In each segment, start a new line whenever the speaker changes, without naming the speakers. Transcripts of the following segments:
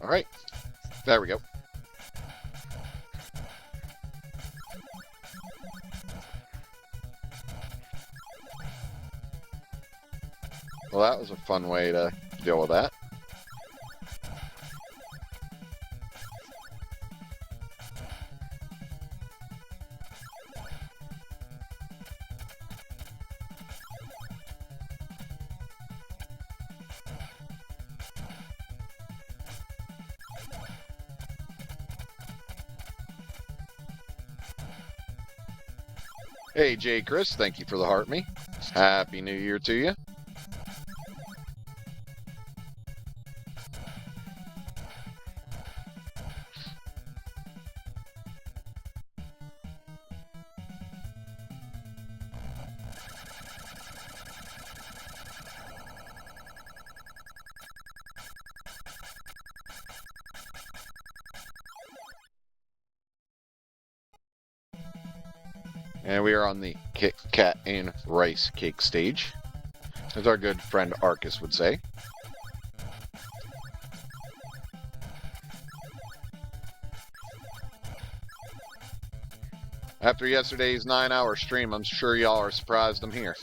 All right. There we go. Well, that was a fun way to deal with that. Hey, Jay Chris, thank you for the heart me. Happy New Year to you. And we are on the Kit Kat and Rice Cake stage, as our good friend Arcus would say. After yesterday's 9-hour stream, I'm sure y'all are surprised I'm here.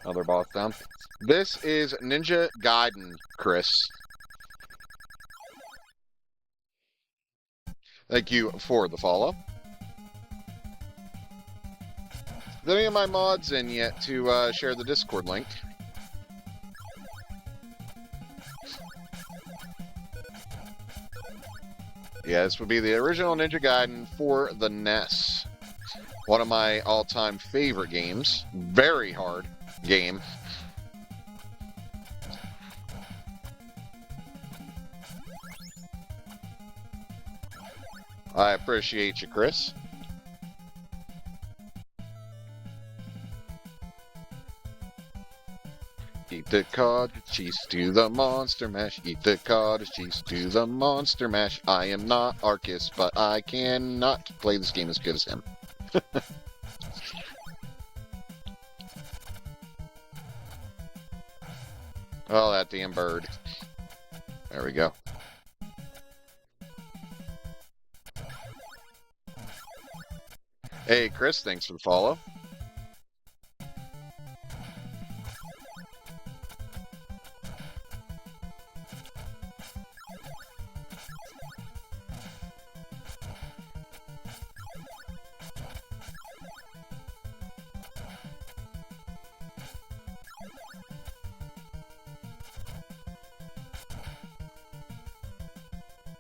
Another boss down. This is Ninja Gaiden, Chris. Thank you for the follow. Did any of my mods in yet to share the Discord link? Yeah, this would be the original Ninja Gaiden for the NES. One of my all-time favorite games. Very hard game. I appreciate you, Chris. Eat the cottage cheese, do the monster mash. Eat the cottage cheese, do the monster mash. I am not Arcus, but I cannot play this game as good as him. Oh, that damn bird. There we go. Hey, Chris, thanks for the follow.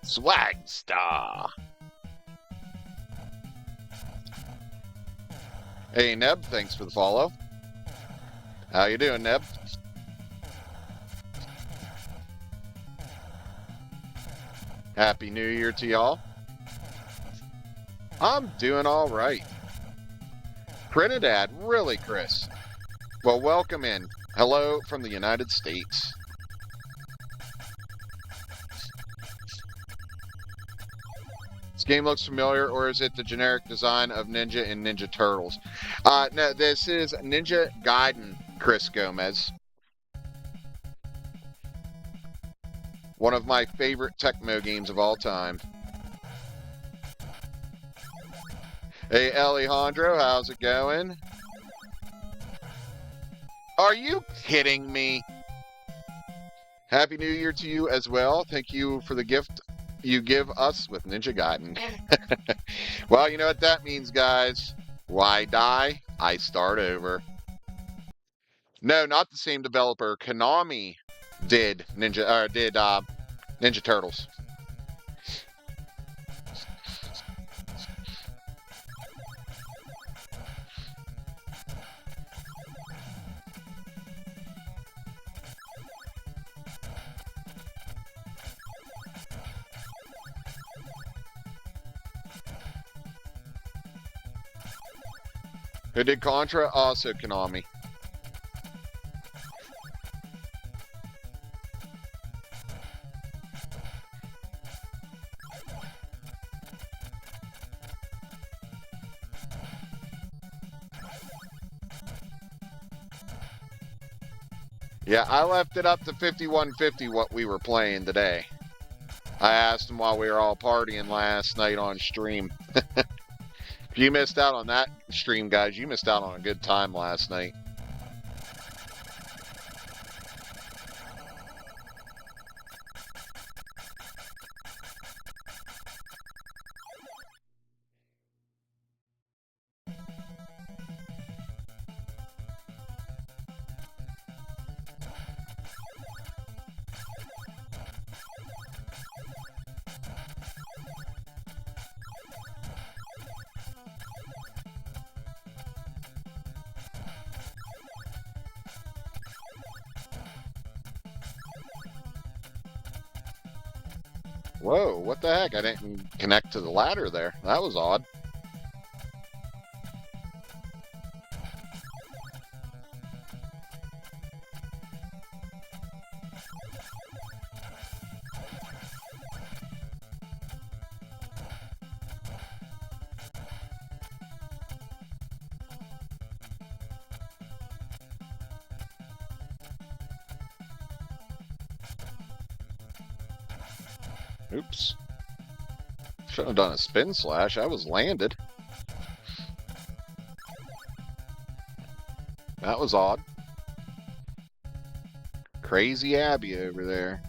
Swagstar. Hey, Neb, thanks for the follow. How you doing, Neb? Happy New Year to y'all. I'm doing all right. Trinidad, really, Chris? Well, welcome in. Hello from the United States. This game looks familiar, or is it the generic design of Ninja and Ninja Turtles? No, this is Ninja Gaiden, Chris Gomez. One of my favorite Tecmo games of all time. Hey, Alejandro, how's it going? Are you kidding me? Happy New Year to you as well. Thank you for the gift you give us with Ninja Gaiden. Well, you know what that means, guys. Why die? I start over. No, not the same developer. Konami did Ninja Turtles. Who did Contra? Also Konami. Yeah, I left it up to 5150 what we were playing today. I asked him while we were all partying last night on stream. If you missed out on that stream, guys, you missed out on a good time last night. Whoa, what the heck? I didn't connect to the ladder there. That was odd. Oops. Shouldn't have done a spin slash. I was landed. That was odd. Crazy Abby over there.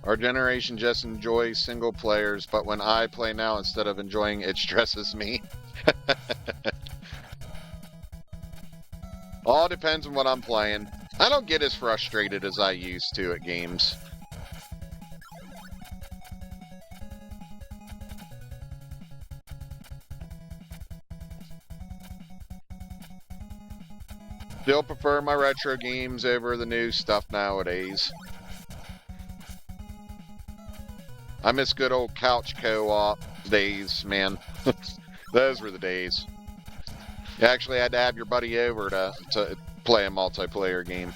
Our generation just enjoys single players, but when I play now, instead of enjoying it, stresses me. All depends on what I'm playing. I don't get as frustrated as I used to at games. Still prefer my retro games over the new stuff nowadays. I miss good old couch co-op days, man. Those were the days. You actually had to have your buddy over to play a multiplayer game.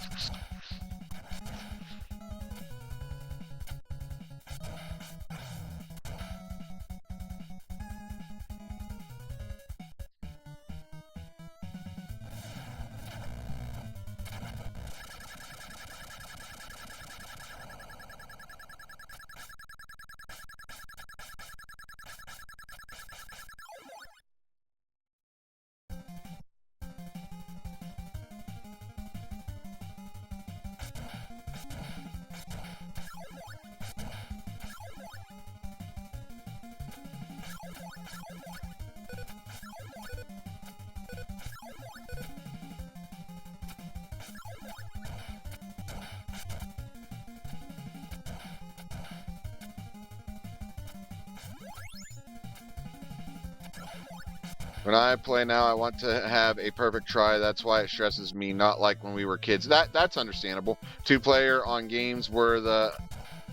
When I play now, I want to have a perfect try. That's why it stresses me, not like when we were kids. That's understandable. Two-player on games where the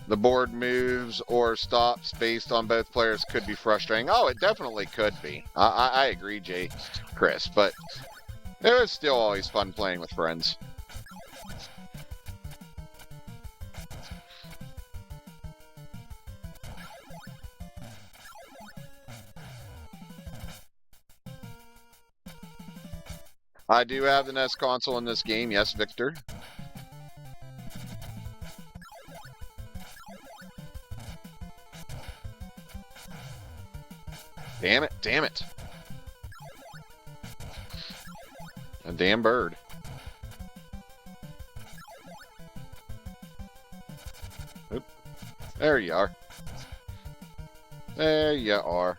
board moves or stops based on both players could be frustrating. Oh, it definitely could be. I agree, Chris, but it was still always fun playing with friends. I do have the NES console in this game. Yes, Victor. Damn it, damn it. A damn bird. Oop. There you are. There you are.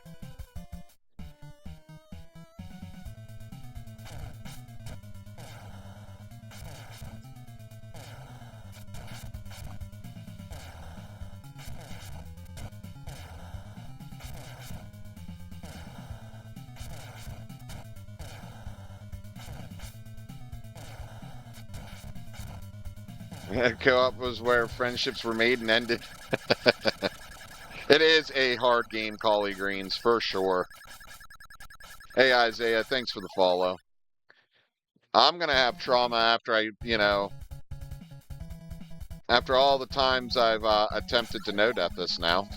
Co-op was where friendships were made and ended. It is a hard game, Collie Greens, for sure. Hey, Isaiah, thanks for the follow. I'm going to have trauma after after all the times I've attempted to no-death this now.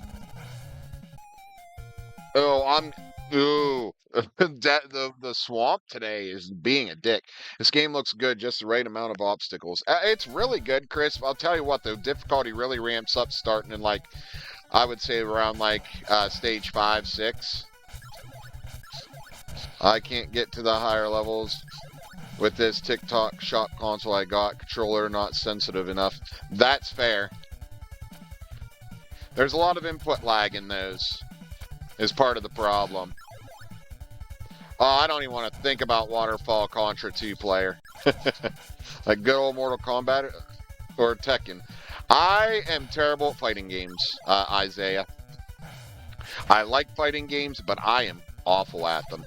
Oh, ooh. The swamp today is being a dick. This game looks good, just the right amount of obstacles. It's really good, Chris. I'll tell you what, the difficulty really ramps up starting in, like, I would say around, like, stage 5, 6. I can't get to the higher levels with this TikTok shop console I got. Controller not sensitive enough. That's fair. There's a lot of input lag in those, is part of the problem. Oh, I don't even want to think about Waterfall Contra 2 player. Like good old Mortal Kombat or Tekken. I am terrible at fighting games, Isaiah. I like fighting games, but I am awful at them.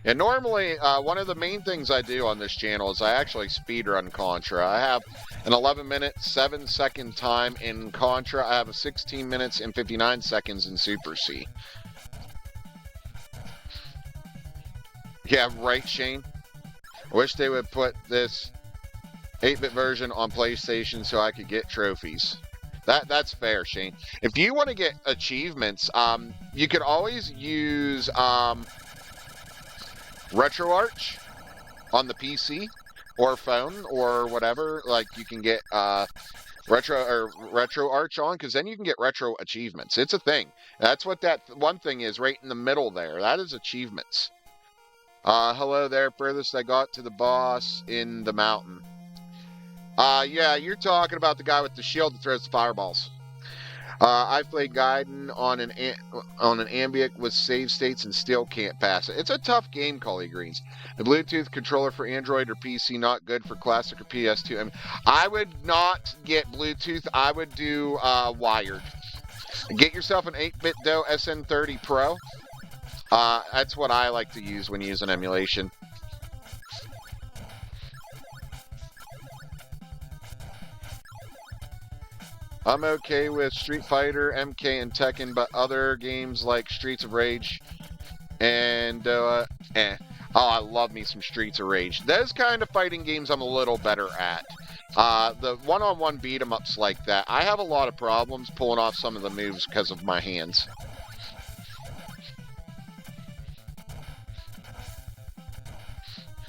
And normally, one of the main things I do on this channel is I actually speedrun Contra. I have an 11-minute, 7-second time in Contra. I have a 16 minutes and 59 seconds in Super C. Yeah, right, Shane? I wish they would put this 8-bit version on PlayStation so I could get trophies. That's fair, Shane. If you want to get achievements, you could always use RetroArch on the PC or phone or whatever. Like you can get RetroArch on, because then you can get retro achievements. It's a thing. That's what that one thing is right in the middle there. That is achievements. Hello there. Furthest I got to the boss in the mountain. Yeah, you're talking about the guy with the shield that throws the fireballs. I played Gaiden on an Ambient with save states and still can't pass it. It's a tough game, Collie Greens. The Bluetooth controller for Android or PC not good for classic or PS2. I mean, I would not get Bluetooth. I would do wired. Get yourself an 8-bit DOE SN30 Pro. That's what I like to use when using emulation. I'm okay with Street Fighter, MK, and Tekken, but other games like Streets of Rage and, Oh, I love me some Streets of Rage. Those kind of fighting games I'm a little better at. The one-on-one beat-em-ups like that, I have a lot of problems pulling off some of the moves because of my hands.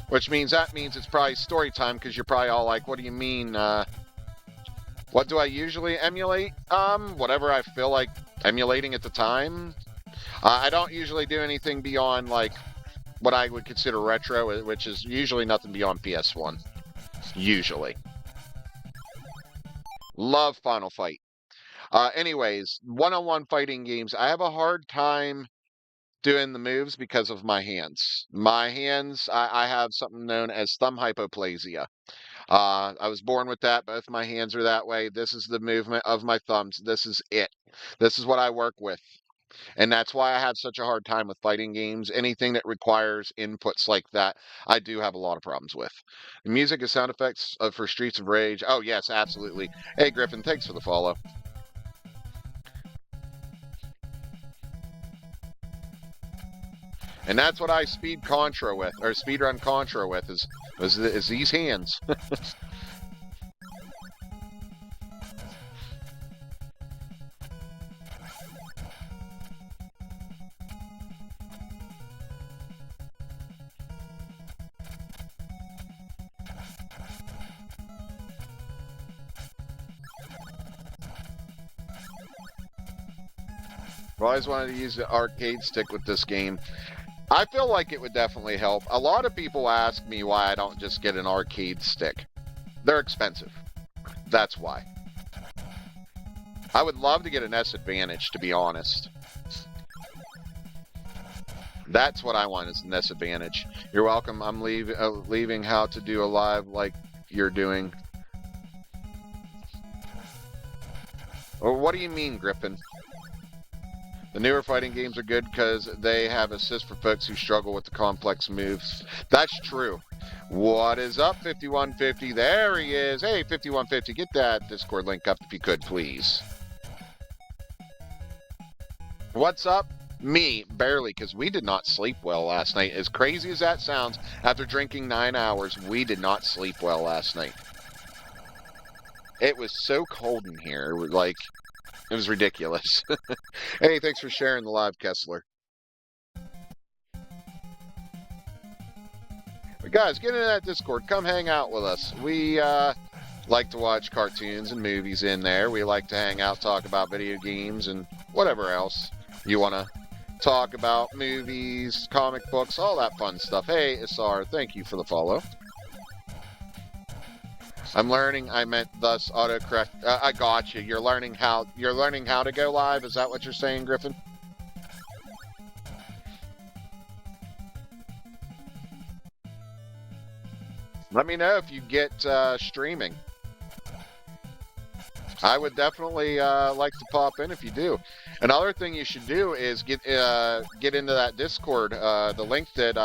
Which means it's probably story time, because you're probably all like, what do you mean, what do I usually emulate? Whatever I feel like emulating at the time. I don't usually do anything beyond, like, what I would consider retro, which is usually nothing beyond PS1. Usually. Love Final Fight. Anyways, one-on-one fighting games, I have a hard time doing the moves because of my hands. My hands, I have something known as thumb hypoplasia. I was born with that. Both my hands are that way. This is the movement of my thumbs. This is it. This is what I work with. And that's why I have such a hard time with fighting games. Anything that requires inputs like that, I do have a lot of problems with. Music and sound effects for Streets of Rage. Oh, yes, absolutely. Hey, Griffin, thanks for the follow. And that's what I speed Contra with, or speedrun Contra with, is these hands. I've always wanted to use the arcade stick with this game. I feel like it would definitely help. A lot of people ask me why I don't just get an arcade stick. They're expensive. That's why. I would love to get an S Advantage, to be honest. That's what I want, is an S Advantage. You're welcome. I'm leaving how to do a live like you're doing. Or what do you mean, Griffin? The newer fighting games are good because they have assist for folks who struggle with the complex moves. That's true. What is up, 5150? There he is. Hey, 5150, get that Discord link up if you could, please. What's up? Me, barely, because we did not sleep well last night. As crazy as that sounds, after drinking 9 hours, we did not sleep well last night. It was so cold in here. It was ridiculous. Hey, thanks for sharing the live, Kessler. But guys, get into that Discord. Come hang out with us. We like to watch cartoons and movies in there. We like to hang out, talk about video games, and whatever else you want to talk about. Movies, comic books, all that fun stuff. Hey, Isar, thank you for the follow. I'm learning. I meant thus autocorrect. I got you. You're learning how to go live. Is that what you're saying, Griffin? Let me know if you get streaming. I would definitely like to pop in if you do. Another thing you should do is get into that Discord. The link that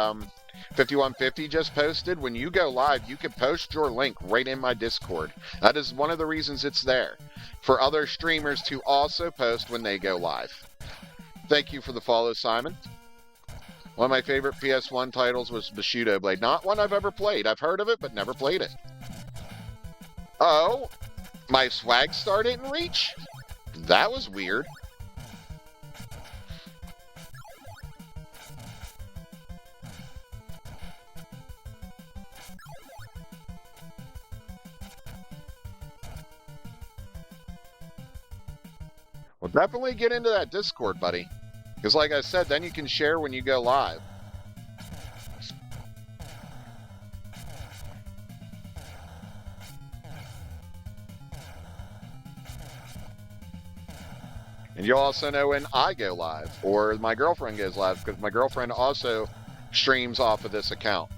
5150 just posted. When you go live, you can post your link right in my Discord. That is one of the reasons it's there, for other streamers to also post when they go live. Thank you for the follow, Simon. One of my favorite PS1 titles was Bushido Blade. Not one I've ever played. I've heard of it, but never played it. Oh, my swag star didn't reach? That was weird. Well, definitely get into that Discord, buddy. Because like I said, then you can share when you go live. And you'll also know when I go live, or my girlfriend goes live, because my girlfriend also streams off of this account.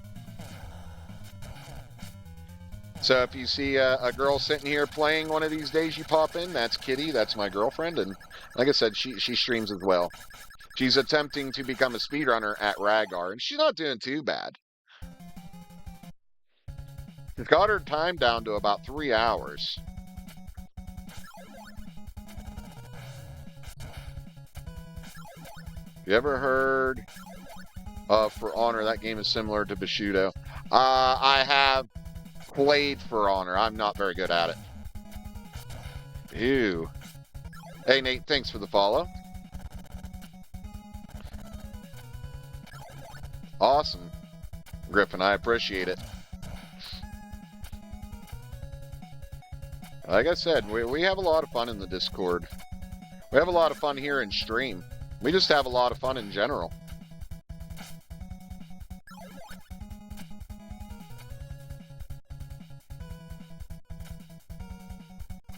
So if you see a girl sitting here playing one of these days, you pop in, that's Kitty, that's my girlfriend, and like I said, she streams as well. She's attempting to become a speedrunner at Ragar, and she's not doing too bad. She's got her time down to about 3 hours. You ever heard of For Honor? That game is similar to Bushido. I have played For Honor. I'm not very good at it. Ew. Hey, Nate, thanks for the follow. Awesome, Griffin. I appreciate it. Like I said, we have a lot of fun in the Discord. We have a lot of fun here in stream. We just have a lot of fun in general.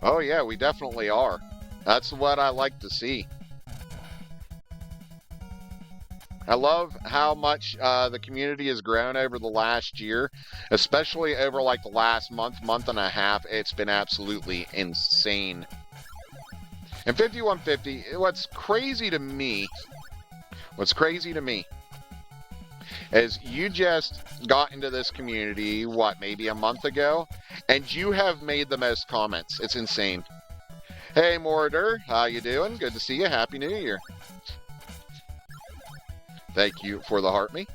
Oh yeah, we definitely are. That's what I like to see. I love how much the community has grown over the last year, especially over like the last month and a half. It's been absolutely insane. And 5150, what's crazy to me is you just got into this community, what, maybe a month ago? And you have made the most comments. It's insane. Hey, Mordor, how you doing? Good to see you. Happy New Year. Thank you for the heart me.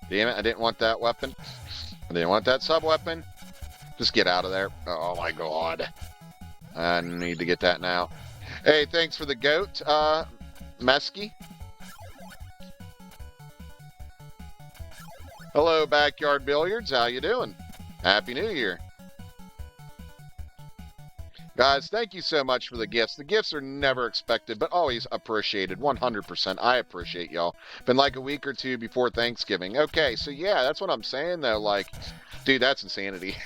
Damn it, I didn't want that weapon. I didn't want that sub-weapon. Just get out of there. Oh my god. I need to get that now. Hey, thanks for the goat, Mesky. Hello, Backyard Billiards. How you doing? Happy New Year. Guys, thank you so much for the gifts. The gifts are never expected, but always appreciated. 100%. I appreciate y'all. Been like a week or two before Thanksgiving. Okay, so yeah, that's what I'm saying, though. Like, dude, that's insanity.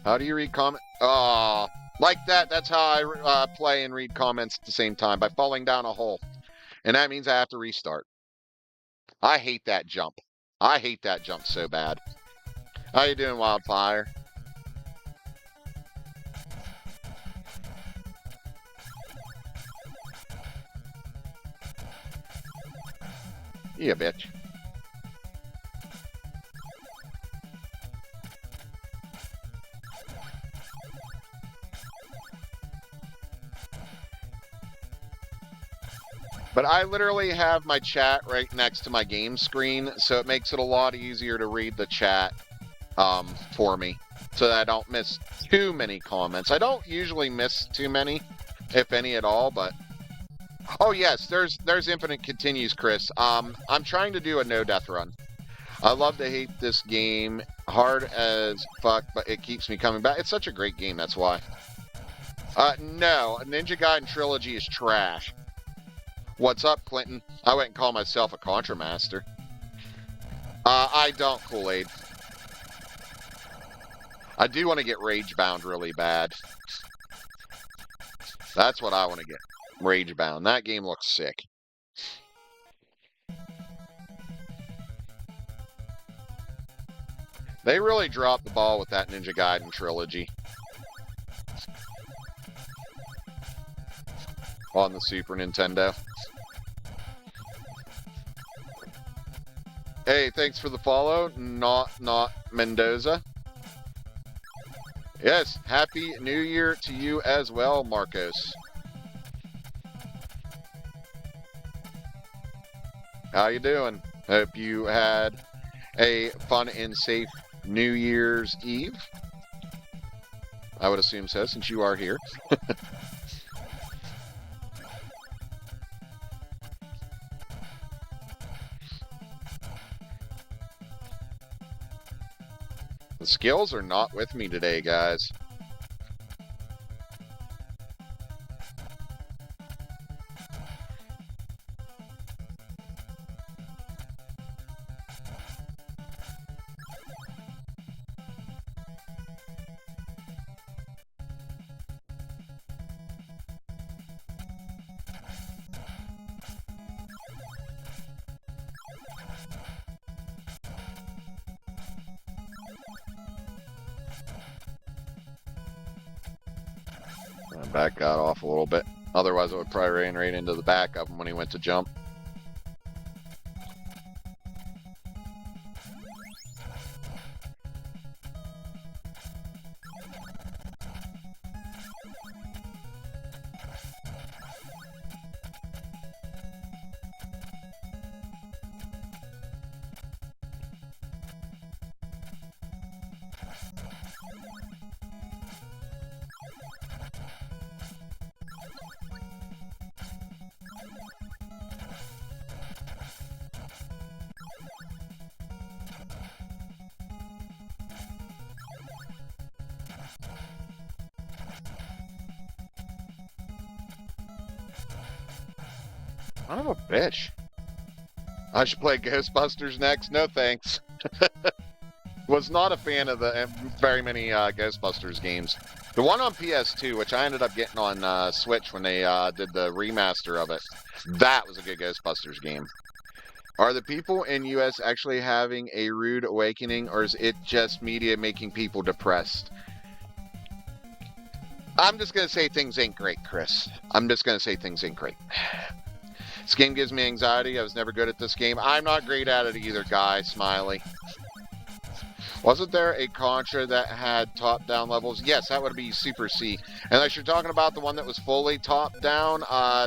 How do you read comment? Oh, like that. That's how I play and read comments at the same time, by falling down a hole. And that means I have to restart. I hate that jump. I hate that jump so bad. How you doing, Wildfire? Yeah, bitch. But I literally have my chat right next to my game screen, so it makes it a lot easier to read the chat for me, so that I don't miss too many comments. I don't usually miss too many, if any at all, but... Oh yes, there's Infinite Continues, Chris. I'm trying to do a no-death run. I love to hate this game, hard as fuck, but it keeps me coming back. It's such a great game, that's why. No, Ninja Gaiden Trilogy is trash. What's up, Clinton? I wouldn't call myself a Contra Master. I don't, Kool-Aid. I do want to get Rage-bound really bad. That's what I want to get. Rage-bound. That game looks sick. They really dropped the ball with that Ninja Gaiden trilogy. On the Super Nintendo. Hey, thanks for the follow. Not Mendoza. Yes, Happy New Year to you as well, Marcos. How you doing? Hope you had a fun and safe New Year's Eve. I would assume so, since you are here. The skills are not with me today, guys. My back got off a little bit. Otherwise, I would probably ran right into the back of him when he went to jump. Son of a bitch. I should play Ghostbusters next. No thanks. Was not a fan of the very many Ghostbusters games. The one on PS2, which I ended up getting on Switch when they did the remaster of it, that was a good Ghostbusters game. Are the people in US actually having a rude awakening, or is it just media making people depressed? I'm just going to say things ain't great, Chris. I'm just going to say things ain't great. This game gives me anxiety. I was never good at this game. I'm not great at it either, Guy. Smiley. Wasn't there a Contra that had top-down levels? Yes, that would be Super C. Unless you're talking about the one that was fully top-down,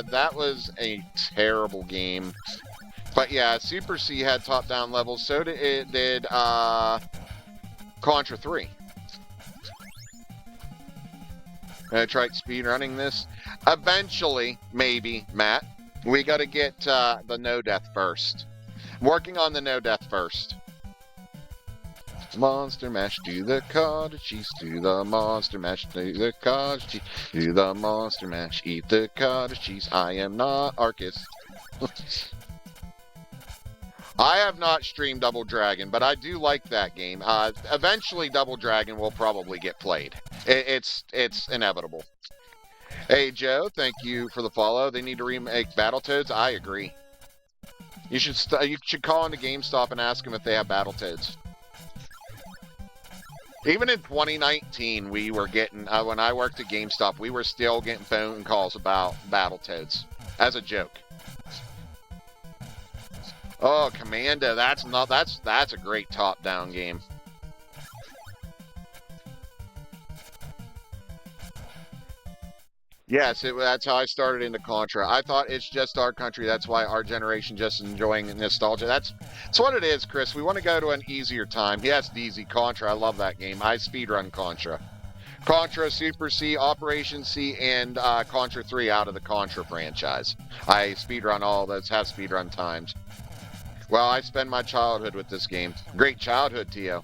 that was a terrible game. But yeah, Super C had top-down levels. So did Contra 3. Gonna try speedrunning this. Eventually, maybe, Matt. We gotta get the no death first. I'm working on the no death first. Monster mash, do the cottage cheese, do the monster mash, do the cottage cheese, do the monster mash, eat the cottage cheese. I am not Arcus. I have not streamed Double Dragon, but I do like that game. Eventually, Double Dragon will probably get played. It's inevitable. Hey, Joe, thank you for the follow. They need to remake Battletoads. I agree. You should call into GameStop and ask them if they have Battletoads. Even in 2019, we were getting, when I worked at GameStop, we were still getting phone calls about Battletoads as a joke. Oh, Commando, that's a great top-down game. Yes, that's how I started into Contra. I thought it's just our country. That's why our generation just enjoying nostalgia. That's what it is, Chris. We want to go to an easier time. Yes, DZ Contra. I love that game. I speedrun Contra. Contra, Super C, Operation C, and Contra 3 out of the Contra franchise. I speedrun all those, have speedrun times. Well, I spend my childhood with this game. Great childhood, Tio.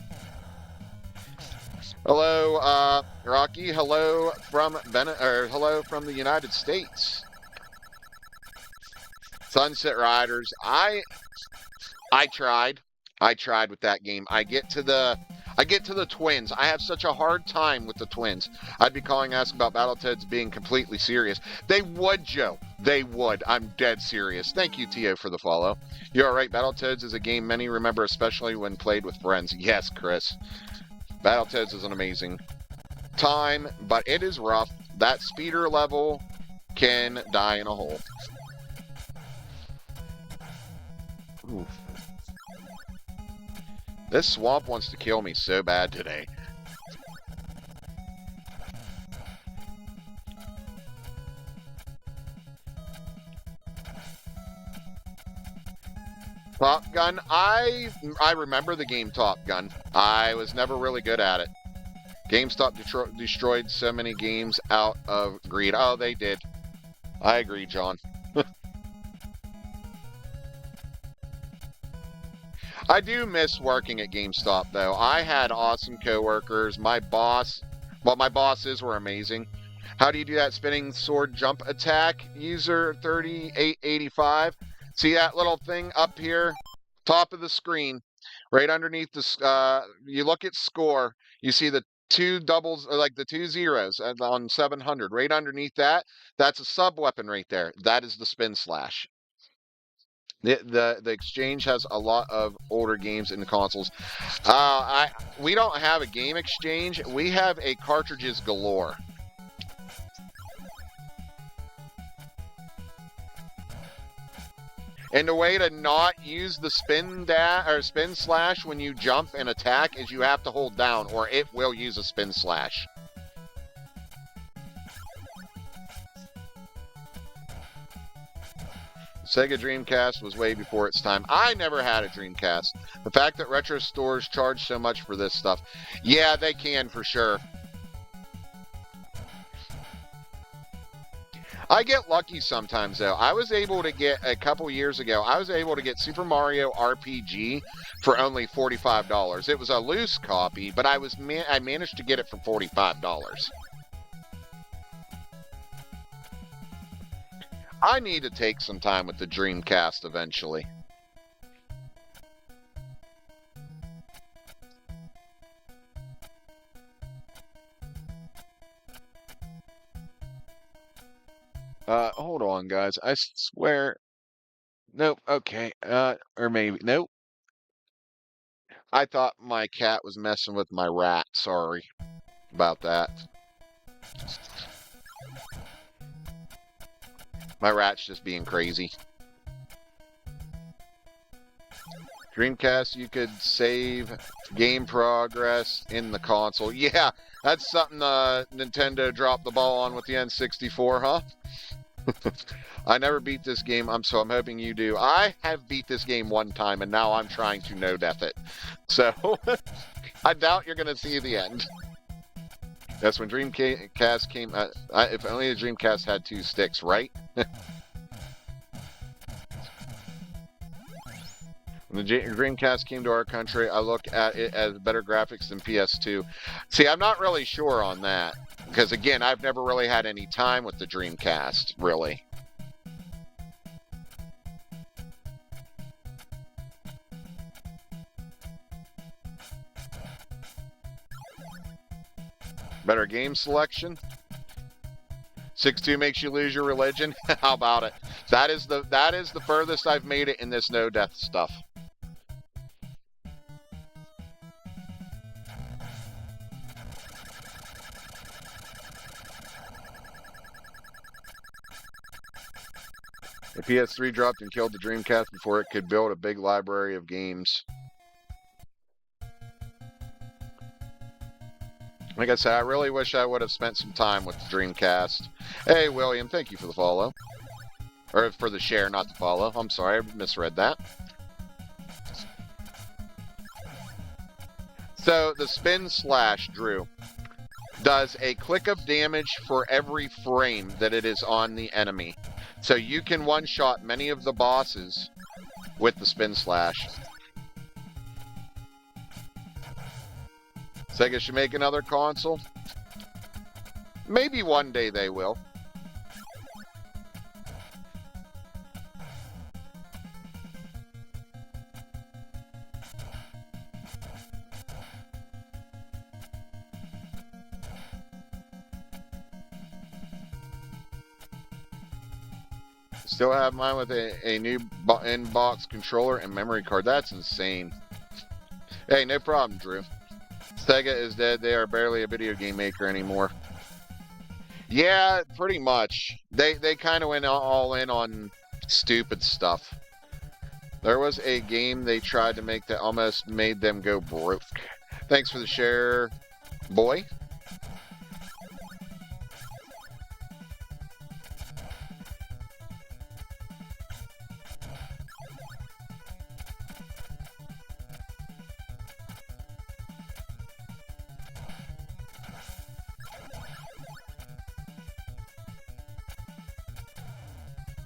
Hello, Rocky. Hello from hello from the United States. Sunset Riders. I tried. I tried with that game. I get to the twins. I have such a hard time with the twins. I'd be calling asking about Battletoads being completely serious. They would, Joe. They would. I'm dead serious. Thank you, Tio, for the follow. You're all right. Battletoads is a game many remember, especially when played with friends. Yes, Chris. Battletoads is an amazing time, but it is rough. That speeder level can die in a hole. Oof. This swamp wants to kill me so bad today. Top Gun, I remember the game Top Gun. I was never really good at it. GameStop destroyed so many games out of greed. Oh, they did. I agree, John. I do miss working at GameStop, though. I had awesome coworkers. My bosses were amazing. How do you do that spinning sword jump attack? User 3885. See that little thing up here, top of the screen, right underneath the, you look at score, you see the two doubles, or like the two zeros on 700, right underneath that, that's a sub weapon right there. That is the spin slash. The exchange has a lot of older games in the consoles. We don't have a game exchange. We have a cartridges galore. And the way to not use the spin slash when you jump and attack is you have to hold down, or it will use a spin slash. Sega Dreamcast was way before its time. I never had a Dreamcast. The fact that retro stores charge so much for this stuff, yeah, they can for sure. I get lucky sometimes, though. I was able to get, a couple years ago, I was able to get Super Mario RPG for only $45. It was a loose copy, but I managed to get it for $45. I need to take some time with the Dreamcast eventually. Hold on, guys. I swear. Nope. Okay. Or maybe. Nope. I thought my cat was messing with my rat. Sorry about that. My rat's just being crazy. Dreamcast, you could save game progress in the console. Yeah, that's something Nintendo dropped the ball on with the N64, huh? I never beat this game, so I'm hoping you do. I have beat this game one time, and now I'm trying to no-death it. So, I doubt you're going to see the end. That's when Dreamcast came. If only the Dreamcast had 2 sticks, right? When the Dreamcast came to our country, I look at it as better graphics than PS2. See, I'm not really sure on that. Because, again, I've never really had any time with the Dreamcast, really. Better game selection. 6-2 makes you lose your religion. How about it? That is the furthest I've made it in this no-death stuff. The PS3 dropped and killed the Dreamcast before it could build a big library of games. Like I said, I really wish I would have spent some time with the Dreamcast. Hey, William, thank you for the follow. Or for the share, not the follow. I'm sorry, I misread that. So, the spin slash, Drew, does a click of damage for every frame that it is on the enemy. So you can one-shot many of the bosses with the spin slash. Sega should make another console. Maybe one day they will. Still have mine with a new in-box controller and memory card. That's insane. Hey, no problem, Drew. Sega is dead. They are barely a video game maker anymore. Yeah, pretty much. They kind of went all in on stupid stuff. There was a game they tried to make that almost made them go broke. Thanks for the share, boy.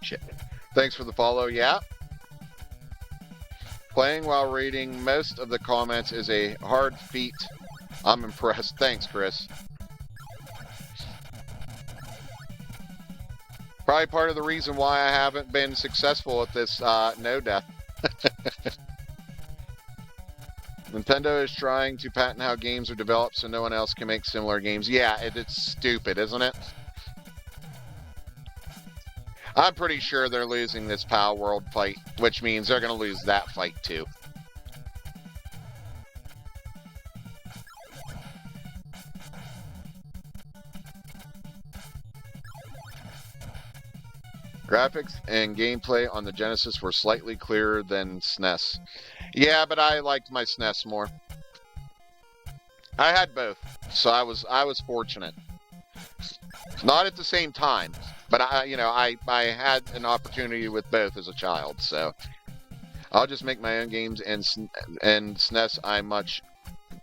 Shit. Thanks for the follow, yeah. Playing while reading most of the comments is a hard feat. I'm impressed. Thanks, Chris. Probably part of the reason why I haven't been successful at this no-death. Nintendo is trying to patent how games are developed so no one else can make similar games. Yeah, it's stupid, isn't it? I'm pretty sure they're losing this Pal World fight, which means they're going to lose that fight too. Graphics and gameplay on the Genesis were slightly clearer than SNES. Yeah, but I liked my SNES more. I had both, so I was fortunate. Not at the same time, but I had an opportunity with both as a child, so I'll just make my own games, and SNES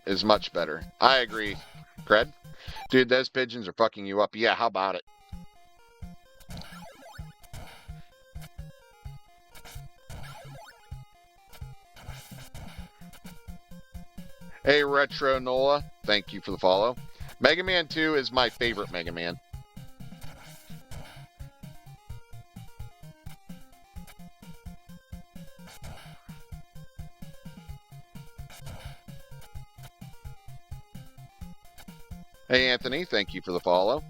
is much better. I agree, Cred. Dude, those pigeons are fucking you up. Yeah, how about it? Hey, Retro Nola, thank you for the follow. Mega Man 2 is my favorite Mega Man. Hey, Anthony, thank you for the follow.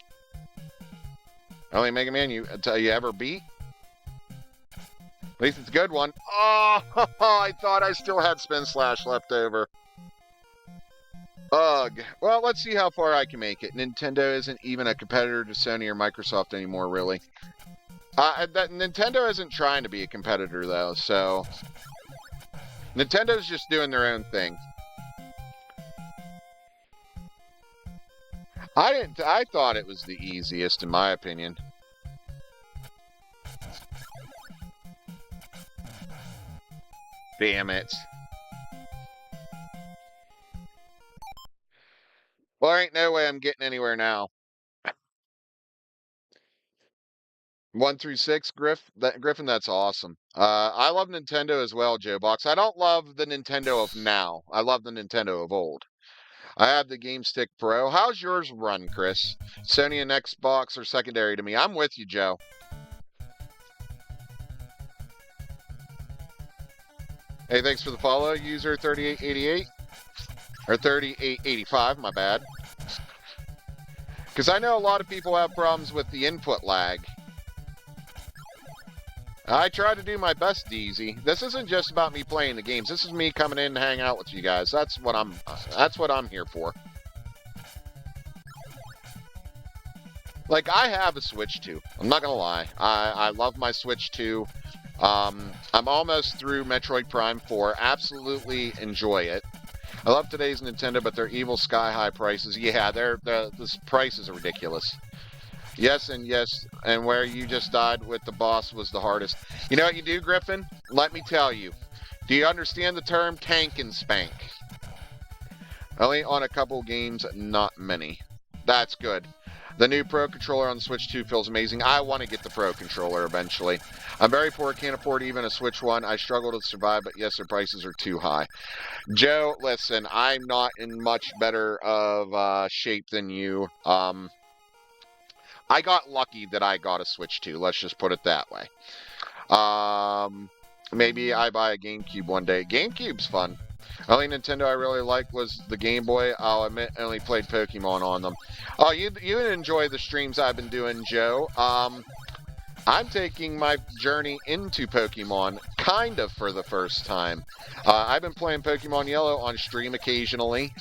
Only Mega Man you ever beat? At least it's a good one. Oh, I thought I still had Spin Slash left over. Ugh. Well, let's see how far I can make it. Nintendo isn't even a competitor to Sony or Microsoft anymore, really. Nintendo isn't trying to be a competitor, though, so... Nintendo's just doing their own thing. I thought it was the easiest, in my opinion. Damn it. Well, there ain't no way I'm getting anywhere now. 1 through 6, Griffin, that's awesome. I love Nintendo as well, Joe Box. I don't love the Nintendo of now. I love the Nintendo of old. I have the Game Stick Pro. How's yours run, Chris? Sony and Xbox are secondary to me. I'm with you, Joe. Hey, thanks for the follow, user 3888. Or 3885, my bad. Because I know a lot of people have problems with the input lag. I try to do my best, DZ. This isn't just about me playing the games. This is me coming in and hanging out with you guys. That's what I'm here for. Like, I have a Switch 2. I'm not gonna lie. I love my Switch 2. I'm almost through Metroid Prime 4. Absolutely enjoy it. I love today's Nintendo, but their evil sky-high prices. Yeah, the prices are ridiculous. Yes, and where you just died with the boss was the hardest. You know what you do, Griffin? Let me tell you. Do you understand the term tank and spank? Only on a couple games, not many. That's good. The new Pro Controller on the Switch 2 feels amazing. I want to get the Pro Controller eventually. I'm very poor, can't afford even a Switch 1. I struggle to survive, but yes, their prices are too high. Joe, listen, I'm not in much better of shape than you. I got lucky that I got a Switch 2. Let's just put it that way. Maybe I buy a GameCube one day. GameCube's fun. Only Nintendo I really liked was the Game Boy. I'll admit I only played Pokemon on them. Oh, you enjoy the streams I've been doing, Joe. I'm taking my journey into Pokemon kind of for the first time. I've been playing Pokemon Yellow on stream occasionally.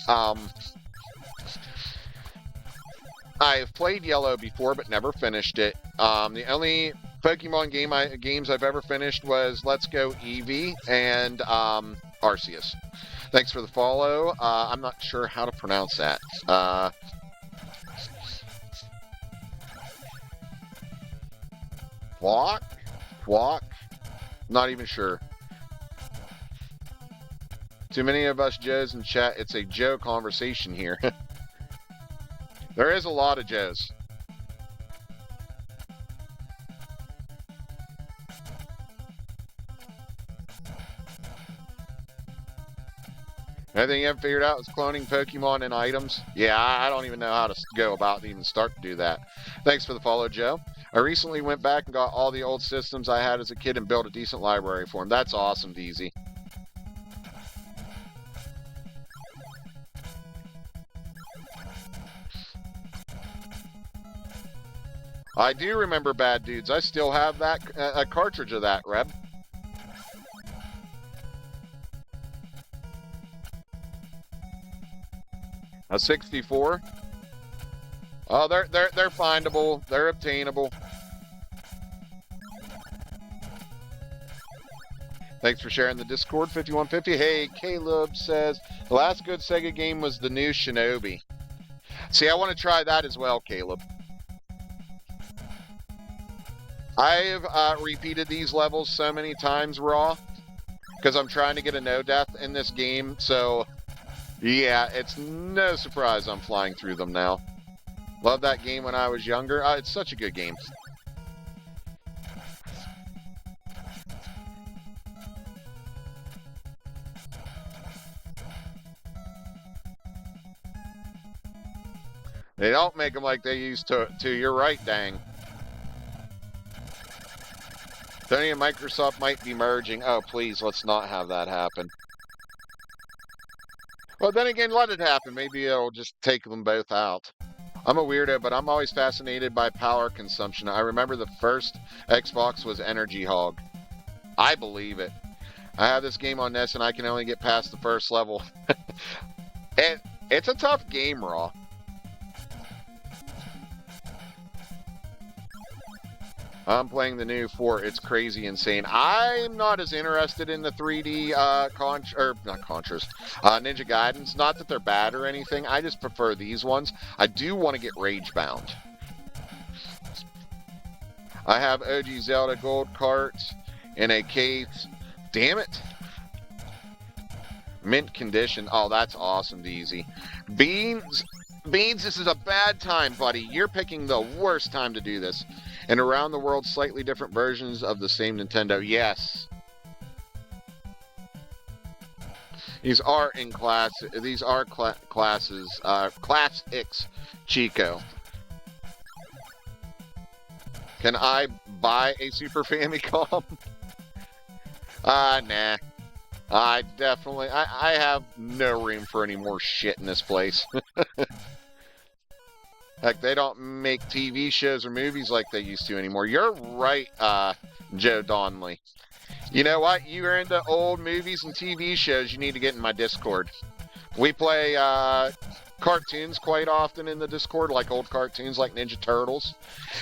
I've played Yellow before, but never finished it. The only Pokemon games I've ever finished was Let's Go Eevee and Arceus. Thanks for the follow. I'm not sure how to pronounce that. Walk? Not even sure. Too many of us Joes in chat. It's a Joe conversation here. There is a lot of Joes. Anything you haven't figured out is cloning Pokemon and items? Yeah, I don't even know how to go about and even start to do that. Thanks for the follow, Joe. I recently went back and got all the old systems I had as a kid and built a decent library for them. That's awesome, DZ. I do remember Bad Dudes. I still have that a cartridge of that, Reb. A 64. Oh, they're findable. They're obtainable. Thanks for sharing the Discord, 5150. Hey, Caleb says, the last good Sega game was the new Shinobi. See, I want to try that as well, Caleb. I've repeated these levels so many times, Raw, because I'm trying to get a no-death in this game, so, yeah, it's no surprise I'm flying through them now. Loved that game when I was younger. It's such a good game. They don't make them like they used to. You're right, dang. Sony and Microsoft might be merging. Oh, please, let's not have that happen. Well, then again, let it happen. Maybe it'll just take them both out. I'm a weirdo, but I'm always fascinated by power consumption. I remember the first Xbox was Energy Hog. I believe it. I have this game on NES and I can only get past the first level. It's a tough game, Raw. I'm playing the new 4. It's crazy insane. I'm not as interested in the 3D Ninja Gaidens. Not that they're bad or anything. I just prefer these ones. I do want to get Rage Bound. I have OG Zelda Gold Carts in a case. Damn it. Mint condition. Oh, that's awesome, Deezy. Beans, this is a bad time, buddy. You're picking the worst time to do this. And around the world, slightly different versions of the same Nintendo. Yes. These are in class. These are classes. Class X, Chico. Can I buy a Super Famicom? Nah. I have no room for any more shit in this place. Heck, they don't make TV shows or movies like they used to anymore. You're right, Joe Donnelly. You know what? You're into old movies and TV shows. You need to get in my Discord. We play cartoons quite often in the Discord, like old cartoons like Ninja Turtles.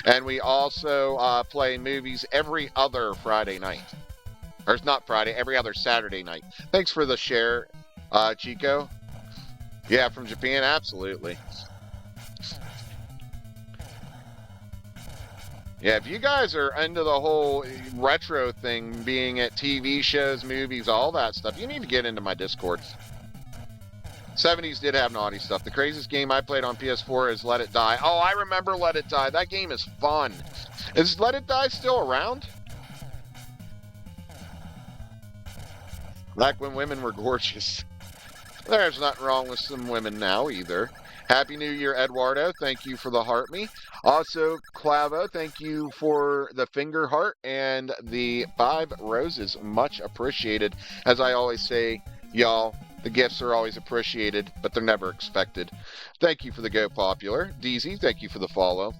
And we also play movies every other Friday night. Or it's not Friday, every other Saturday night. Thanks for the share, Chico. Yeah, from Japan, absolutely. Yeah, if you guys are into the whole retro thing, being at TV shows, movies, all that stuff, you need to get into my Discord. 70s did have naughty stuff. The craziest game I played on PS4 is Let It Die. Oh, I remember Let It Die. That game is fun. Is Let It Die still around? Like when women were gorgeous. There's nothing wrong with some women now either. Happy New Year, Eduardo. Thank you for the heart me. Also, Clavo, thank you for the finger heart and the 5 roses. Much appreciated. As I always say, y'all, the gifts are always appreciated, but they're never expected. Thank you for the Go Popular. DZ, thank you for the follow.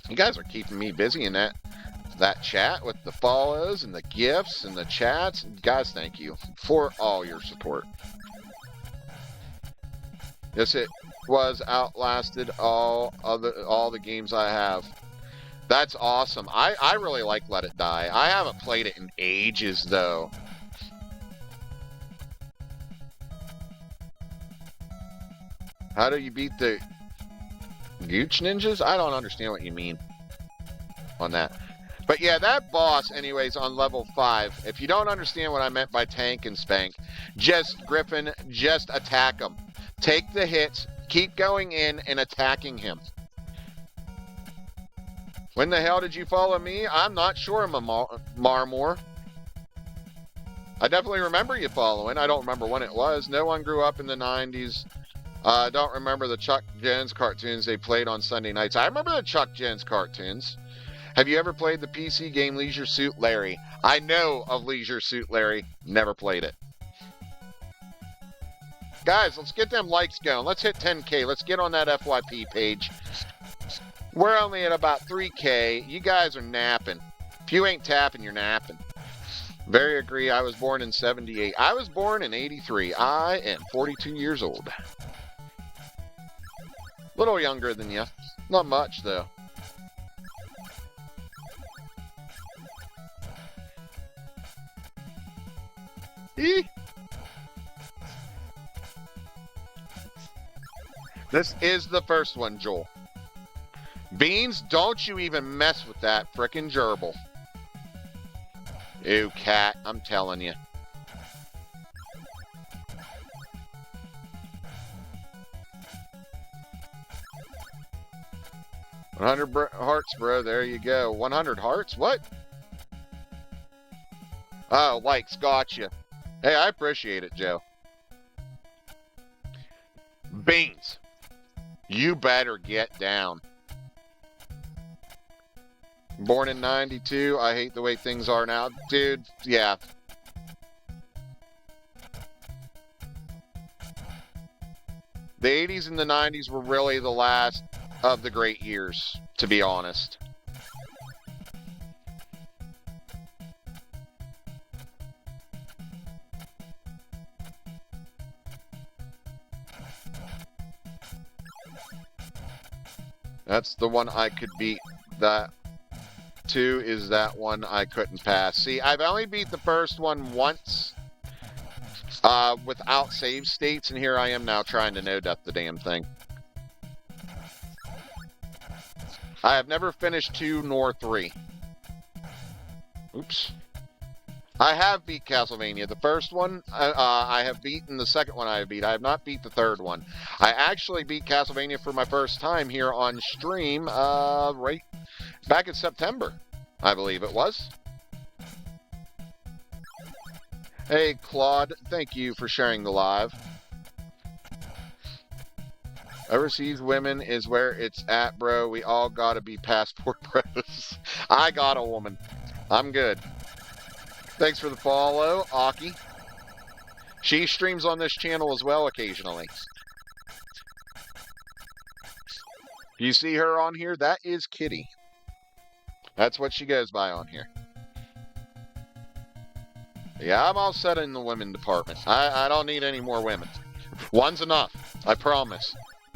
You guys are keeping me busy in that chat with the follows and the gifts and the chats. Guys, thank you for all your support. Yes, it was outlasted all the games I have. That's awesome. I really like Let It Die. I haven't played it in ages, though. How do you beat the Gooch Ninjas? I don't understand what you mean on that. But yeah, that boss, anyways, on level 5, if you don't understand what I meant by tank and spank, Griffin, just attack him. Take the hits, keep going in and attacking him. When the hell did you follow me? I'm not sure, Marmore. I definitely remember you following. I don't remember when it was. No one grew up in the 90s. I don't remember the Chuck Jones cartoons they played on Sunday nights. I remember the Chuck Jones cartoons. Have you ever played the PC game Leisure Suit Larry? I know of Leisure Suit Larry. Never played it. Guys, let's get them likes going. Let's hit 10K. Let's get on that FYP page. We're only at about 3K. You guys are napping. If you ain't tapping, you're napping. Very agree. I was born in 78. I was born in 83. I am 42 years old. Little younger than you. Not much, though. This is the first one, Joel. Beans, don't you even mess with that frickin' gerbil. Ew, cat, I'm telling you. Hearts, bro. There you go. 100 hearts? What? Oh, likes. Gotcha. Hey, I appreciate it, Joe. Beans. You better get down. Born in 92. I hate the way things are now. Dude, yeah. The 80s and the 90s were really the last of the great years, to be honest. That's the one I could beat. That 2 is that one I couldn't pass. See, I've only beat the first one once without save states, and here I am now trying to no-death the damn thing. I have never finished 2 nor 3. Oops. I have beat Castlevania. The first one I have beaten. The second one I have beat. I have not beat the third one. I actually beat Castlevania for my first time here on stream right back in September, I believe it was. Hey, Claude. Thank you for sharing the live. Overseas women is where it's at, bro. We all gotta be passport bros. I got a woman. I'm good. Thanks for the follow, Aki. She streams on this channel as well occasionally. You see her on here? That is Kitty. That's what she goes by on here. Yeah, I'm all set in the women department. I don't need any more women. One's enough. I promise.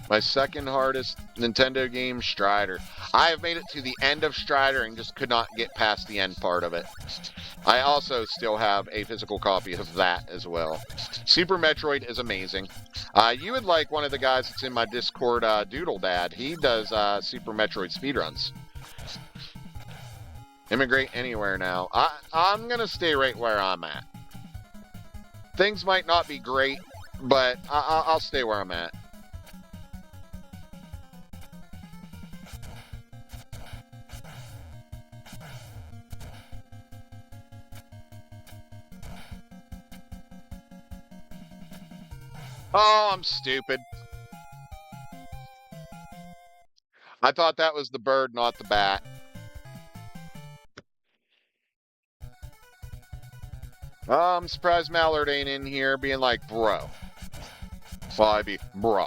My second hardest Nintendo game, Strider. I have made it to the end of Strider and just could not get past the end part of it. I also still have a physical copy of that as well. Super Metroid is amazing. You would like one of the guys that's in my Discord, Doodle Dad. He does Super Metroid speedruns. Immigrate anywhere now. I'm going to stay right where I'm at. Things might not be great, but I'll stay where I'm at. Oh, I'm stupid. I thought that was the bird, not the bat. I'm surprised Mallard ain't in here being like, bro. Well, I'd be, bro.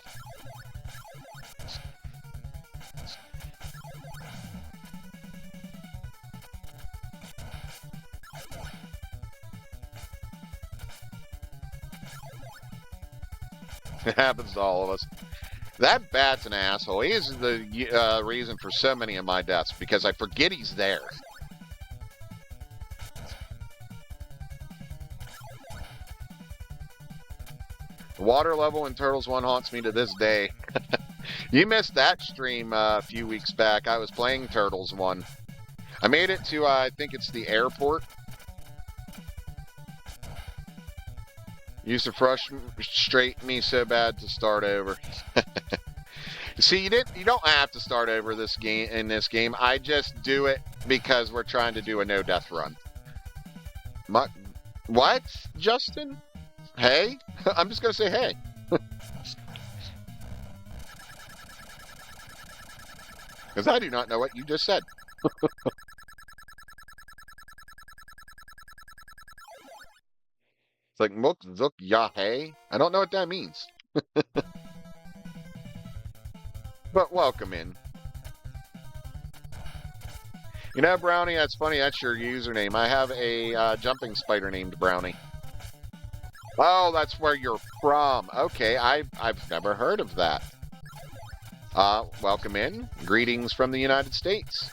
It happens to all of us. That bat's an asshole. He is the reason for so many of my deaths, because I forget he's there. The water level in Turtles 1 haunts me to this day. You missed that stream a few weeks back. I was playing Turtles 1. I made it to, I think it's the airport. Used to frustrate me so bad to start over. See, you don't have to start over in this game. I just do it because we're trying to do a no-death run. What, Justin? Hey? I'm just gonna say hey. Because I do not know what you just said. It's like Muk Zuk Yahe. I don't know what that means. But welcome in. You know, Brownie, that's funny. That's your username. I have a jumping spider named Brownie. Oh, that's where you're from. Okay, I've never heard of that. Welcome in. Greetings from the United States.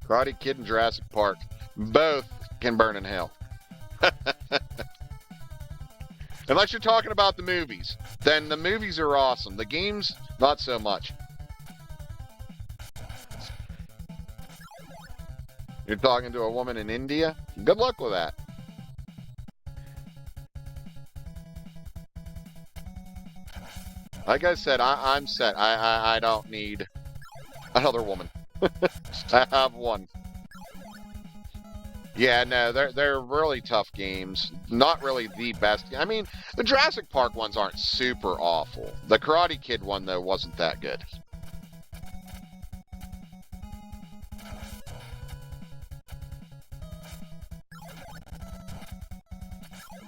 Karate Kid and Jurassic Park. Both can burn in hell. Unless you're talking about the movies. Then the movies are awesome. The games, not so much. You're talking to a woman in India? Good luck with that. Like I said, I'm set. I don't need another woman. I have one. Yeah, no, they're really tough games. Not really the best. I mean, the Jurassic Park ones aren't super awful. The Karate Kid one though wasn't that good.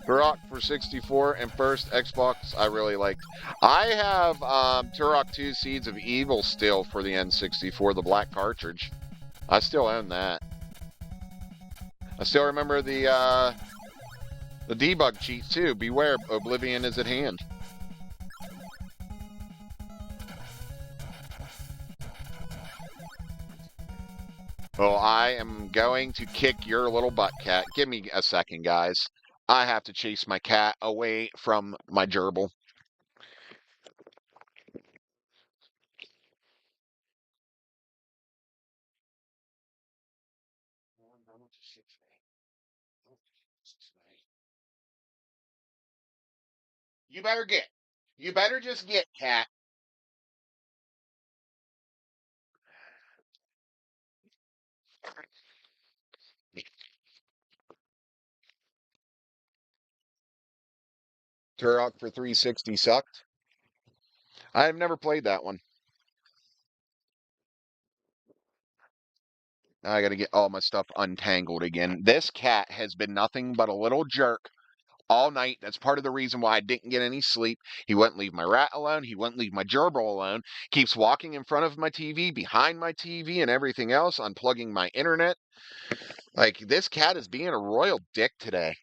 Turok for 64 and first Xbox I really liked. I have Turok 2 Seeds of Evil still for the N64, the black cartridge. I still own that. I still remember the debug cheat too. Beware, Oblivion is at hand. Well, I am going to kick your little butt, cat. Give me a second, guys. I have to chase my cat away from my gerbil. You better get. You better just get, cat. Turok for 360 sucked. I've never played that one. I gotta get all my stuff untangled again. This cat has been nothing but a little jerk all night. That's part of the reason why I didn't get any sleep. He wouldn't leave my rat alone. He wouldn't leave my gerbil alone. Keeps walking in front of my TV, behind my TV, and everything else, unplugging my internet. Like, this cat is being a royal dick today.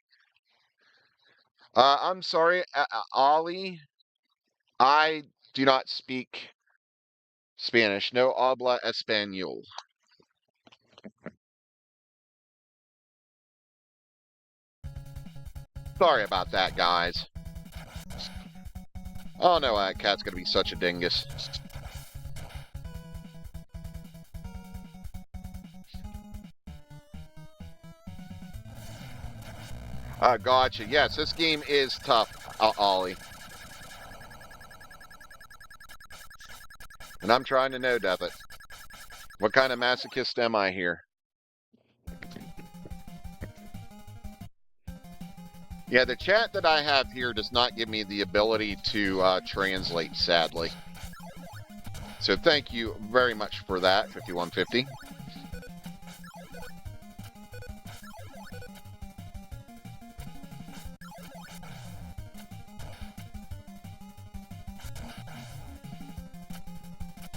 I'm sorry, Ollie. I do not speak Spanish. No habla español. Sorry about that, guys. Oh no, that cat's gonna be such a dingus. Gotcha. Yes, this game is tough, Ollie. And I'm trying to no-death it. What kind of masochist am I here? Yeah, the chat that I have here does not give me the ability to translate, sadly. So thank you very much for that, 5150.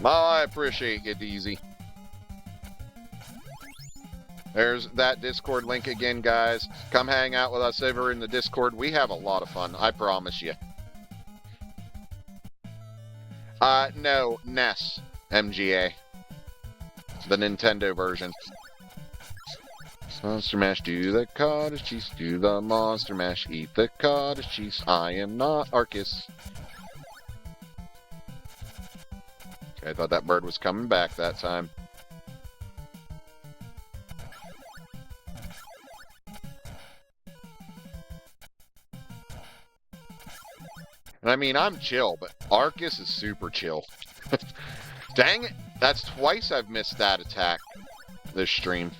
Well, I appreciate you, DZ. There's that Discord link again, guys. Come hang out with us over in the Discord. We have a lot of fun, I promise you. No, NES MGA. The Nintendo version. Monster Mash, do the cottage cheese, do the Monster Mash, eat the cottage cheese. I am not Arcus. Okay, I thought that bird was coming back that time. And I mean, I'm chill, but Arcus is super chill. Dang it! That's twice I've missed that attack this stream.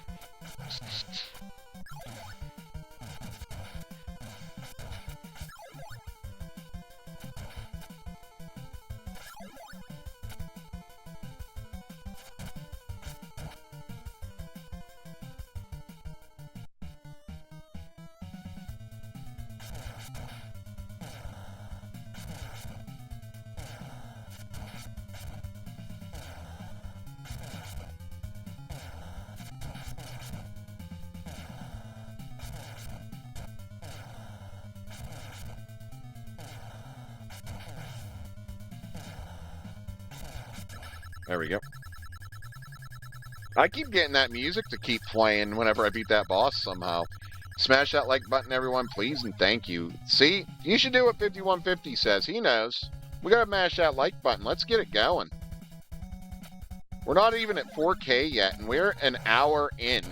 There we go. I keep getting that music to keep playing whenever I beat that boss somehow. Smash that like button, everyone, please, and thank you. See? You should do what 5150 says. He knows. We gotta mash that like button. Let's get it going. We're not even at 4K yet, and we're an hour in.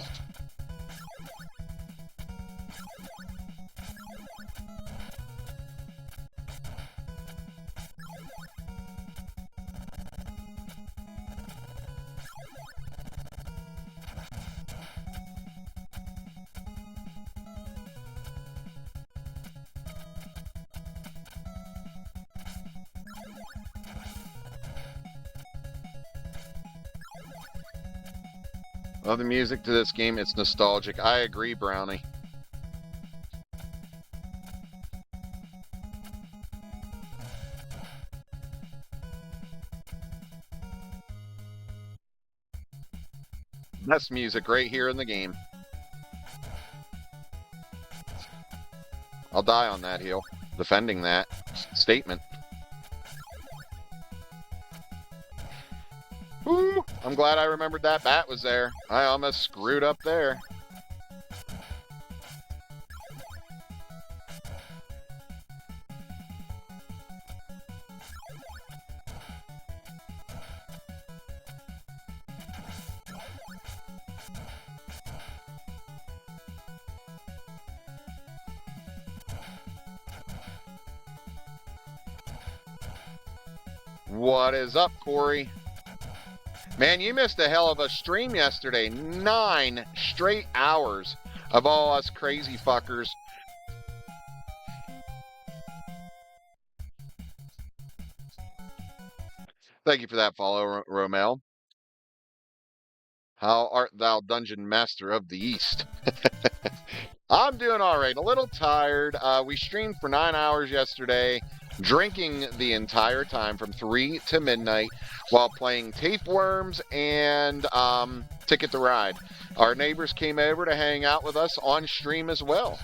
Love the music to this game. It's nostalgic. I agree, Brownie. Best music right here in the game. I'll die on that hill, defending that statement. Woo! I'm glad I remembered that bat was there. I almost screwed up there. What is up, Corey? Man, you missed a hell of a stream yesterday. 9 straight hours of all us crazy fuckers. Thank you for that follow, Romel. How art thou, Dungeon Master of the East? I'm doing all right. A little tired. We streamed for 9 hours yesterday, drinking the entire time from 3 to midnight while playing Tapeworms and Ticket to Ride. Our neighbors came over to hang out with us on stream as well.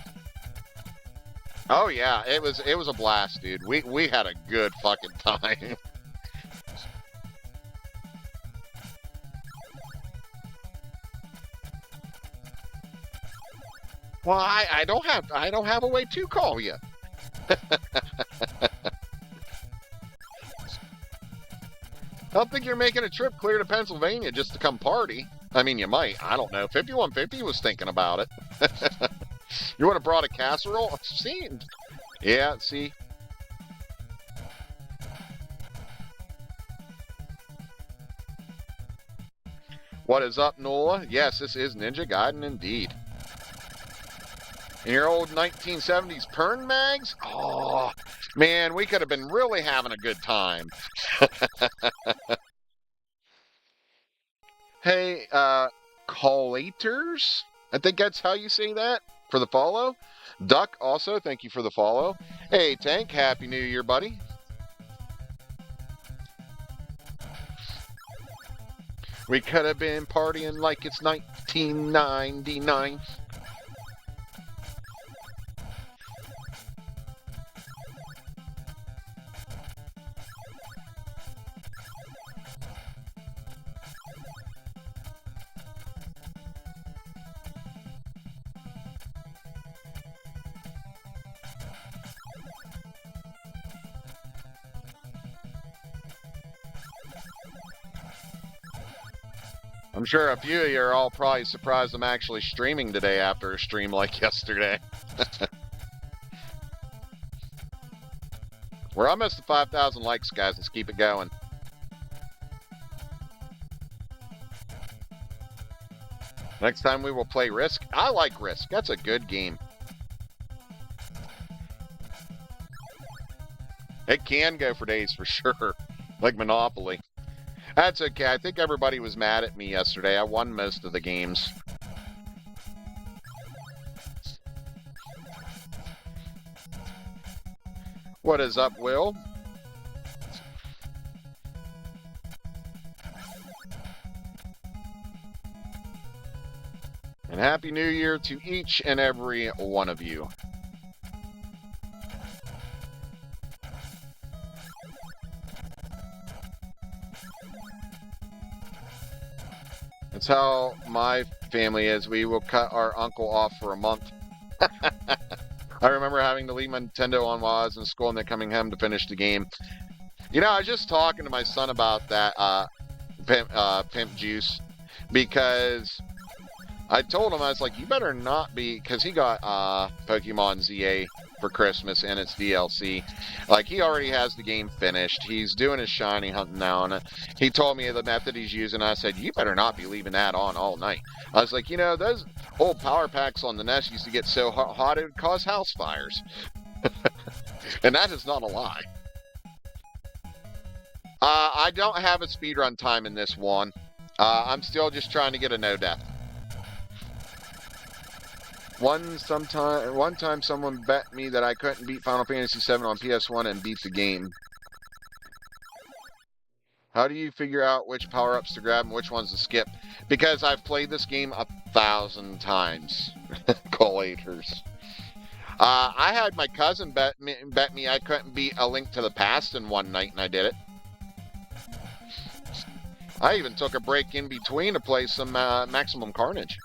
Oh yeah, it was a blast, dude. We had a good fucking time. Well, I don't have a way to call you. I don't think you're making a trip clear to Pennsylvania just to come party. I mean, you might. I don't know. 5150 was thinking about it. You would have brought a casserole? Seemed. Yeah, see. What is up, Nola? Yes, this is Ninja Gaiden indeed. In your old 1970s Pern mags? Oh, man, we could have been really having a good time. Hey, collators? I think that's how you say that for the follow. Duck, also, thank you for the follow. Hey, Tank, Happy New Year, buddy. We could have been partying like it's 1999. I'm sure a few of you are all probably surprised I'm actually streaming today after a stream like yesterday. We're almost to 5,000 likes, guys. Let's keep it going. Next time we will play Risk. I like Risk. That's a good game. It can go for days for sure, like Monopoly. That's okay. I think everybody was mad at me yesterday. I won most of the games. What is up, Will? And Happy New Year to each and every one of you. That's how my family is. We will cut our uncle off for a month. I remember having to leave my Nintendo on while I was in school and then coming home to finish the game. You know, I was just talking to my son about that Pimp Juice, because I told him, I was like, you better not be, because he got Pokemon ZA for Christmas and its DLC. Like, he already has the game finished. He's doing his shiny hunting now, and he told me the method he's using. I said, you better not be leaving that on all night. I was like, you know, those old power packs on the NES used to get so hot it would cause house fires. And that is not a lie. I don't have a speedrun time in this one. I'm still just trying to get a no death. One time someone bet me that I couldn't beat Final Fantasy VII on PS1 and beat the game. How do you figure out which power-ups to grab and which ones to skip? Because I've played this game 1,000 times. Collators. I had my cousin bet me I couldn't beat A Link to the Past in one night, and I did it. I even took a break in between to play some Maximum Carnage.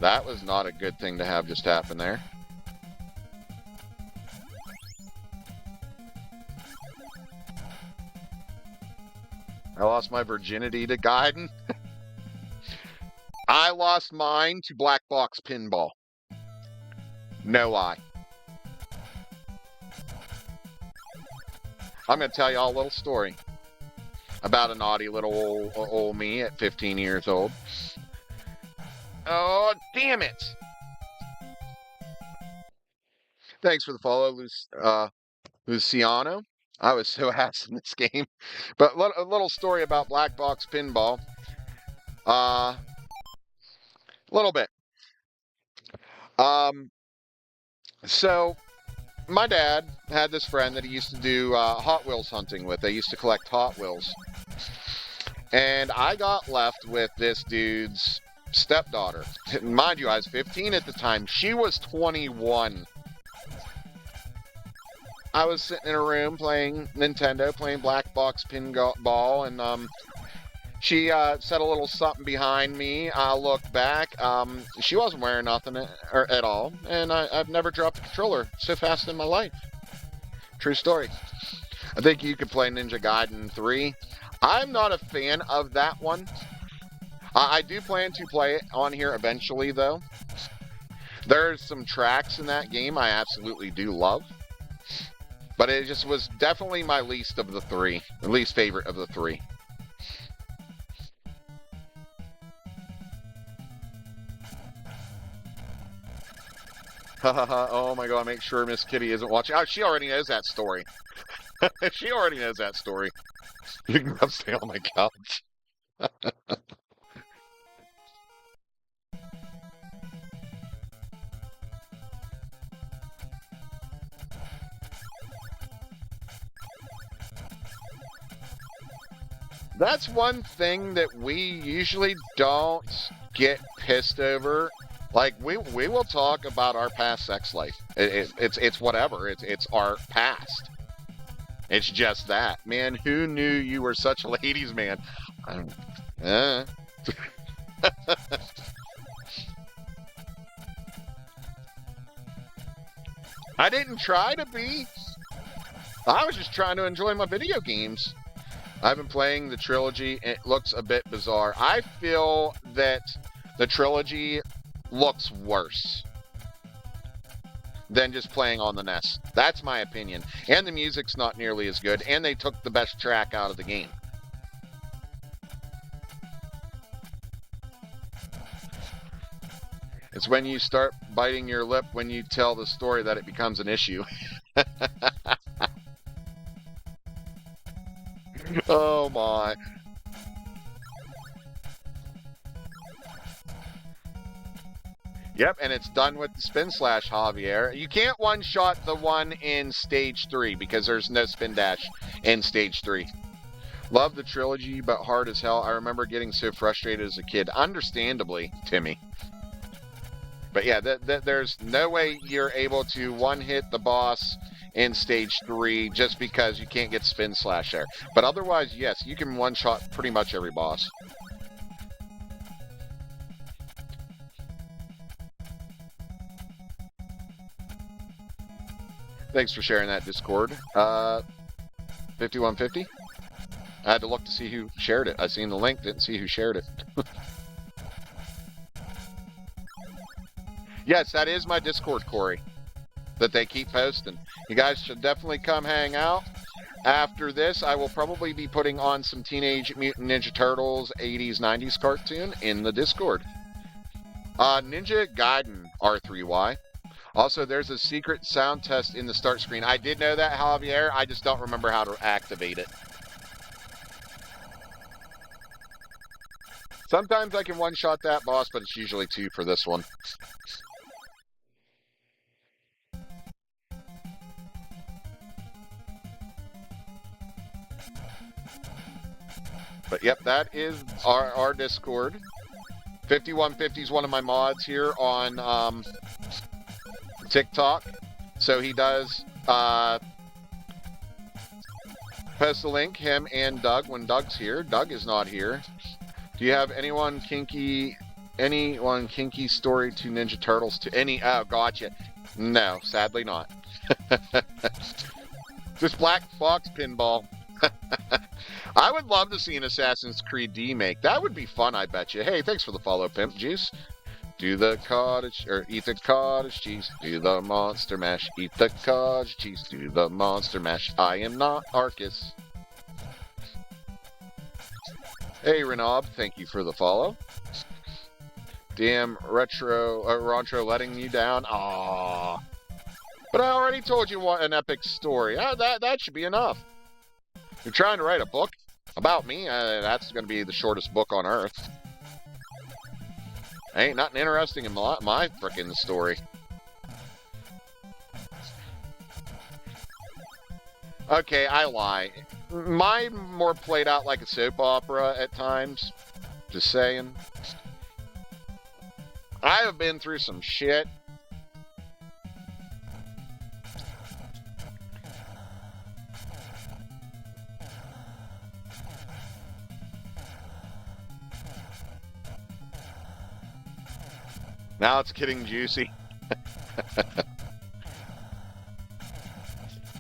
That was not a good thing to have just happen there. I lost my virginity to Gaiden. I lost mine to Black Box Pinball. No lie. I'm going to tell y'all a little story about a naughty little old me at 15 years old. Oh, damn it. Thanks for the follow, Luciano. I was so ass in this game. But a little story about Black Box Pinball. A little bit. So, my dad had this friend that he used to do Hot Wheels hunting with. They used to collect Hot Wheels. And I got left with this dude's stepdaughter. Mind you, I was 15 at the time. She was 21. I was sitting in a room playing Nintendo, playing Black Box Pinball, and she said a little something behind me. I looked back. She wasn't wearing nothing at all, and I've never dropped a controller so fast in my life. True story. I think you could play Ninja Gaiden 3. I'm not a fan of that one. I do plan to play it on here eventually, though. There's some tracks in that game I absolutely do love. But it just was definitely my least of the three. The least favorite of the three. Oh my god, make sure Miss Kitty isn't watching. Oh, she already knows that story. She already knows that story. You can come stay on my couch. That's one thing that we usually don't get pissed over. Like, we will talk about our past sex life. It's whatever. It's our past. It's just that. Man, who knew you were such a ladies' man? I didn't try to be. I was just trying to enjoy my video games. I've been playing the trilogy. It looks a bit bizarre. I feel that the trilogy looks worse than just playing on the NES. That's my opinion. And the music's not nearly as good. And they took the best track out of the game. It's when you start biting your lip when you tell the story that it becomes an issue. Oh my. Yep, and it's done with the spin slash, Javier. You can't one-shot the one in Stage 3 because there's no spin dash in Stage 3. Love the trilogy, but hard as hell. I remember getting so frustrated as a kid. Understandably, Timmy. But yeah, there's no way you're able to one-hit the boss in Stage 3 just because you can't get spin slash there. But otherwise, yes, you can one-shot pretty much every boss. Thanks for sharing that, Discord. 5150? I had to look to see who shared it. I seen the link, didn't see who shared it. Yes, that is my Discord, Corey, that they keep posting. You guys should definitely come hang out. After this, I will probably be putting on some Teenage Mutant Ninja Turtles 80s, 90s cartoon in the Discord. Ninja Gaiden R3Y. Also, there's a secret sound test in the start screen. I did know that, Javier. I just don't remember how to activate it. Sometimes I can one-shot that boss, but it's usually 2 for this one. But yep, that is our Discord. 5150 is one of my mods here on TikTok. So he does post the link, him and Doug, when Doug's here. Doug is not here. Do you have anyone kinky story to Ninja Turtles to any? Oh, gotcha. No, sadly not. Just Black Fox Pinball. I would love to see an Assassin's Creed remake. That would be fun, I bet you. Hey, thanks for the follow, Pimp Juice. Do the cottage, or eat the cottage cheese. Do the monster mash. Eat the cottage cheese. Do the monster mash. I am not Arcus. Hey, Renob, thank you for the follow. Damn, Rantro letting you down. Aww. But I already told you what an epic story. That should be enough. You're trying to write a book about me? That's going to be the shortest book on Earth. Ain't nothing interesting in my frickin' story. Okay, I lie. Mine more played out like a soap opera at times. Just saying. I have been through some shit. Now it's getting juicy.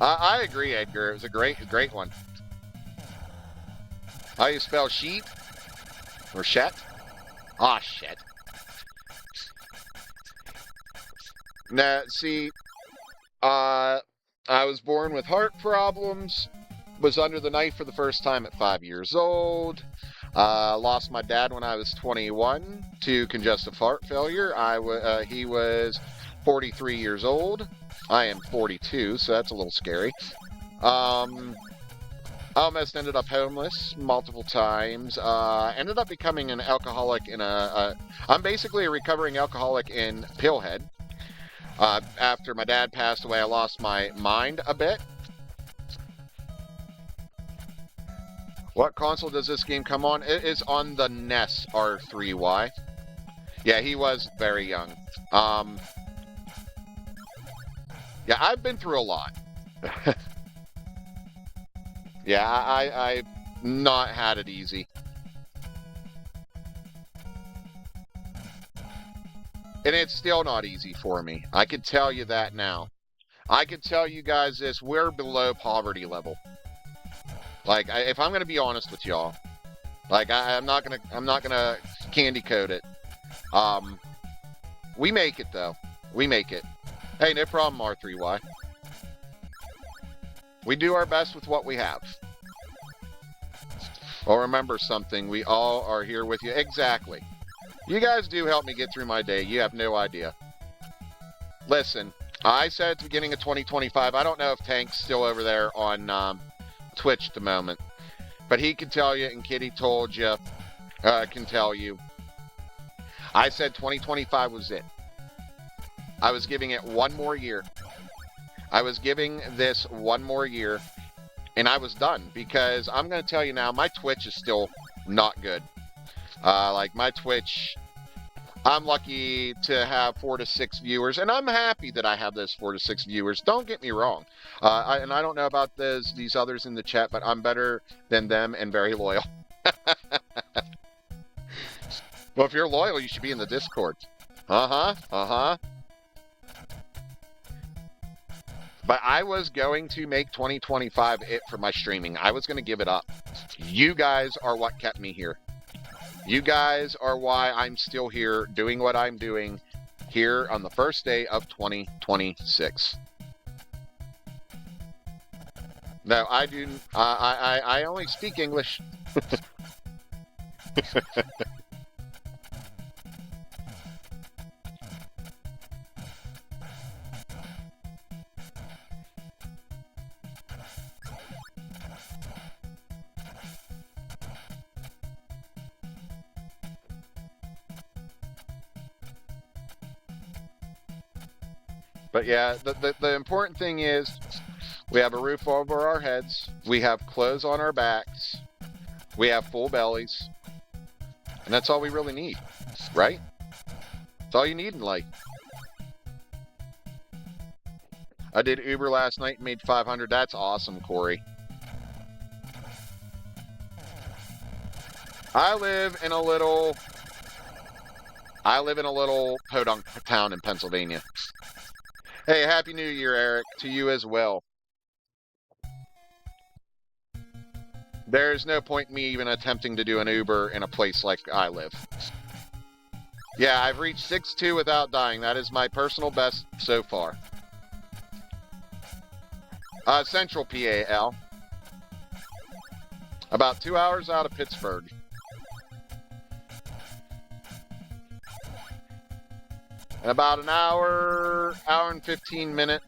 I agree, Edgar. It was a great one. How you spell sheep? Or shet? Ah, shit. Now, see, I was born with heart problems. Was under the knife for the first time at 5 years old. Lost my dad when I was 21 to congestive heart failure. He was 43 years old. I am 42, so that's a little scary. I almost ended up homeless multiple times. Ended up becoming an alcoholic in I'm basically a recovering alcoholic in Pillhead. After my dad passed away, I lost my mind a bit. What console does this game come on? It is on the NES R3Y. Yeah, he was very young. Yeah, I've been through a lot. Yeah, I've not had it easy. And it's still not easy for me. I can tell you that now. I can tell you guys this, we're below poverty level. Like, if I'm gonna be honest with y'all, like I'm not gonna candy coat it. We make it though. We make it. Hey, no problem, R3Y. We do our best with what we have. Well, remember something. We all are here with you. Exactly. You guys do help me get through my day. You have no idea. Listen, I said at the beginning of 2025, I don't know if Tank's still over there on Twitch at the moment, but he can tell you, and Kitty told you, can tell you. I said 2025 was it. I was giving it one more year. I was giving this one more year, and I was done, because I'm going to tell you now, my Twitch is still not good. Like, my Twitch, I'm lucky to have 4 to 6 viewers, and I'm happy that I have those 4 to 6 viewers. Don't get me wrong. And I don't know about these others in the chat, but I'm better than them and very loyal. Well, if you're loyal, you should be in the Discord. Uh-huh. But I was going to make 2025 it for my streaming. I was going to give it up. You guys are what kept me here. You guys are why I'm still here doing what I'm doing here on the first day of 2026. No, I do. I only speak English. But yeah, the important thing is we have a roof over our heads. We have clothes on our backs. We have full bellies. And that's all we really need, right? That's all you need in life. I did Uber last night and made $500. That's awesome, Corey. I live in a little podunk town in Pennsylvania. Hey, Happy New Year, Eric, to you as well. There's no point in me even attempting to do an Uber in a place like I live. Yeah, I've reached 6'2" without dying. That is my personal best so far. Central PA, Al. About 2 hours out of Pittsburgh. And about an hour and 15 minutes.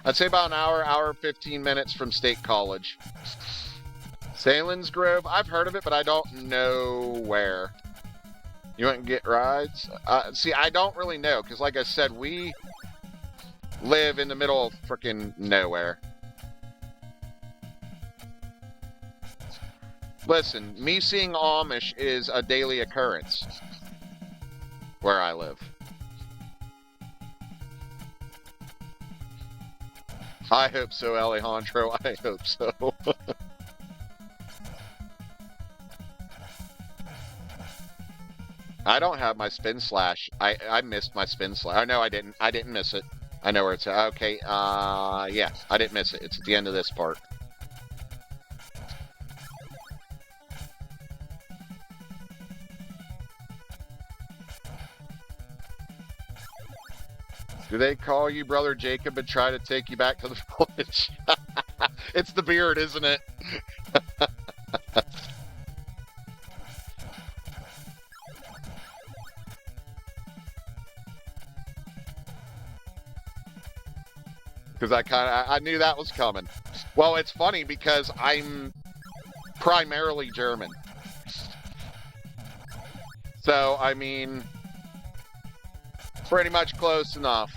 I'd say about an hour 15 minutes from State College. Salem's Grove, I've heard of it, but I don't know where. You want to get rides? See, I don't really know, because like I said, we live in the middle of frickin' nowhere. Listen, me seeing Amish is a daily occurrence where I live. I hope so, Alejandro. I hope so. I don't have my spin slash. I missed my spin slash. Oh, no, I didn't. I didn't miss it. I know where it's at. Okay, yeah, I didn't miss it. It's at the end of this part. Do they call you Brother Jacob and try to take you back to the village? It's the beard, isn't it? Because I knew that was coming. Well, it's funny because I'm primarily German. So, I mean, pretty much close enough.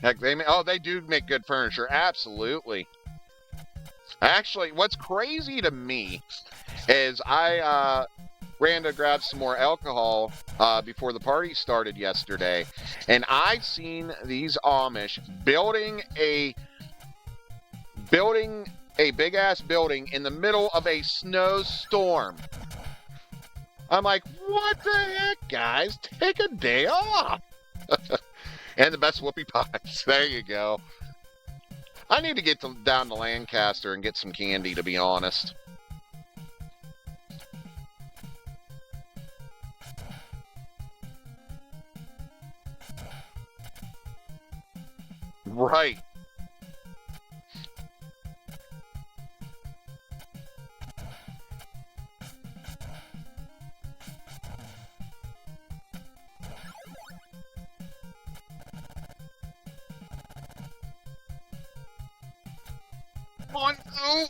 Heck, they do make good furniture. Absolutely. Actually, what's crazy to me is I ran to grab some more alcohol before the party started yesterday, and I seen these Amish building a big ass building in the middle of a snowstorm. I'm like, what the heck, guys? Take a day off. And the best whoopie pies. There you go. I need to get down to Lancaster and get some candy, to be honest. Right.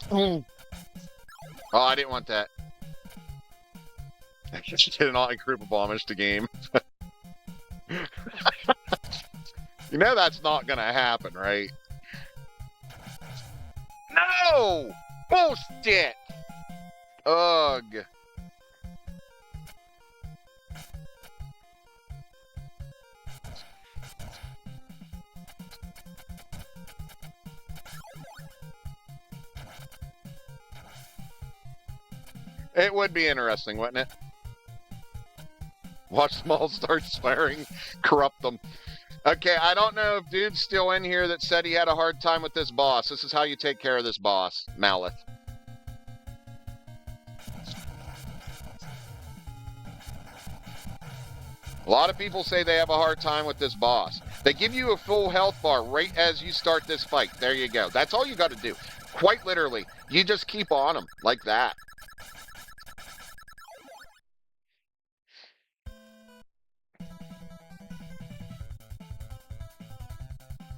Oh, I didn't want that. I just did not group of Amish to game. You know that's not gonna happen, right? No! Bullshit! Ugh. It would be interesting, wouldn't it? Watch them all start swearing, corrupt them. Okay, I don't know if dude's still in here that said he had a hard time with this boss. This is how you take care of this boss, Malith. A lot of people say they have a hard time with this boss. They give you a full health bar right as you start this fight. There you go. That's all you got to do. Quite literally. You just keep on them like that.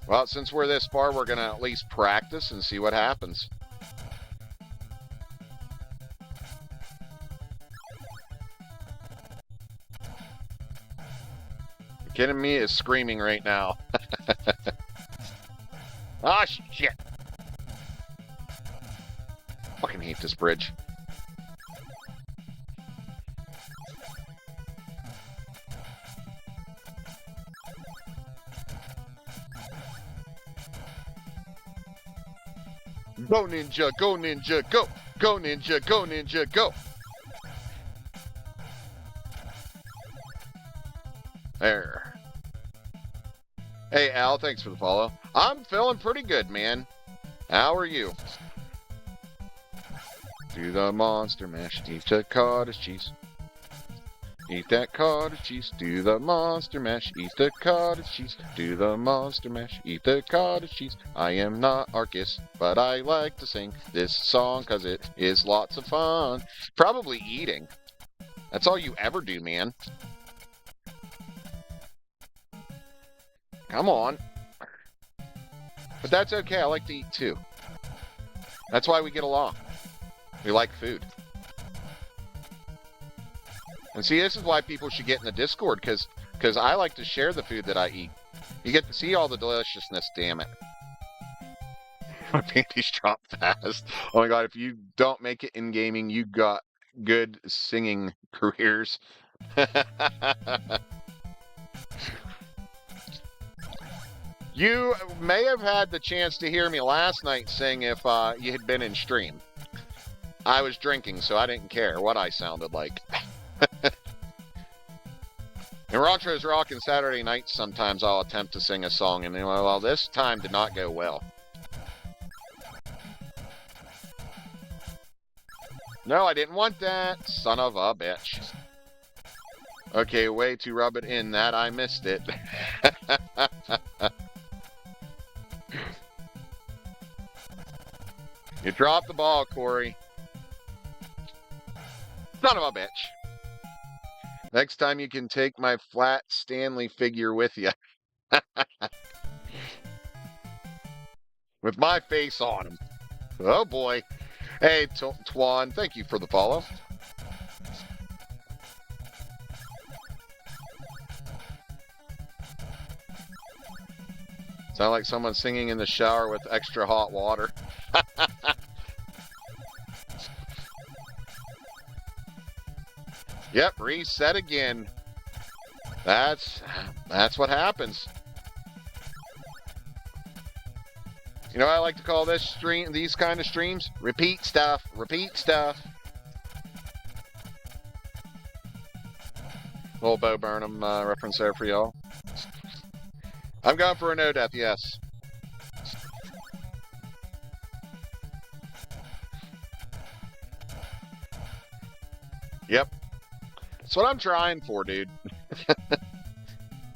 Well, since we're this far, we're going to at least practice and see what happens. The kid in me is screaming right now. Ah, shit. Fucking hate this bridge. Go ninja, go ninja, go! Go ninja, go ninja, go! There. Hey Al, thanks for the follow. I'm feeling pretty good, man. How are you? Do the monster mash, eat the cottage cheese. Eat that cottage cheese, do the monster mash, eat the cottage cheese, do the monster mash, eat the cottage cheese. I am not Arcus, but I like to sing this song cause it is lots of fun. Probably eating. That's all you ever do, man. Come on. But that's okay, I like to eat too. That's why we get along. We like food. And see, this is why people should get in the Discord, because I like to share the food that I eat. You get to see all the deliciousness, damn it. My panties drop fast. Oh my god, if you don't make it in gaming, you got good singing careers. You may have had the chance to hear me last night sing if you had been in stream. I was drinking, so I didn't care what I sounded like. In Rancho's Rockin' Saturday nights, sometimes I'll attempt to sing a song, and well, this time did not go well. No, I didn't want that. Son of a bitch. Okay, way to rub it in that I missed it. You dropped the ball, Corey. Son of a bitch. Next time you can take my flat Stanley figure with you. With my face on him. Oh boy. Hey, Twan, thank you for the follow. Sound like someone singing in the shower with extra hot water. Yep, reset again. That's what happens. You know what I like to call these kind of streams? Repeat stuff, repeat stuff. Little Bo Burnham reference there for y'all. I'm going for a no death, yes. Yep. That's what I'm trying for, dude.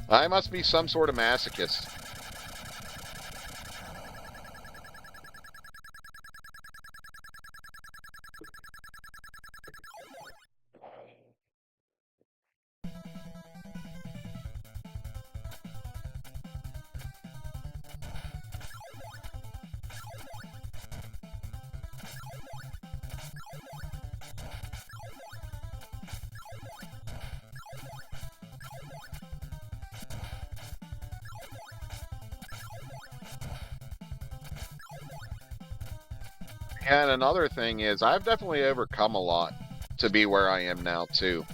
I must be some sort of masochist. And another thing is, I've definitely overcome a lot to be where I am now, too.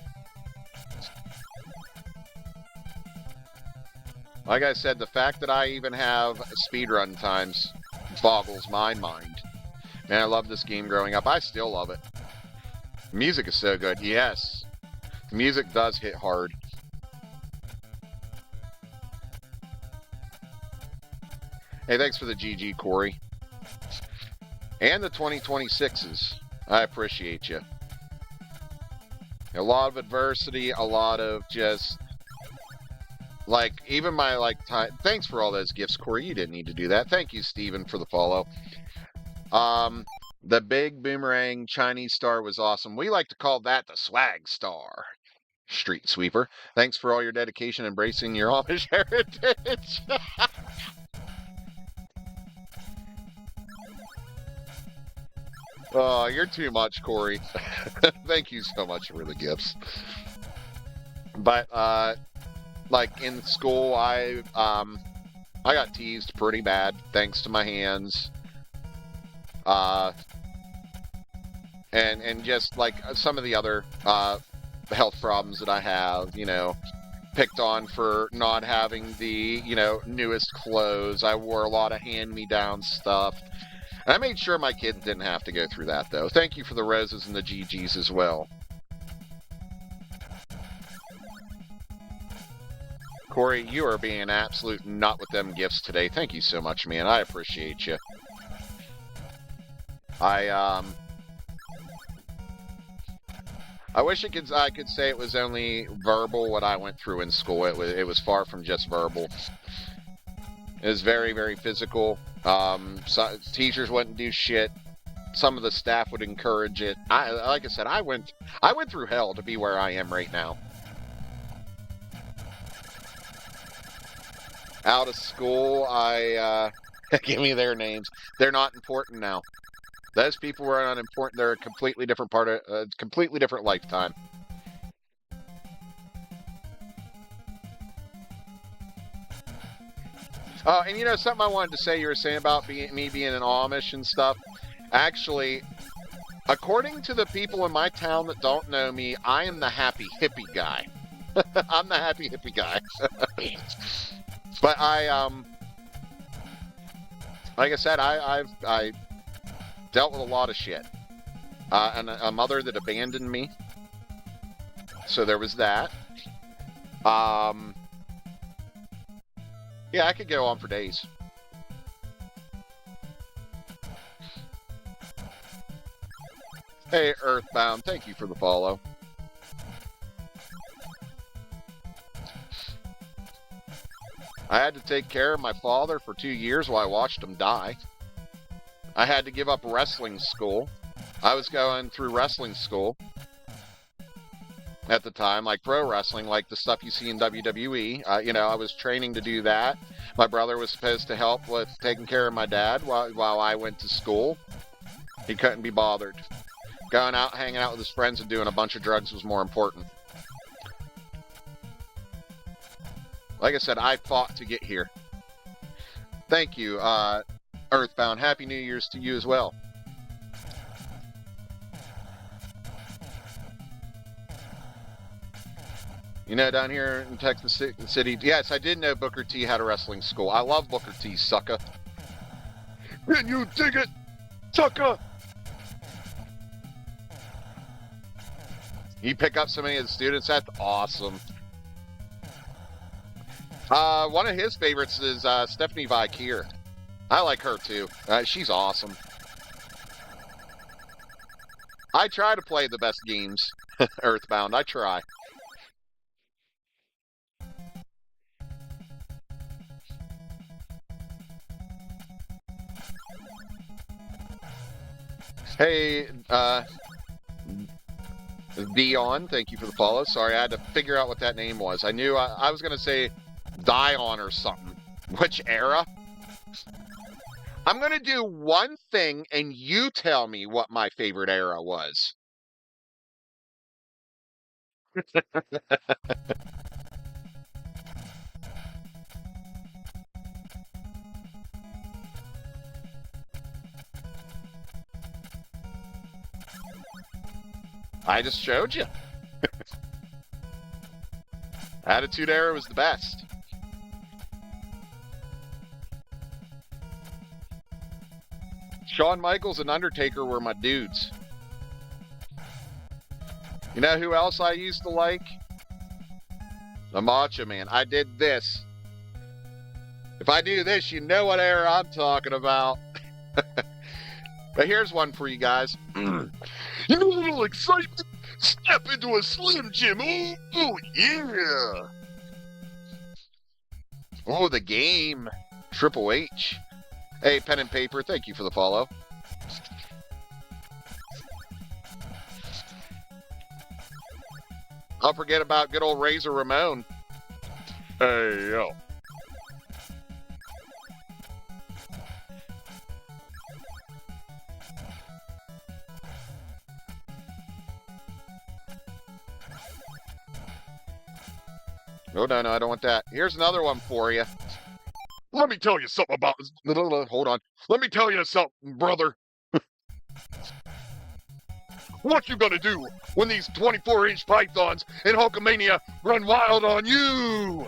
Like I said, the fact that I even have speedrun times boggles my mind. Man, I love this game growing up. I still love it. The music is so good. Yes. The music does hit hard. Hey, thanks for the GG, Corey. And the 2026s. I appreciate you. A lot of adversity, a lot of just... Like, even my, time... Thanks for all those gifts, Corey. You didn't need to do that. Thank you, Steven, for the follow. The big boomerang Chinese star was awesome. We like to call that the swag star. Street sweeper. Thanks for all your dedication embracing your Amish heritage. Oh, you're too much, Corey. Thank you so much for the gifts. But like in school, I got teased pretty bad thanks to my hands. And just like some of the other health problems that I have, picked on for not having the, newest clothes. I wore a lot of hand-me-down stuff. And I made sure my kids didn't have to go through that, though. Thank you for the roses and the GGs as well. Corey, you are being an absolute nut with them gifts today. Thank you so much, man. I appreciate you. I wish I could say it was only verbal what I went through in school. It was far from just verbal. It was very, very physical. Teachers wouldn't do shit. Some of the staff would encourage it. Like I said, I went through hell to be where I am right now. Out of school, give me their names. They're not important now. Those people were unimportant. They're a completely different part of a completely different lifetime. Oh, and something I wanted to say, you were saying about me being an Amish and stuff. Actually, according to the people in my town that don't know me, I am the happy hippie guy. I'm the happy hippie guy. But like I said, I dealt with a lot of shit. And a mother that abandoned me. So there was that. Yeah, I could go on for days. Hey, Earthbound, thank you for the follow. I had to take care of my father for 2 years while I watched him die. I had to give up wrestling school. I was going through wrestling school at the time, like pro wrestling, like the stuff you see in WWE. I was training to do that. My brother was supposed to help with taking care of my dad while I went to school. He couldn't be bothered. Going out, hanging out with his friends and doing a bunch of drugs was more important. Like I said, I fought to get here. Thank you, Earthbound. Happy New Year's to you as well. Down here in Texas City, yes, I did know Booker T had a wrestling school. I love Booker T, sucker. Can you dig it, sucker? You pick up so many of the students, that's awesome. One of his favorites is Stephanie Vikir. I like her too. She's awesome. I try to play the best games, Earthbound. I try. Hey, Dion, thank you for the follow. Sorry, I had to figure out what that name was. I knew I was going to say Dion or something. Which era? I'm going to do one thing, and you tell me what my favorite era was. I just showed you. Attitude Era was the best. Shawn Michaels and Undertaker were my dudes. You know who else I used to like? The Macho Man. I did this. If I do this, you know what era I'm talking about. But here's one for you guys. You know, a little excitement? Step into a Slim Jim. Oh, yeah. Oh, the game. Triple H. Hey, Pen and Paper, thank you for the follow. I'll forget about good old Razor Ramon. Hey, yo. Oh, no, I don't want that. Here's another one for you. Let me tell you something about this. Hold on. Let me tell you something, brother. What you gonna do when these 24-inch pythons in Hulkamania run wild on you?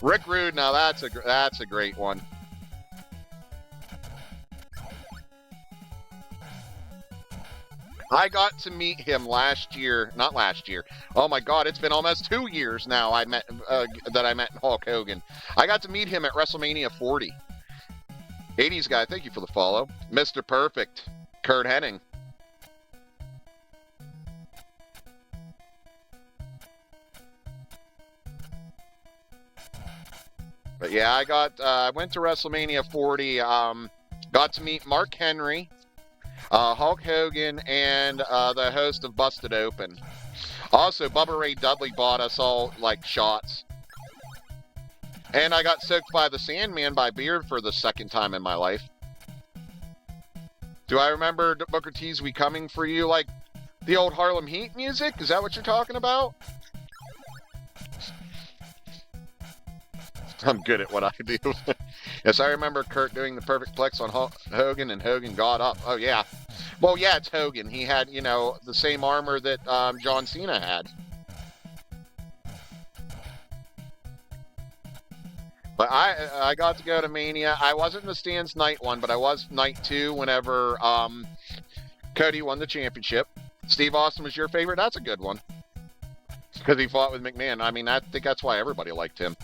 Rick Rude, now that's a great one. I got to meet him last year, not last year. Oh my God, it's been almost 2 years now. I met Hulk Hogan. I got to meet him at WrestleMania 40. 80s guy, thank you for the follow. Mr. Perfect, Kurt Hennig. But yeah, I went to WrestleMania 40. Got to meet Mark Henry, Hulk Hogan, and the host of Busted Open. Also, Bubba Ray Dudley bought us all like shots. And I got soaked by the Sandman by Beard for the second time in my life. Do I remember Booker T's We Coming For You like the old Harlem Heat music? Is that what you're talking about? I'm good at what I do. Yes, I remember Kurt doing the perfect flex on Hogan, and Hogan got up. Oh, yeah. Well, yeah, it's Hogan. He had, the same armor that John Cena had. But I got to go to Mania. I wasn't in the stands night 1, but I was night 2 whenever Cody won the championship. Steve Austin was your favorite? That's a good one. Because he fought with McMahon. I mean, I think that's why everybody liked him.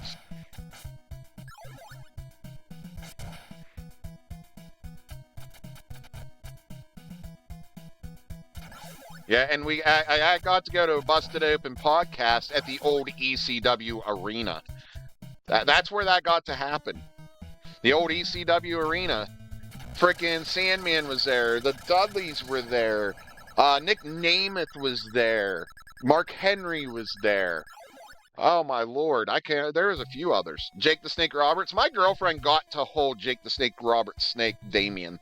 Yeah, and I got to go to a Busted Open podcast at the old ECW arena. That's where that got to happen. The old ECW arena. Frickin' Sandman was there. The Dudleys were there. Nick Namath was there. Mark Henry was there. Oh my Lord, there was a few others. Jake the Snake Roberts. My girlfriend got to hold Jake the Snake Roberts' snake, Damien,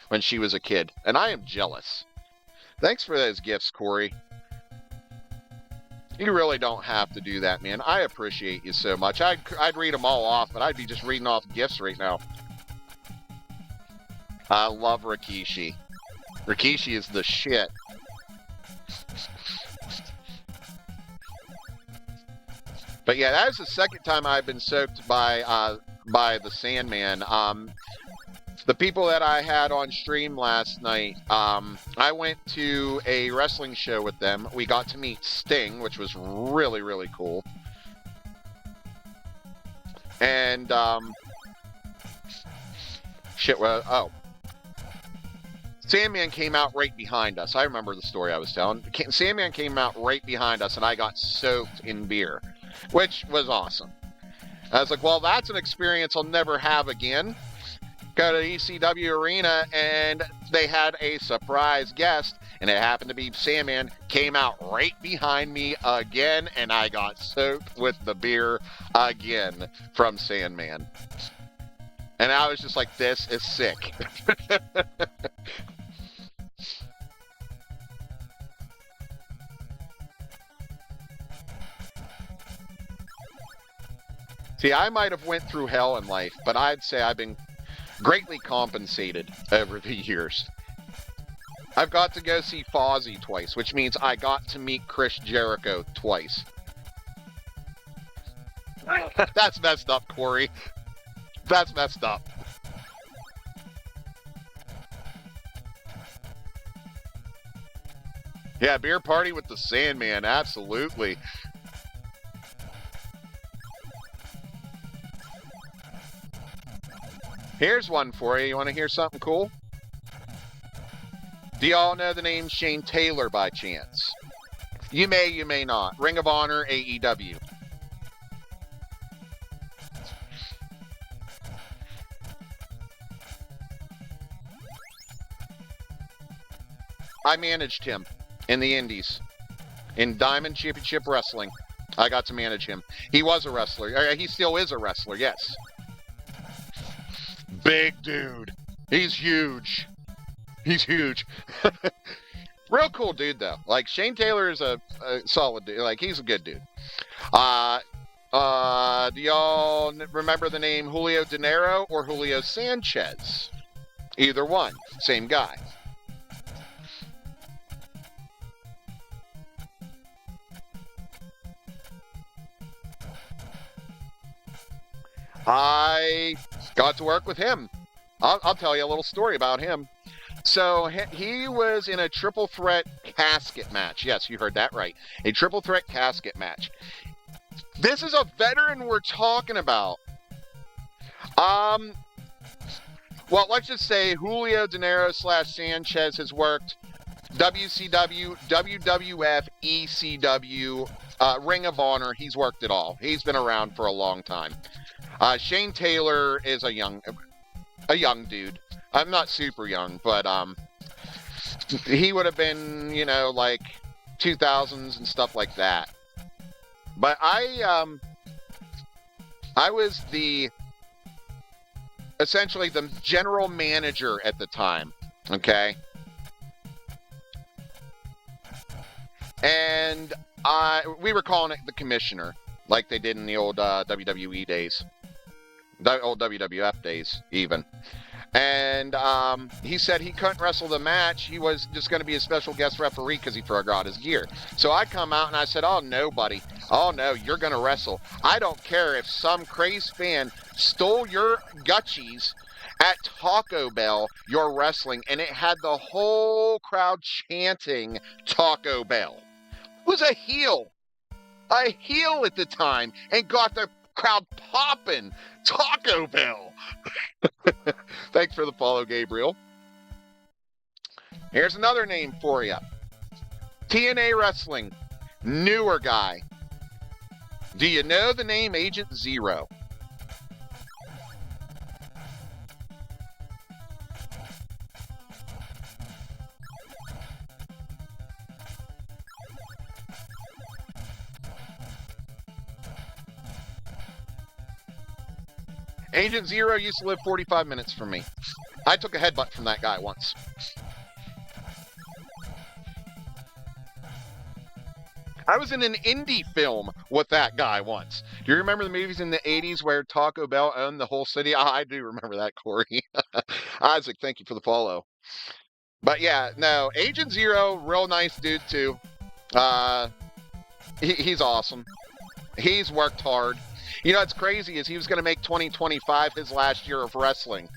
when she was a kid. And I am jealous. Thanks for those gifts, Corey. You really don't have to do that, man. I appreciate you so much. I'd read them all off, but I'd be just reading off gifts right now. I love Rikishi. Rikishi is the shit. But yeah, that is the second time I've been soaked by the Sandman. The people that I had on stream last night, I went to a wrestling show with them. We got to meet Sting, which was really, really cool. And, Sandman came out right behind us. I remember the story I was telling. Sandman came out right behind us, and I got soaked in beer, which was awesome. I was like, well, that's an experience I'll never have again. Go to the ECW arena, and they had a surprise guest, and it happened to be Sandman. Came out right behind me again, and I got soaked with the beer again from Sandman. And I was just like, this is sick. See, I might have went through hell in life, but I'd say I've been greatly compensated over the years. I've got to go see Fozzy twice, which means I got to meet Chris Jericho twice. That's messed up, Corey. That's messed up. Yeah, beer party with the Sandman, absolutely. Here's one for you. You want to hear something cool? Do y'all know the name Shane Taylor by chance? You may not. Ring of Honor, AEW. I managed him in the Indies. In Diamond Championship Wrestling. I got to manage him. He was a wrestler. He still is a wrestler, yes. Big dude. He's huge. He's huge. Real cool dude, though. Like, Shane Taylor is a solid dude. Like, he's a good dude. Do y'all remember the name Julio De Niro or Julio Sanchez? Either one. Same guy. I got to work with him. I'll tell you a little story about him. So he was in a triple threat casket match. Yes, you heard that right. A triple threat casket match. This is a veteran we're talking about. Well, let's just say Julio De Niro / Sanchez has worked WCW, WWF, ECW, Ring of Honor. He's worked it all. He's been around for a long time. Shane Taylor is a young dude. I'm not super young, but he would have been, like 2000s and stuff like that. But I was essentially the general manager at the time. Okay. And we were calling it the commissioner, like they did in the old WWE days. The old WWF days, even. And he said he couldn't wrestle the match. He was just going to be a special guest referee because he forgot his gear. So I come out and I said, oh, no, buddy. Oh, no, you're going to wrestle. I don't care if some crazed fan stole your gutchies at Taco Bell, you're wrestling. And it had the whole crowd chanting Taco Bell. It was a heel at the time, and got the crowd popping. Taco Bell. Thanks for the follow, Gabriel. Here's another name for you. TNA Wrestling. Newer guy. Do you know the name Agent Zero? Agent Zero used to live 45 minutes from me. I took a headbutt from that guy once. I was in an indie film with that guy once. Do you remember the movies in the 80s where Taco Bell owned the whole city? I do remember that, Corey. Isaac, thank you for the follow. But yeah, no, Agent Zero, real nice dude too. He's awesome. He's worked hard. You know what's crazy is he was going to make 2025 his last year of wrestling,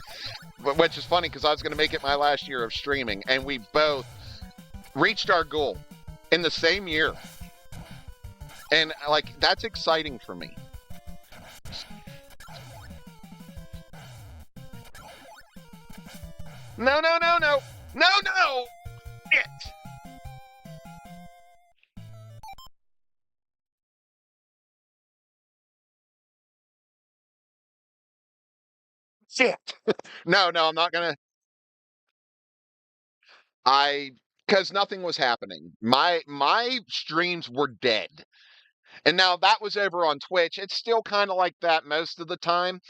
which is funny because I was going to make it my last year of streaming, and we both reached our goal in the same year. And, like, that's exciting for me. No. It. Shit. No, I'm not gonna. Because nothing was happening. My streams were dead, and now that was over on Twitch. It's still kind of like that most of the time,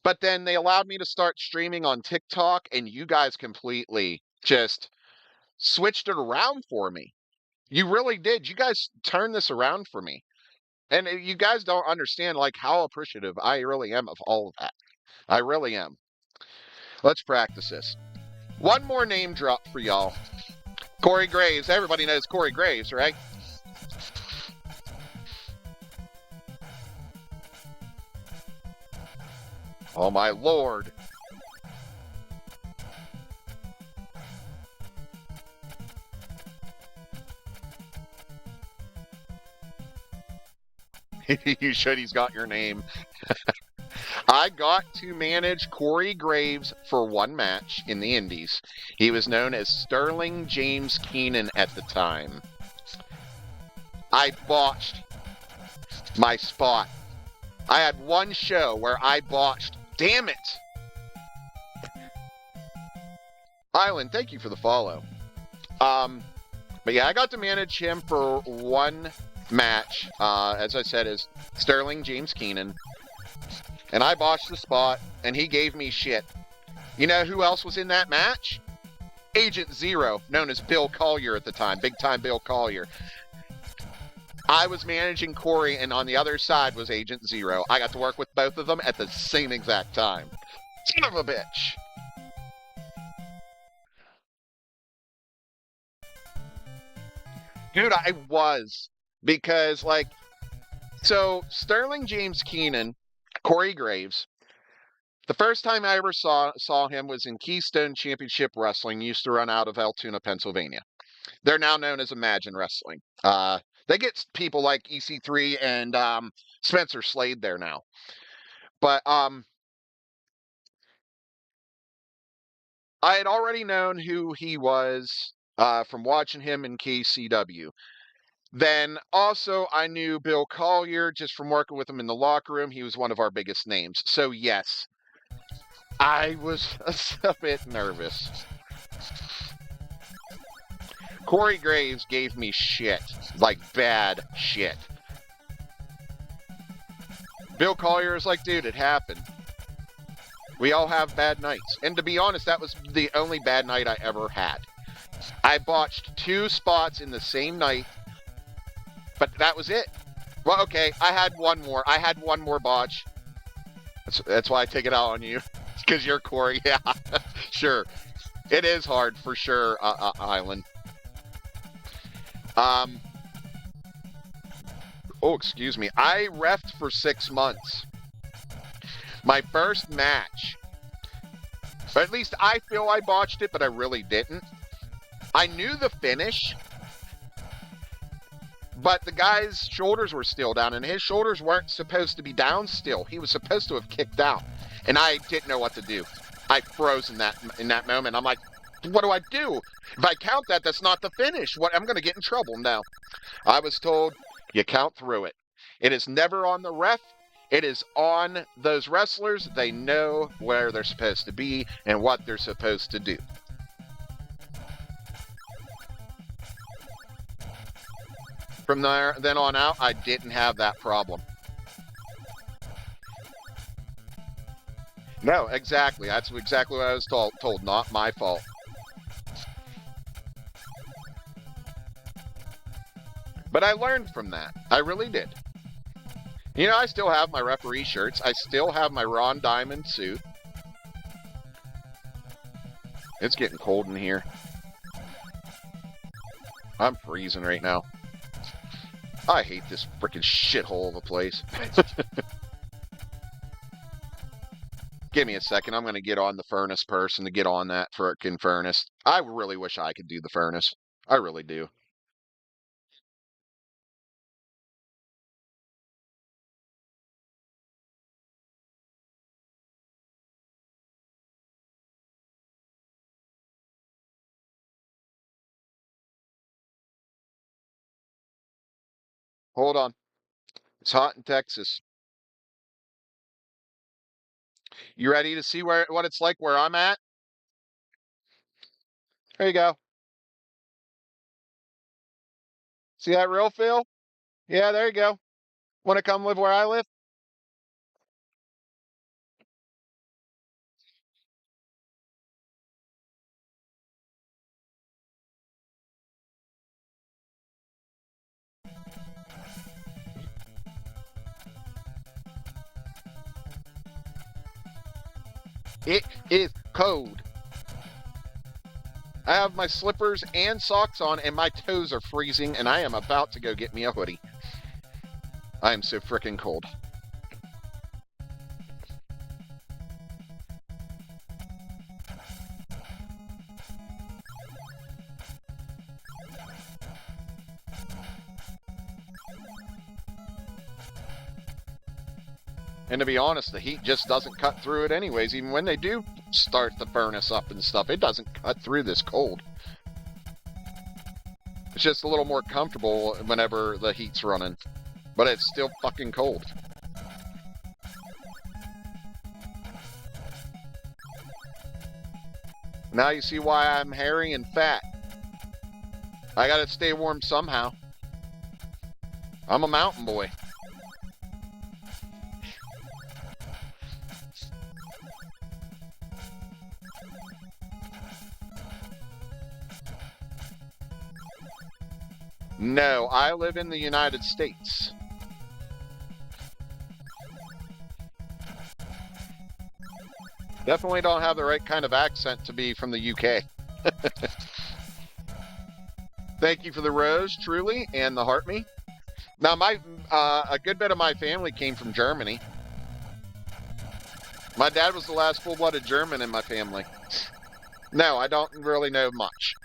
but then they allowed me to start streaming on TikTok, and you guys completely just switched it around for me. You really did. You guys turned this around for me, and you guys don't understand like how appreciative I really am of all of that. I really am. Let's practice this. One more name drop for y'all. Corey Graves. Everybody knows Corey Graves, right? Oh, my Lord. You should. He's got your name. I got to manage Corey Graves for one match in the Indies. He was known as Sterling James Keenan at the time. I botched my spot. I had one show where I botched. Damn it! Island, thank you for the follow. But yeah, I got to manage him for one match. As I said, is Sterling James Keenan. And I botched the spot, and he gave me shit. You know who else was in that match? Agent Zero, known as Bill Collier at the time. Big time Bill Collier. I was managing Corey, and on the other side was Agent Zero. I got to work with both of them at the same exact time. Son of a bitch. Dude, I was. Because, like, so Sterling James Keenan, Corey Graves, the first time I ever saw him was in Keystone Championship Wrestling, used to run out of Altoona, Pennsylvania. They're now known as Imagine Wrestling. They get people like EC3 and Spencer Slade there now. But I had already known who he was from watching him in KCW. Then also I knew Bill Collier just from working with him in the locker room. He was one of our biggest names. So yes, I was a bit nervous. Corey Graves gave me shit. Like, bad shit. Bill Collier is like, dude, it happened. We all have bad nights. And to be honest, that was the only bad night I ever had. I botched 2 spots in the same night, but that was it. Well, okay, I had one more. I had one more botch. That's why I take it out on you. Because you're Corey. Yeah, sure. It is hard for sure, Island. Oh, excuse me. I reffed for 6 months. My first match, or at least I feel I botched it, but I really didn't. I knew the finish, but the guy's shoulders were still down, and his shoulders weren't supposed to be down still. He was supposed to have kicked out, and I didn't know what to do. I froze in that moment. I'm like, what do I do? If I count that, that's not the finish. I'm going to get in trouble now. I was told, you count through it. It is never on the ref. It is on those wrestlers. They know where they're supposed to be and what they're supposed to do. From then on out, I didn't have that problem. No, exactly. That's exactly what I was told. Not my fault. But I learned from that. I really did. You know, I still have my referee shirts. I still have my Ron Diamond suit. It's getting cold in here. I'm freezing right now. I hate this freaking shithole of a place. Give me a second. I'm going to get on the furnace person to get on that frickin' furnace. I really wish I could do the furnace. I really do. Hold on. It's hot in Texas. You ready to see what it's like where I'm at? There you go. See that real feel? Yeah, there you go. Want to come live where I live? It is cold. I have my slippers and socks on, and my toes are freezing, and I am about to go get me a hoodie. I am so freaking cold. And to be honest, the heat just doesn't cut through it anyways. Even when they do start the furnace up and stuff, it doesn't cut through this cold. It's just a little more comfortable whenever the heat's running. But it's still fucking cold. Now you see why I'm hairy and fat. I gotta stay warm somehow. I'm a mountain boy. No, I live in the United States. Definitely don't have the right kind of accent to be from the UK. Thank you for the rose, truly, and the heart me. Now, a good bit of my family came from Germany. My dad was the last full-blooded German in my family. No, I don't really know much.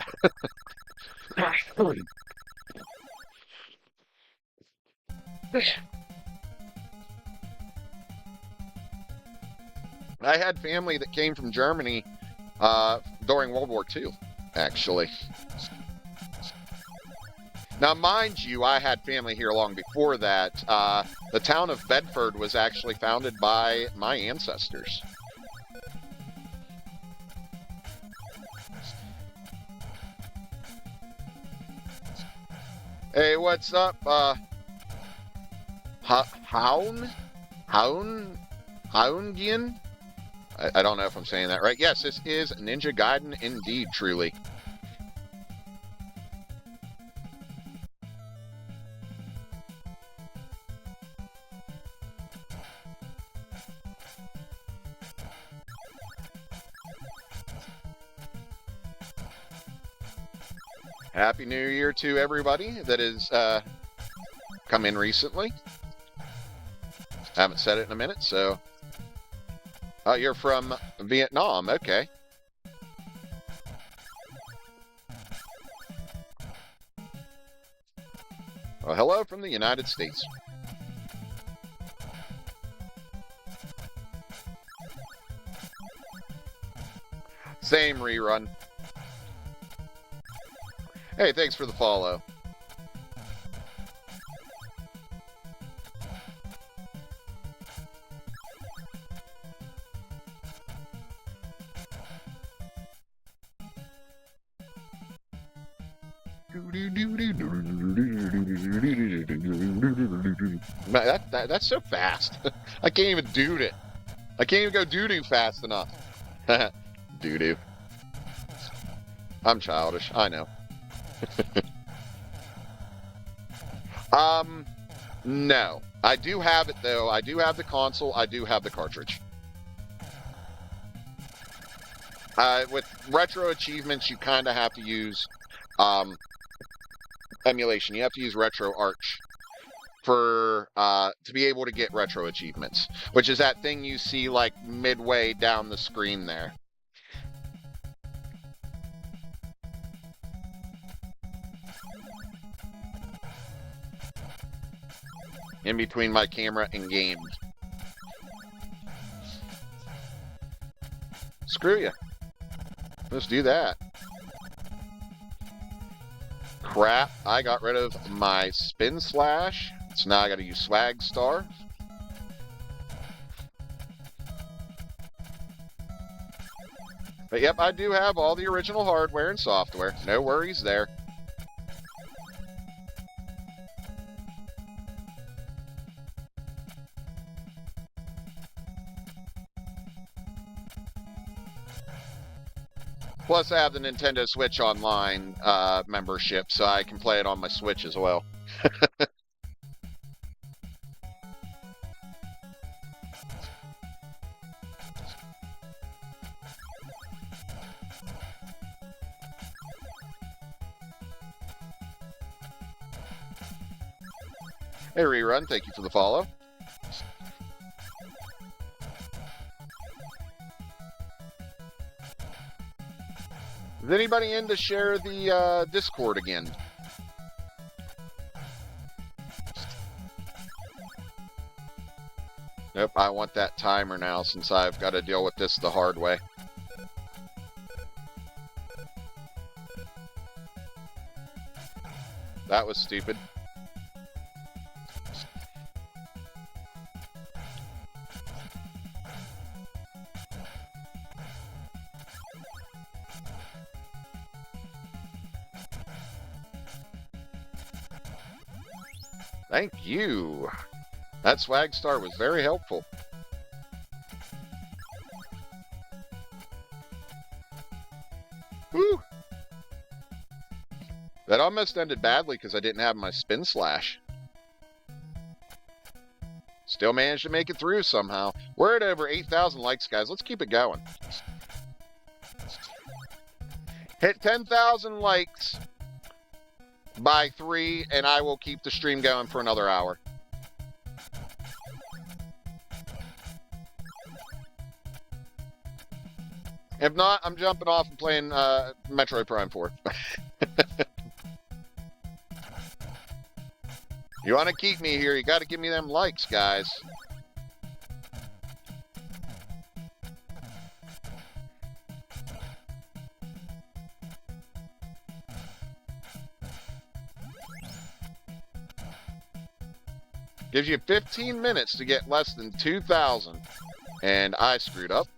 I had family that came from Germany during World War II, actually. Now, mind you, I had family here long before that. The town of Bedford was actually founded by my ancestors. Hey, what's up? Haungian? I don't know if I'm saying that right. Yes, this is Ninja Gaiden indeed, truly. Happy New Year to everybody that has come in recently. Haven't said it in a minute, so... Oh, you're from Vietnam, okay. Well, hello from the United States. Same rerun. Hey, thanks for the follow. That's so fast. I can't even do it. I can't even go doo-doo fast enough. Doo-doo. I'm childish, I know. No. I do have it, though. I do have the console. I do have the cartridge. With retro achievements, you kind of have to use emulation. You have to use RetroArch for to be able to get retro achievements, which is that thing you see like midway down the screen there. In between my camera and game. Screw you. Let's do that. Crap, I got rid of my spin slash, so now I gotta use swag star. But yep, I do have all the original hardware and software. No worries there. Plus, I have the Nintendo Switch Online membership, so I can play it on my Switch as well. Hey, Rerun, thank you for the follow. Is anybody in to share the Discord again? Nope, I want that timer now since I've got to deal with this the hard way. That was stupid. Thank you. That swag star was very helpful. Woo! That almost ended badly because I didn't have my spin slash. Still managed to make it through somehow. We're at over 8,000 likes, guys. Let's keep it going. Hit 10,000 likes by 3, and I will keep the stream going for another hour. If not, I'm jumping off and playing Metroid Prime 4. You want to keep me here, you got to give me them likes, guys. Gives you 15 minutes to get less than 2,000. And I screwed up.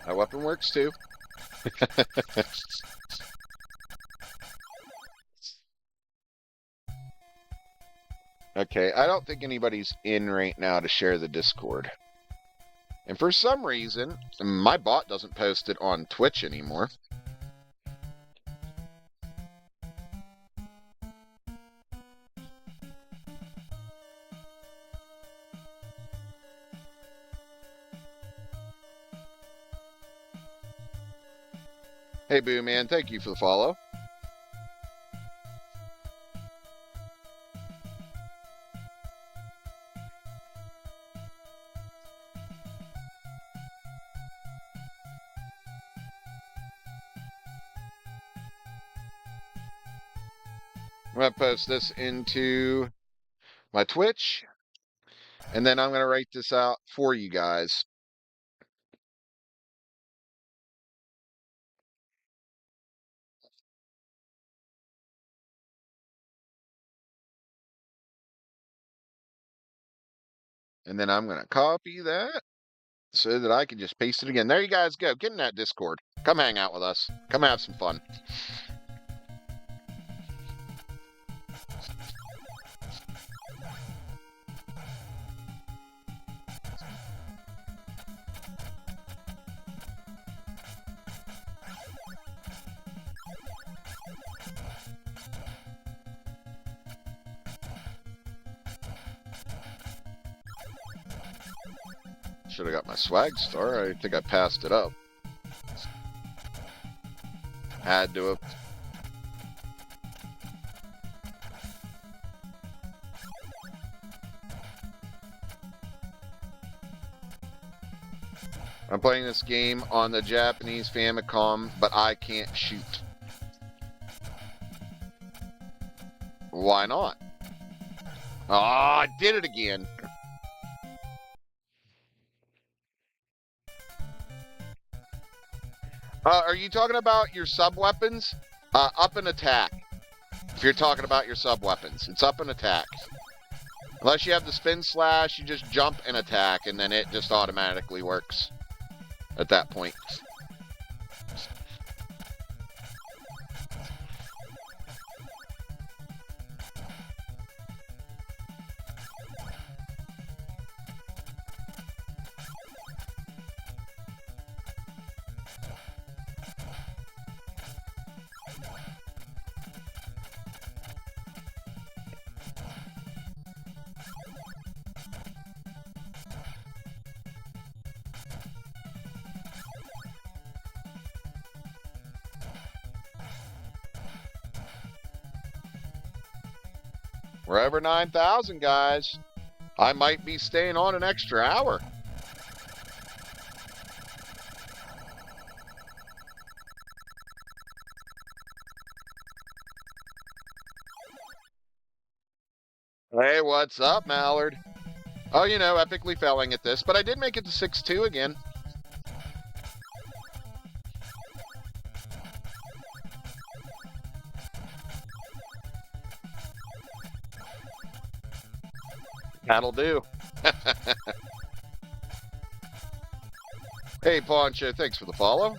That weapon works too. Okay, I don't think anybody's in right now to share the Discord. And for some reason, my bot doesn't post it on Twitch anymore. Hey, Boo Man, thank you for the follow. I'm going to post this into my Twitch, and then I'm going to write this out for you guys. And then I'm going to copy that so that I can just paste it again. There you guys go. Get in that Discord. Come hang out with us. Come have some fun. Should have got my swag star. I think I passed it up. Had to have. I'm playing this game on the Japanese Famicom, but I can't shoot. Why not? Oh, I did it again. Are you talking about your sub-weapons? Up and attack. If you're talking about your sub-weapons, it's up and attack. Unless you have the spin slash, you just jump and attack, and then it just automatically works at that point. We're over 9,000, guys. I might be staying on an extra hour. Hey, what's up, Mallard? Oh, you know, epically failing at this, but I did make it to 6-2 again. That'll do. Hey, Poncho, thanks for the follow.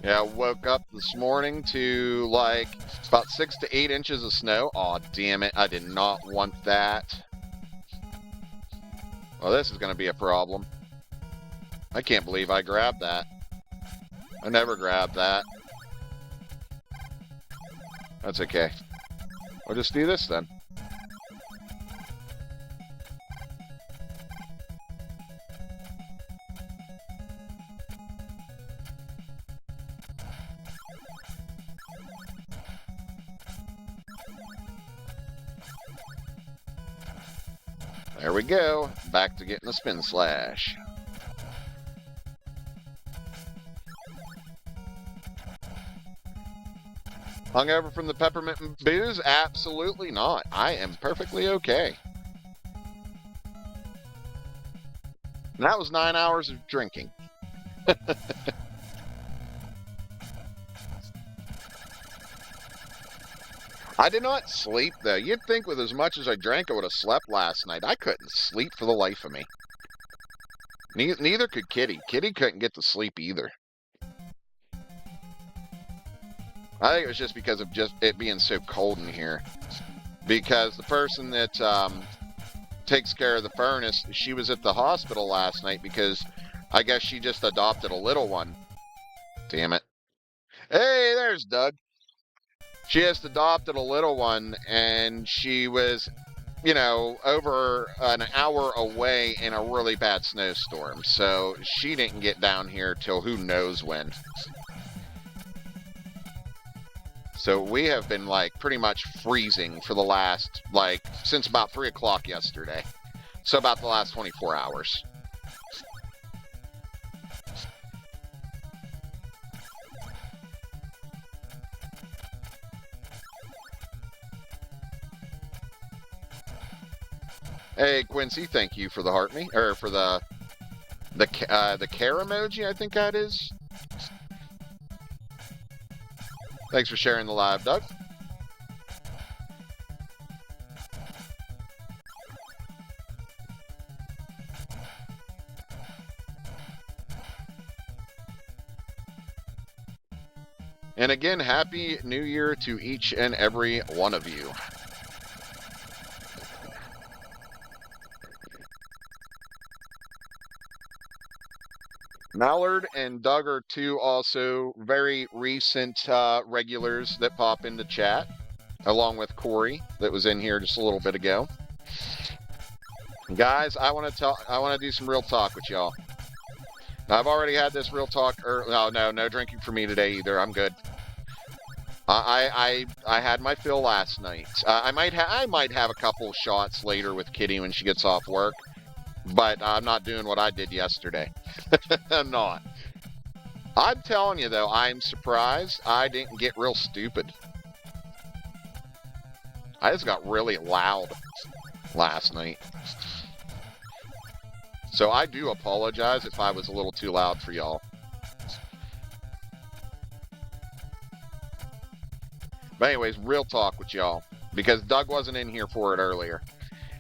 Yeah, I woke up this morning to like about 6 to 8 inches of snow. Aw, damn it. I did not want that. Well, this is going to be a problem. I can't believe I grabbed that. I never grabbed that. That's okay. We'll just do this then. There we go. Back to getting the spin slash. Hungover from the peppermint booze? Absolutely not. I am perfectly okay. And that was 9 hours of drinking. I did not sleep, though. You'd think with as much as I drank, I would have slept last night. I couldn't sleep for the life of me. Neither could Kitty. Kitty couldn't get to sleep either. I think it was just because of just it being so cold in here. Because the person that takes care of the furnace, she was at the hospital last night because I guess she just adopted a little one. Damn it. Hey, there's Doug. She just adopted a little one, and she was, you know, over an hour away in a really bad snowstorm. So she didn't get down here till who knows when. So we have been, like, pretty much freezing for the last, like, since about 3 o'clock yesterday. So about the last 24 hours. Hey, Quincy, thank you for the heart me, or for the care emoji, I think that is. Thanks for sharing the live, Doug. And again, Happy New Year to each and every one of you. Mallard and Doug are two also very recent regulars that pop into chat, along with Corey that was in here just a little bit ago. Guys, I want to do some real talk with y'all. Now, I've already had this real talk. No drinking for me today either. I'm good. I had my fill last night. I might have a couple shots later with Kitty when she gets off work. But I'm not doing what I did yesterday. I'm not. I'm telling you, though, I'm surprised I didn't get real stupid. I just got really loud last night. So I do apologize if I was a little too loud for y'all. But anyways, real talk with y'all, because Doug wasn't in here for it earlier.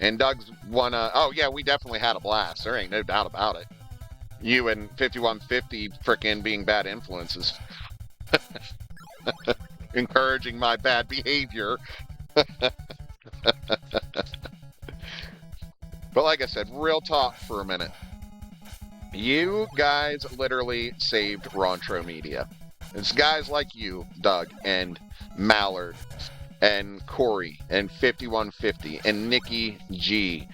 And Doug's one, oh yeah, we definitely had a blast. There ain't no doubt about it. You and 5150 frickin' being bad influences. Encouraging my bad behavior. But like I said, real talk for a minute. You guys literally saved Rontro Media. It's guys like you, Doug, and Mallard, and Corey, and 5150, and Nikki G.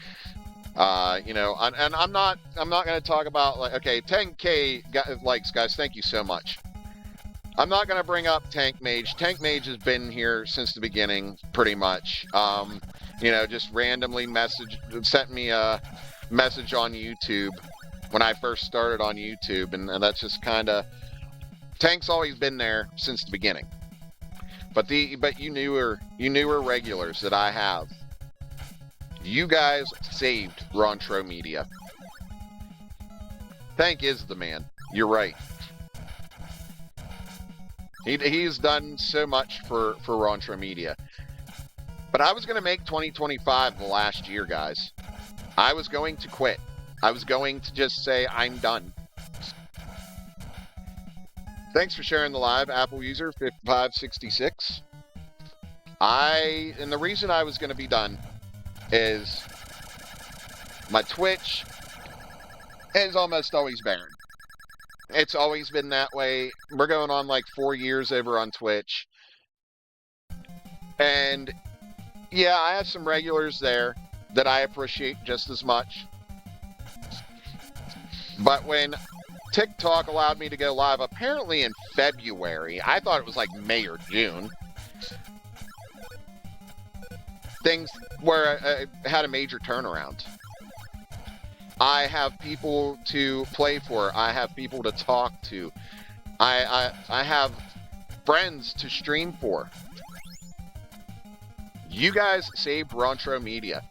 You know, and I'm not going to talk about, like, okay, 10K likes, guys. Thank you so much. I'm not going to bring up Tank Mage. Tank Mage has been here since the beginning, pretty much. You know, just randomly sent me a message on YouTube when I first started on YouTube, and that's just kind of, Tank's always been there since the beginning. But you newer regulars that I have, you guys saved Rontro Media. Tank is the man. You're right. He's done so much for Rontro Media. But I was going to make 2025 the last year, guys. I was going to quit. I was going to just say, I'm done. Thanks for sharing the live, Apple user 5566. And the reason I was going to be done is my Twitch is almost always barren. It's always been that way. We're going on like 4 years over on Twitch. And yeah, I have some regulars there that I appreciate just as much. But when TikTok allowed me to go live, apparently in February, I thought it was like May or June, things where I had a major turnaround. I have people to play for. I have people to talk to. I have friends to stream for. You guys saved Rontro Media.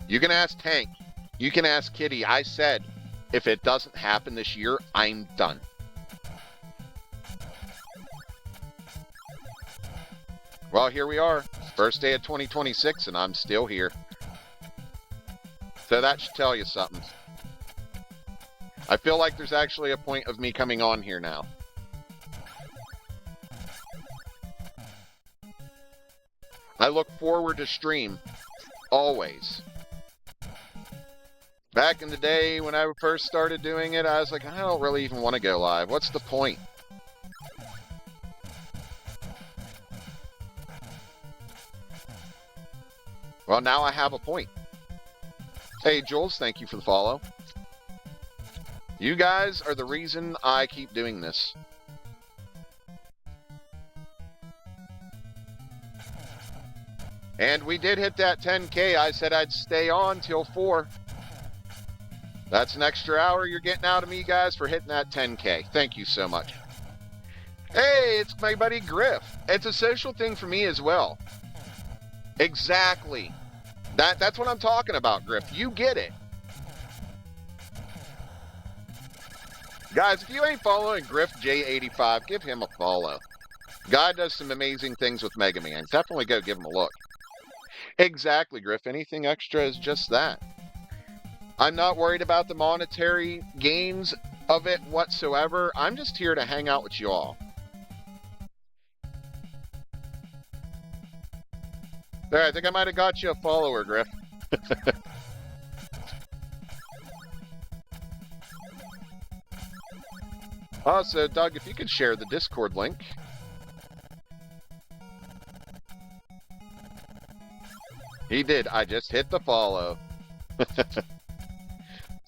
You can ask Tank. You can ask Kitty. I said, if it doesn't happen this year, I'm done. Well, here we are. First day of 2026, and I'm still here. So that should tell you something. I feel like there's actually a point of me coming on here now. I look forward to stream, always. Back in the day when I first started doing it, I was like, I don't really even want to go live. What's the point? Well, now I have a point. Hey, Jules, thank you for the follow. You guys are the reason I keep doing this. And we did hit that 10K. I said I'd stay on till 4. That's an extra hour you're getting out of me, guys, for hitting that 10K. Thank you so much. Hey, it's my buddy Griff. It's a social thing for me as well. Exactly. That's what I'm talking about, Griff. You get it. Guys, if you ain't following Griff J85, give him a follow. Guy does some amazing things with Mega Man. Definitely go give him a look. Exactly, Griff. Anything extra is just that. I'm not worried about the monetary gains of it whatsoever. I'm just here to hang out with you all. There, I think I might have got you a follower, Griff. Also, Doug, if you could share the Discord link. He did. I just hit the follow.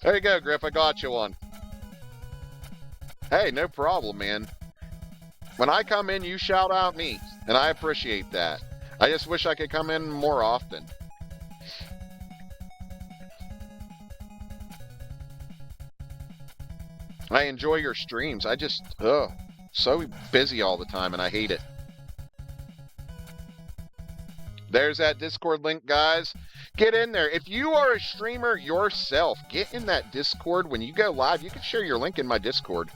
There you go, Griff. I got you one. Hey, no problem, man. When I come in, you shout out me, and I appreciate that. I just wish I could come in more often. I enjoy your streams. I just, so busy all the time, and I hate it. There's that Discord link, guys. Get in there. If you are a streamer yourself, get in that Discord. When you go live, you can share your link in my Discord.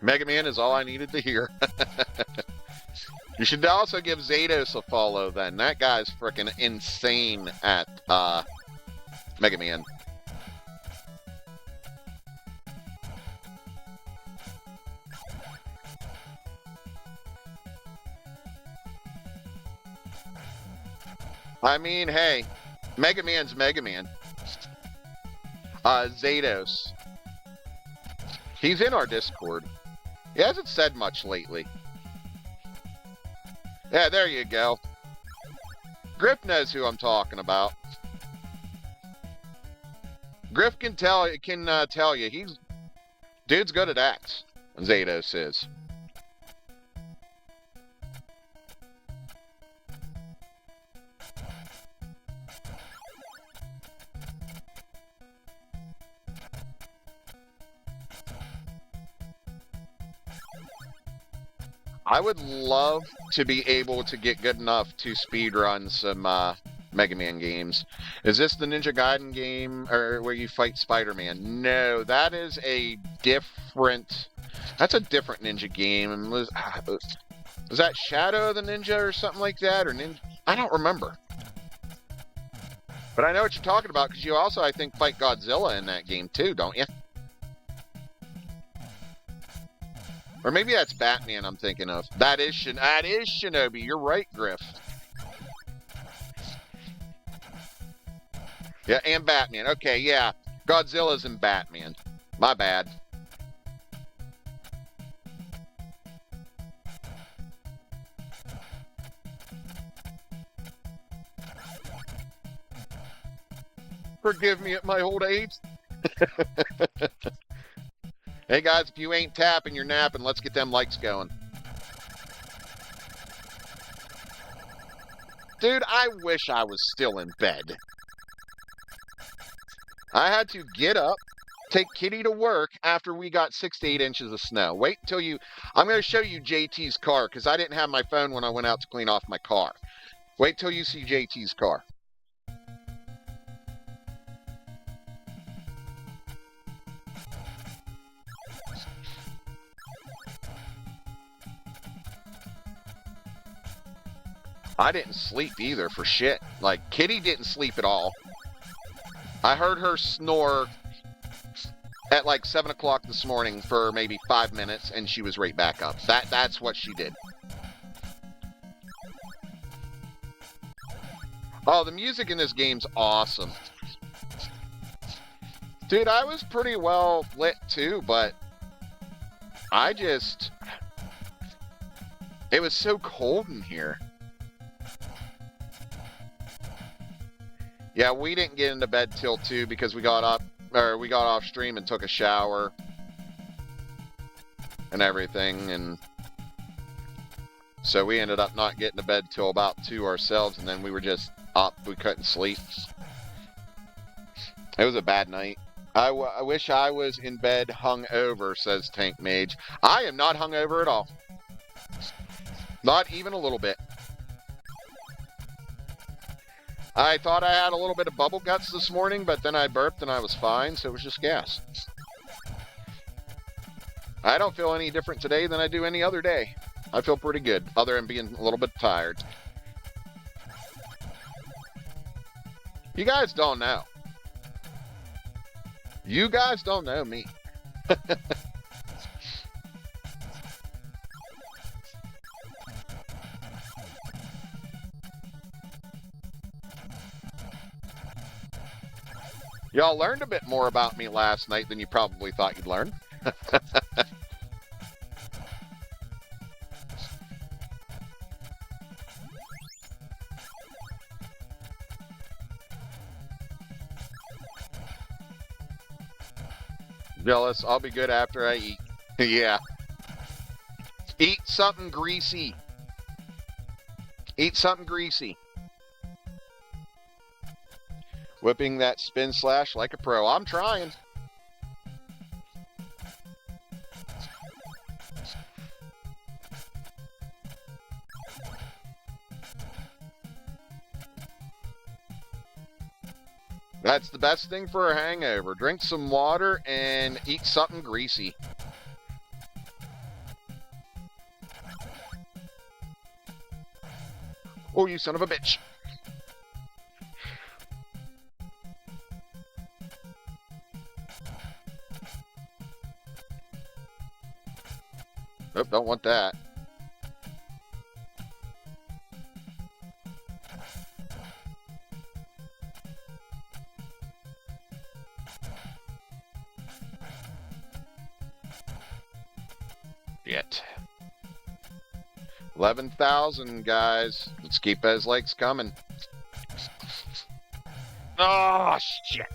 Mega Man is all I needed to hear. You should also give Zados a follow then. That guy's freaking insane at Mega Man. I mean, hey, Mega Man's Mega Man. Zados. He's in our Discord. He hasn't said much lately. Yeah, there you go. Griff knows who I'm talking about. Griff can tell you. Dude's good at acts. Zados is. I would love to be able to get good enough to speedrun some Mega Man games. Is this the Ninja Gaiden game or where you fight Spider-Man? No, that is a different... That's a different ninja game. Was that Shadow of the Ninja or something like that? Or Ninja? I don't remember. But I know what you're talking about because you also, I think, fight Godzilla in that game too, don't you? Or maybe that's Batman I'm thinking of. That is Shinobi. You're right, Griff. Yeah, and Batman. Okay, yeah. Godzilla's in Batman. My bad. Forgive me at my old age. Hey guys, if you ain't tapping, you're napping. Let's get them likes going. Dude, I wish I was still in bed. I had to get up, take Kitty to work after we got 6 to 8 inches of snow. Wait until you... I'm going to show you JT's car because I didn't have my phone when I went out to clean off my car. Wait till you see JT's car. I didn't sleep either for shit. Like, Kitty didn't sleep at all. I heard her snore at like 7 o'clock this morning for maybe 5 minutes, and she was right back up. That's what she did. Oh, the music in this game's awesome. Dude, I was pretty well lit too, but it was so cold in here. Yeah, we didn't get into bed till 2 because we got off stream and took a shower and everything, and so we ended up not getting to bed till about 2 ourselves, and then we were just up. We couldn't sleep. It was a bad night. I wish I was in bed hungover, says Tank Mage. I am not hungover at all. Not even a little bit. I thought I had a little bit of bubble guts this morning, but then I burped and I was fine, so it was just gas. I don't feel any different today than I do any other day. I feel pretty good, other than being a little bit tired. You guys don't know. You guys don't know me. Y'all learned a bit more about me last night than you probably thought you'd learn. Jealous. I'll be good after I eat. Yeah. Eat something greasy. Eat something greasy. Whipping that spin slash like a pro. I'm trying. That's the best thing for a hangover. Drink some water and eat something greasy. Oh, you son of a bitch. Oh, don't want that. Yet. 11,000, guys. Let's keep those legs coming. Oh, shit.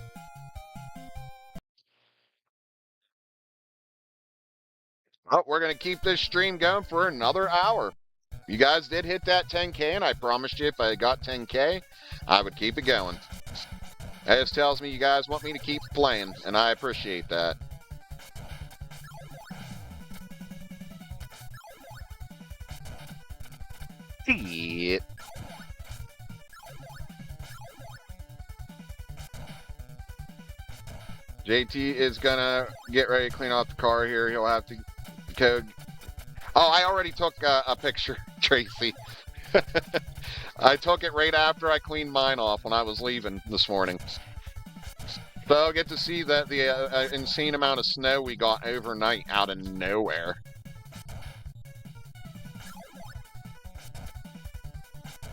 Oh, we're going to keep this stream going for another hour. You guys did hit that 10K, and I promised you if I got 10K, I would keep it going. That just tells me you guys want me to keep playing, and I appreciate that. Shit. JT is gonna get ready to clean off the car here. He'll have to go. Oh, I already took a picture, Tracy. I took it right after I cleaned mine off when I was leaving this morning. So I'll get to see that the insane amount of snow we got overnight out of nowhere.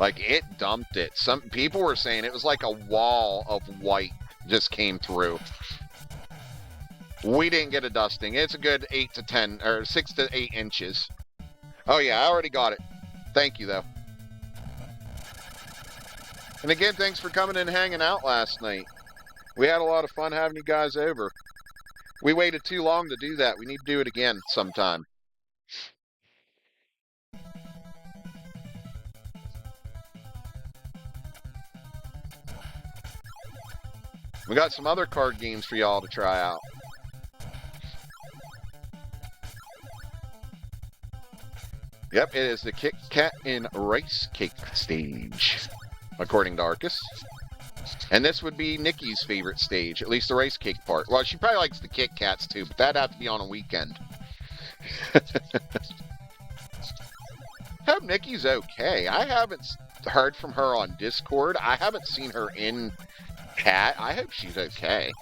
Like, it dumped it. Some people were saying it was like a wall of white just came through. We didn't get a dusting. It's a good 8 to 10 or 6 to 8 inches. Oh yeah, I already got it. Thank you though. And again, thanks for coming and hanging out last night. We had a lot of fun having you guys over. We waited too long to do that. We need to do it again sometime. We got some other card games for y'all to try out. Yep, it is the Kit Kat and Rice Cake stage, according to Arcus. And this would be Nikki's favorite stage, at least the rice cake part. Well, she probably likes the Kit Kats too, but that'd have to be on a weekend. Hope Nikki's okay. I haven't heard from her on Discord. I haven't seen her in chat. I hope she's okay.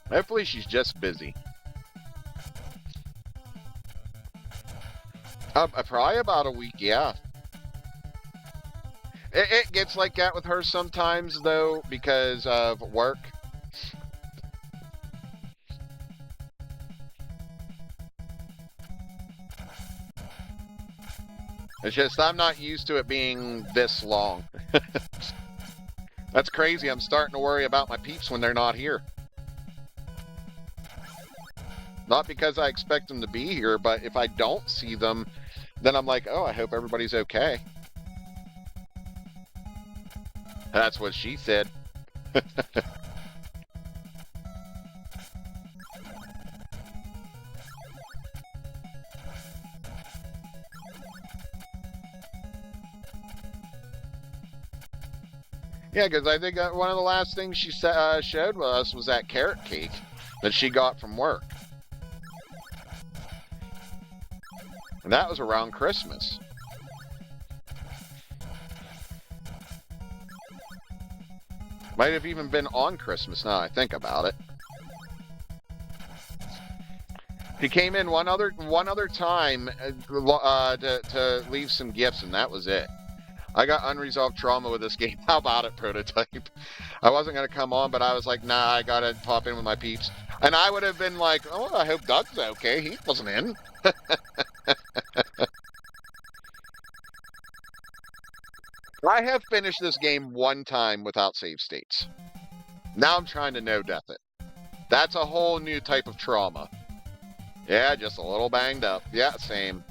Hopefully she's just busy. Probably about a week, yeah. It gets like that with her sometimes, though, because of work. It's just I'm not used to it being this long. That's crazy. I'm starting to worry about my peeps when they're not here. Not because I expect them to be here, but if I don't see them, then I'm like, oh, I hope everybody's okay. That's what she said. Yeah, because I think one of the last things she showed us was that carrot cake that she got from work. And that was around Christmas. Might have even been on Christmas now I think about it. He came in one other time to leave some gifts, and that was it. I got unresolved trauma with this game. How about it, Prototype? I wasn't going to come on, but I was like, nah, I got to pop in with my peeps. And I would have been like, oh, I hope Doug's okay. He wasn't in. I have finished this game one time without save states. Now I'm trying to no-death it. That's a whole new type of trauma. Yeah, just a little banged up. Yeah, same.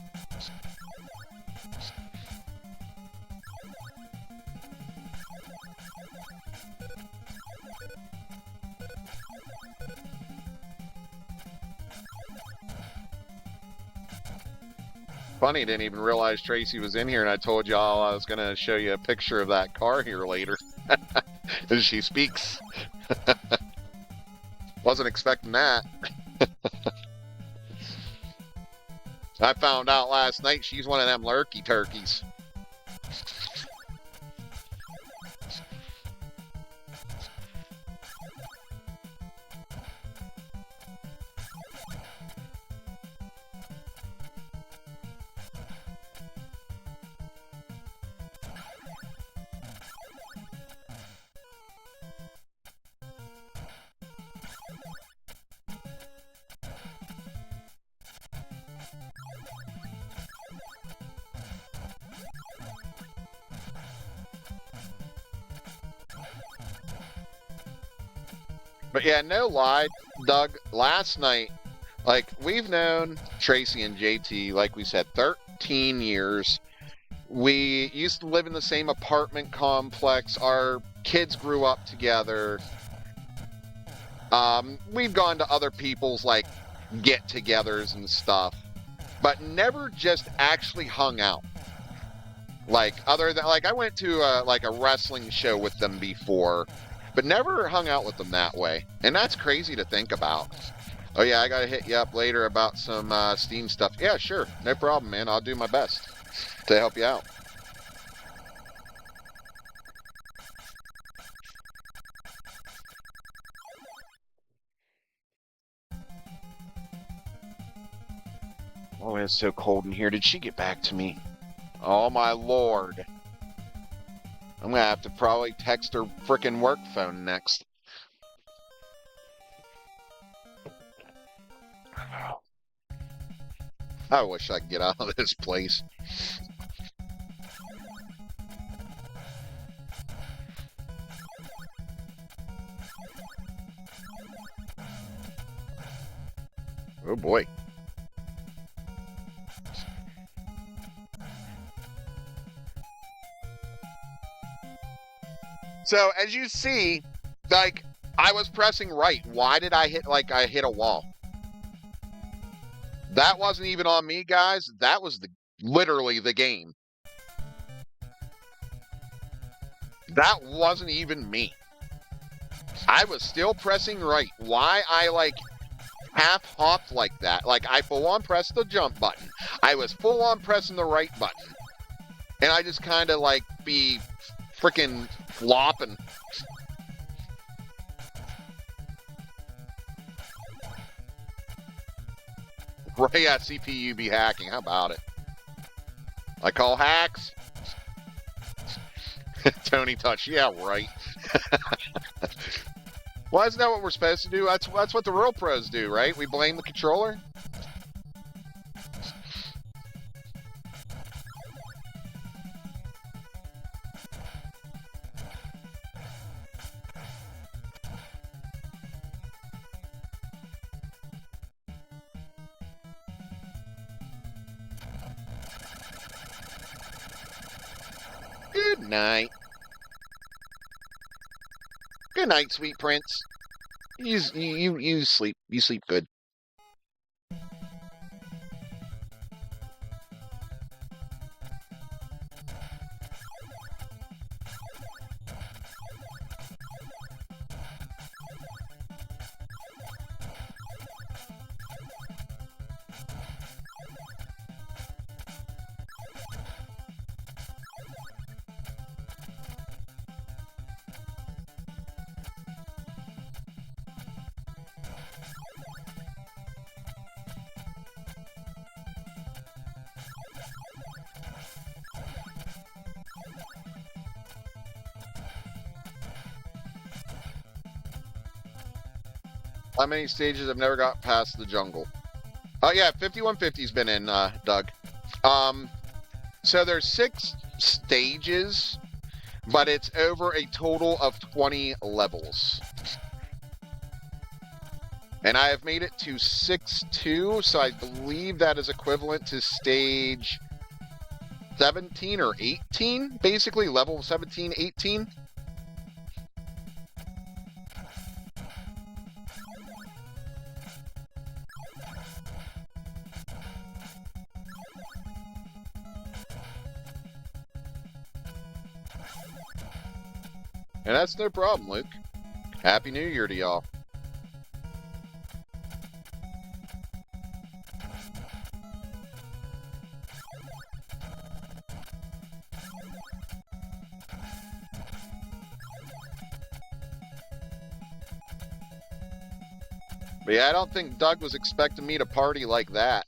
Funny, didn't even realize Tracy was in here, and I told y'all I was going to show you a picture of that car here later. As she speaks. Wasn't expecting that. I found out last night she's one of them lurky turkeys. But yeah, no lie, Doug, last night, like, we've known Tracy and JT, like we said, 13 years. We used to live in the same apartment complex. Our kids grew up together. We've gone to other people's, like, get-togethers and stuff, but never just actually hung out. Like, other than, like, I went to, like, a wrestling show with them before, but never hung out with them that way. And that's crazy to think about. Oh, yeah, I gotta hit you up later about some Steam stuff. Yeah, sure. No problem, man. I'll do my best to help you out. Oh, it's so cold in here. Did she get back to me? Oh, my Lord. I'm gonna have to probably text her frickin' work phone next. I wish I could get out of this place. Oh boy. So as you see, like, I was pressing right. Why did I hit a wall? That wasn't even on me, guys. That was literally the game. That wasn't even me. I was still pressing right. Why I, like, half hopped like that? Like, I full on pressed the jump button. I was full on pressing the right button. And I just kind of, like, be freaking flopping. Right, yeah, CPU be hacking. How about it? I call hacks. Tony Touch. Yeah, right. Well, isn't that what we're supposed to do? That's what the real pros do, right? We blame the controller. Good night. Good night, sweet prince. You sleep. You sleep good. How many stages have never got past the jungle? Oh yeah, 5150's been in, Doug. So there's 6 stages, but it's over a total of 20 levels. And I have made it to 6-2, so I believe that is equivalent to stage 17 or 18, basically level 17, 18. And that's no problem, Luke. Happy New Year to y'all. But yeah, I don't think Doug was expecting me to party like that.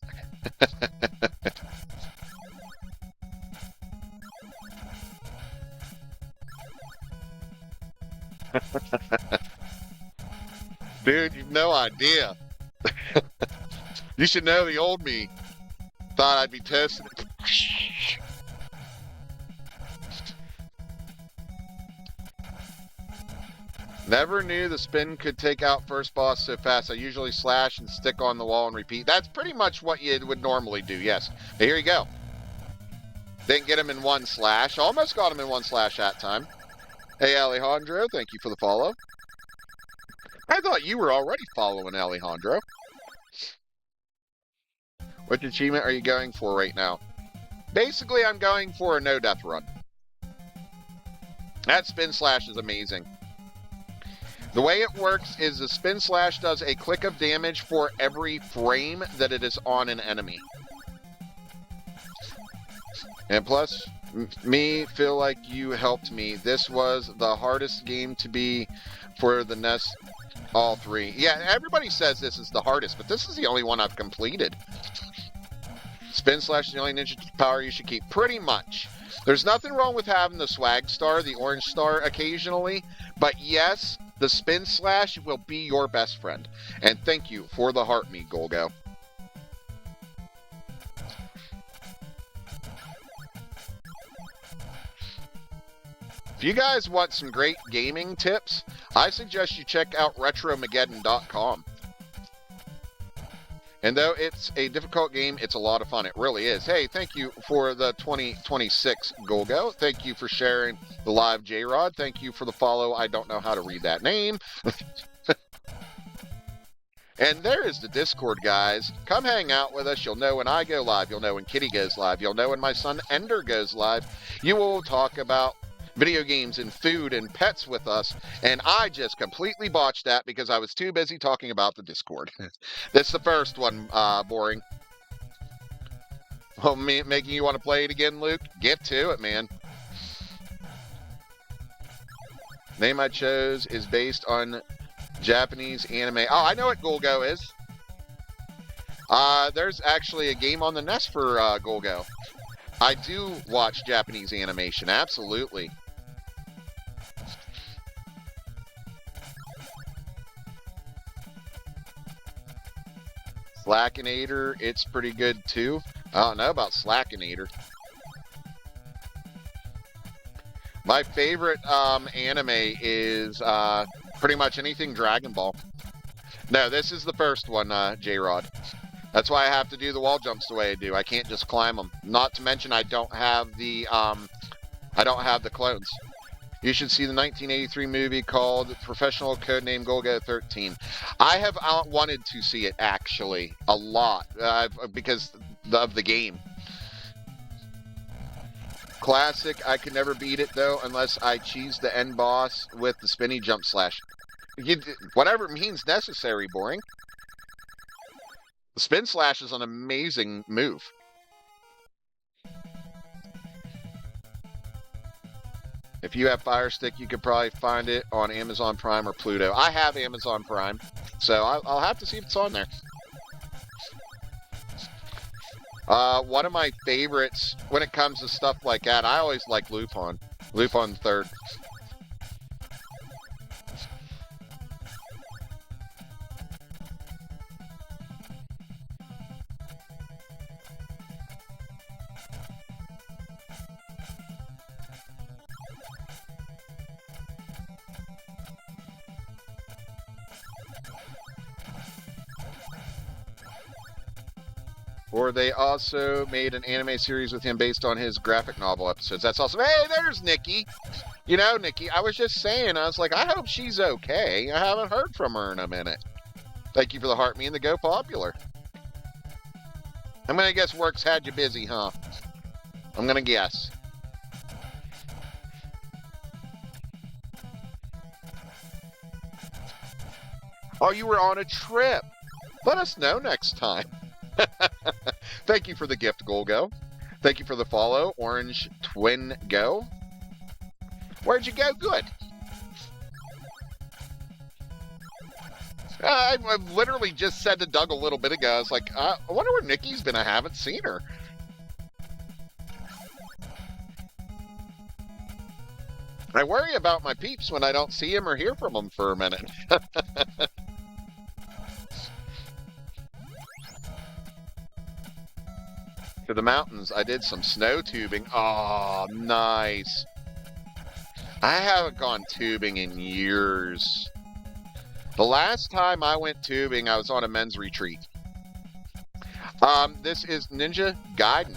Dude, you've no idea. You should know the old me thought I'd be toasting it. Never knew the spin could take out first boss so fast. I usually slash and stick on the wall and repeat. That's pretty much what you would normally do, yes. But here you go. Didn't get him in one slash. Almost got him in one slash that time. Hey, Alejandro, thank you for the follow. I thought you were already following Alejandro. Which achievement are you going for right now? Basically, I'm going for a no-death run. That spin slash is amazing. The way it works is the spin slash does a click of damage for every frame that it is on an enemy. And plus, me feel like you helped me. This was the hardest game to be for the NES, all three. Yeah, everybody says this is the hardest, but this is the only one I've completed. Spin slash is the only ninja power you should keep. Pretty much. There's nothing wrong with having the swag star, the orange star occasionally, but yes, the spin slash will be your best friend. And thank you for the heart me, Golgo. If you guys want some great gaming tips, I suggest you check out RetroMageddon.com. And though it's a difficult game, it's a lot of fun. It really is. Hey, thank you for the 2026 Golgo. Thank you for sharing the live J-Rod. Thank you for the follow. I don't know how to read that name. And there is the Discord, guys. Come hang out with us. You'll know when I go live. You'll know when Kitty goes live. You'll know when my son Ender goes live. You will talk about video games and food and pets with us, and I just completely botched that because I was too busy talking about the Discord. That's the first one, boring. Well, making you want to play it again, Luke? Get to it, man. Name I chose is based on Japanese anime. Oh, I know what Golgo is. There's actually a game on the NES for Golgo. I do watch Japanese animation, absolutely. Slackinator, it's pretty good too. I don't know about Slackinator. My favorite anime is pretty much anything Dragon Ball. No, this is the first one, J-Rod. That's why I have to do the wall jumps the way I do. I can't just climb them. Not to mention I don't have the clones. You should see the 1983 movie called Professional Codename Golgo 13. I have wanted to see it, actually, a lot, because of the game. Classic, I could never beat it, though, unless I cheese the end boss with the spinny jump slash. Whatever it means necessary, boring. The spin slash is an amazing move. If you have Fire Stick, you could probably find it on Amazon Prime or Pluto. I have Amazon Prime, so I'll have to see if it's on there. One of my favorites when it comes to stuff like that, I always like Lupin. Lupin 3rd. Or they also made an anime series with him based on his graphic novel episodes. That's awesome. Hey, there's Nikki. You know, Nikki, I was just saying, I was like, I hope she's okay. I haven't heard from her in a minute. Thank you for the heart me and the Go Popular. I'm going to guess work's had you busy, huh? I'm going to guess. Oh, you were on a trip. Let us know next time. Thank you for the gift, Golgo. Thank you for the follow, Orange Twin Go. Where'd you go? Good. I literally just said to Doug a little bit ago, I was like, I wonder where Nikki's been. I haven't seen her. I worry about my peeps when I don't see him or hear from them for a minute. To the mountains, I did some snow tubing. Oh, nice. I haven't gone tubing in years. The last time I went tubing, I was on a men's retreat. This is Ninja Gaiden,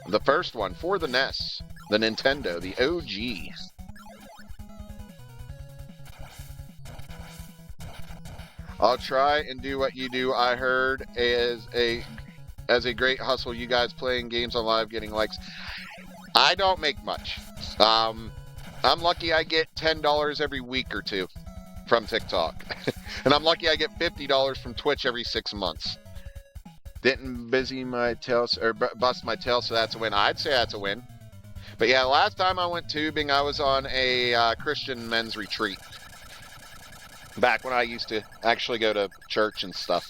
the first one for the NES, the Nintendo, the OG. I'll try and do what you do. I heard as a great hustle, you guys playing games on live, getting likes. I don't make much. I'm lucky I get $10 every week or two from TikTok. And I'm lucky I get $50 from Twitch every 6 months. Didn't busy my tail or bust my tail, so that's a win. I'd say that's a win. But yeah, last time I went tubing, I was on a Christian men's retreat. Back when I used to actually go to church and stuff.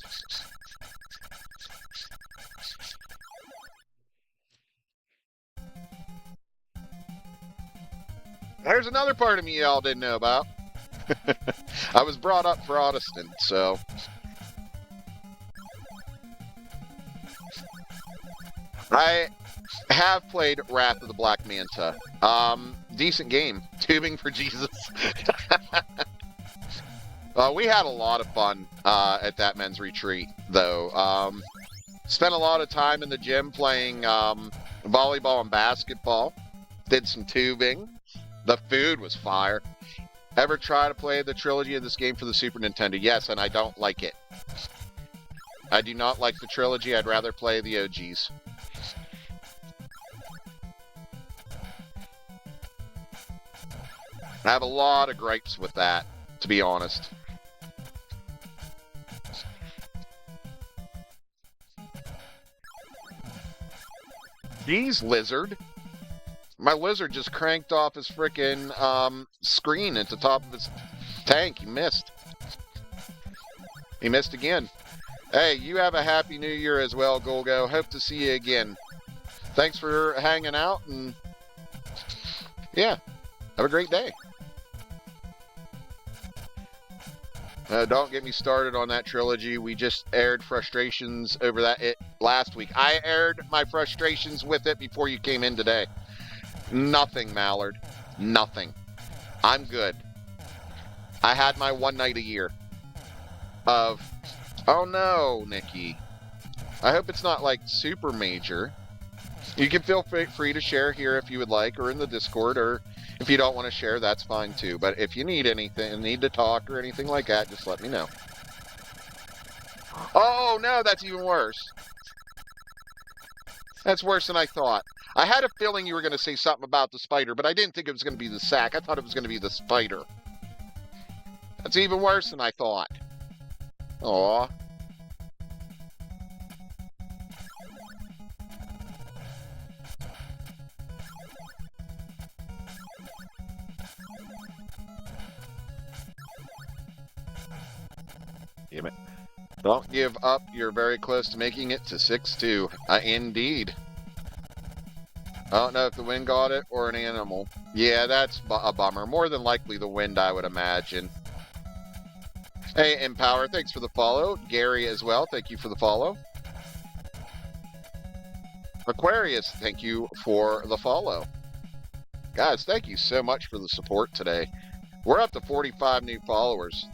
There's another part of me y'all didn't know about. I was brought up Protestant, so... I have played Wrath of the Black Manta. Decent game. Tubing for Jesus. We had a lot of fun at that men's retreat, though. Spent a lot of time in the gym playing volleyball and basketball. Did some tubing. The food was fire. Ever try to play the trilogy of this game for the Super Nintendo? Yes, and I don't like it. I do not like the trilogy. I'd rather play the OGs. I have a lot of gripes with that, to be honest. Geez, lizard. My lizard just cranked off his frickin' screen at the top of his tank. He missed. He missed again. Hey, you have a happy new year as well, Golgo. Hope to see you again. Thanks for hanging out, and yeah, have a great day. Don't get me started on that trilogy. We just aired frustrations over that last week. I aired my frustrations with it before you came in today. Nothing, Mallard. Nothing. I'm good. I had my one night a year of... Oh no, Nikki. I hope it's not like super major. You can feel free to share here if you would like, or in the Discord, or if you don't want to share, that's fine too. But if you need anything, need to talk or anything like that, just let me know. Oh no, that's even worse. That's worse than I thought. I had a feeling you were going to say something about the spider, but I didn't think it was going to be the sack. I thought it was going to be the spider. That's even worse than I thought. Aw. Damn it. Don't give up. You're very close to making it to 6-2. Indeed. I don't know if the wind got it or an animal. Yeah, that's a bummer. More than likely the wind, I would imagine. Hey, Empower, thanks for the follow. Gary as well, thank you for the follow. Aquarius, thank you for the follow. Guys, thank you so much for the support today. We're up to 45 new followers.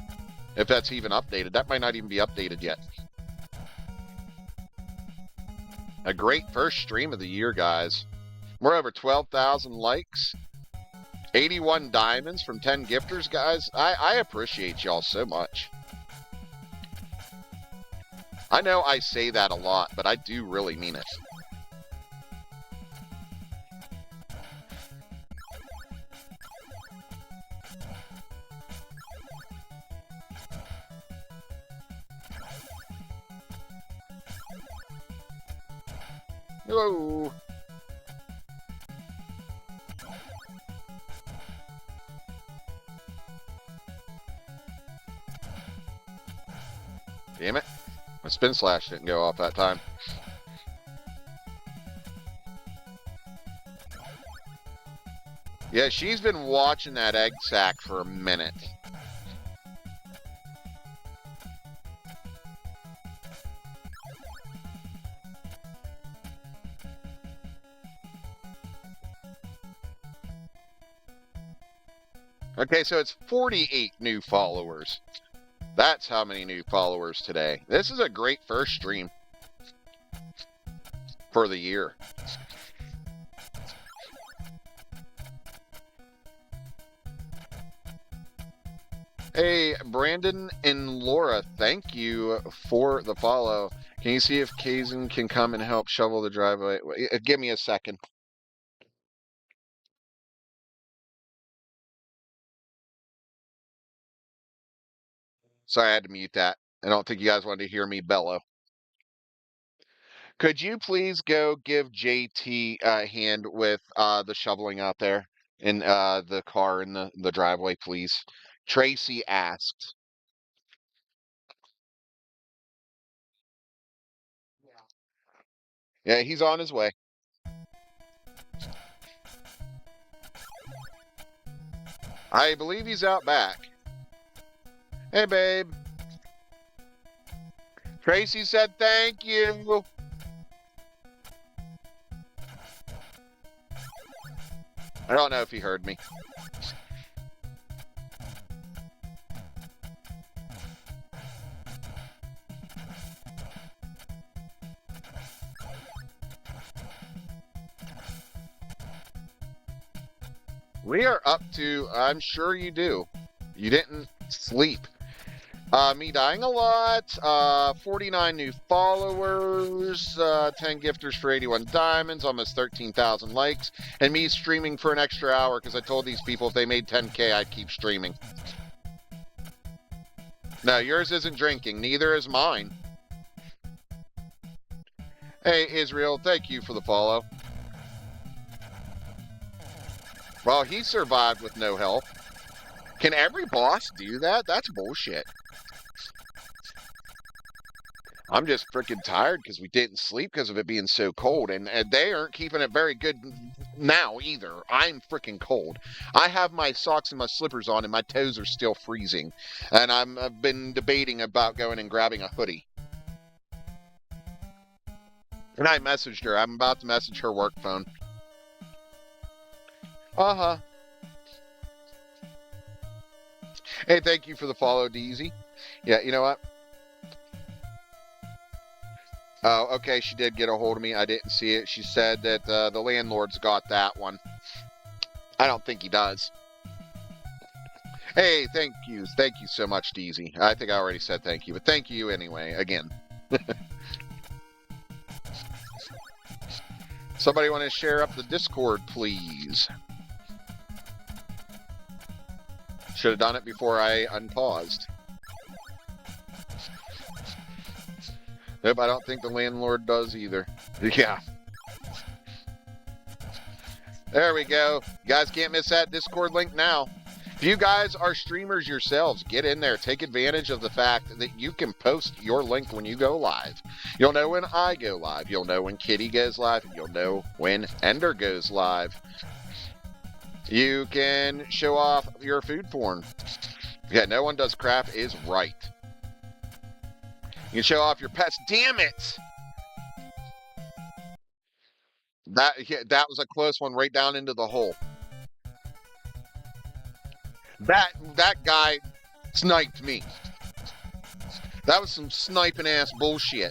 If that's even updated. That might not even be updated yet. A great first stream of the year, guys. We're over 12,000 likes. 81 diamonds from 10 gifters, guys. I appreciate y'all so much. I know I say that a lot, but I do really mean it. Hello. Damn it. My spin slash didn't go off that time. Yeah, she's been watching that egg sack for a minute. Okay, so it's 48 new followers. That's how many new followers today. This is a great first stream for the year. Hey, Brandon and Laura, thank you for the follow. Can you see if Kazan can come and help shovel the driveway? Give me a second. Sorry, I had to mute that. I don't think you guys wanted to hear me bellow. Could you please go give JT a hand with the shoveling out there in the car in the driveway, please? Tracy asked. Yeah, he's on his way. I believe he's out back. Hey, babe. Tracy said thank you. I don't know if he heard me. We are up to, I'm sure you do. You didn't sleep. Me dying a lot, 49 new followers, 10 gifters for 81 diamonds, almost 13,000 likes, and me streaming for an extra hour because I told these people if they made 10K, I'd keep streaming. No, yours isn't drinking. Neither is mine. Hey, Israel, thank you for the follow. Well, he survived with no help. Can every boss do that? That's bullshit. I'm just freaking tired because we didn't sleep because of it being so cold, and they aren't keeping it very good now either. I'm freaking cold. I have my socks and my slippers on, and my toes are still freezing, and I've been debating about going and grabbing a hoodie. And I messaged her. I'm about to message her work phone. Uh-huh. Hey, thank you for the follow, Deezy. Yeah, you know what? Oh, okay, she did get a hold of me. I didn't see it. She said that the landlord's got that one. I don't think he does. Hey, thank you. Thank you so much, Deezy. I think I already said thank you, but thank you anyway, again. Somebody want to share up the Discord, please? Should have done it before I unpaused. Nope, I don't think the landlord does either. Yeah. There we go. You guys can't miss that Discord link now. If you guys are streamers yourselves, get in there. Take advantage of the fact that you can post your link when you go live. You'll know when I go live. You'll know when Kitty goes live. You'll know when Ender goes live. You can show off your food porn. Yeah, no one does crap is right. You can show off your pets. Damn it! That was a close one right down into the hole. That guy sniped me. That was some sniping ass bullshit.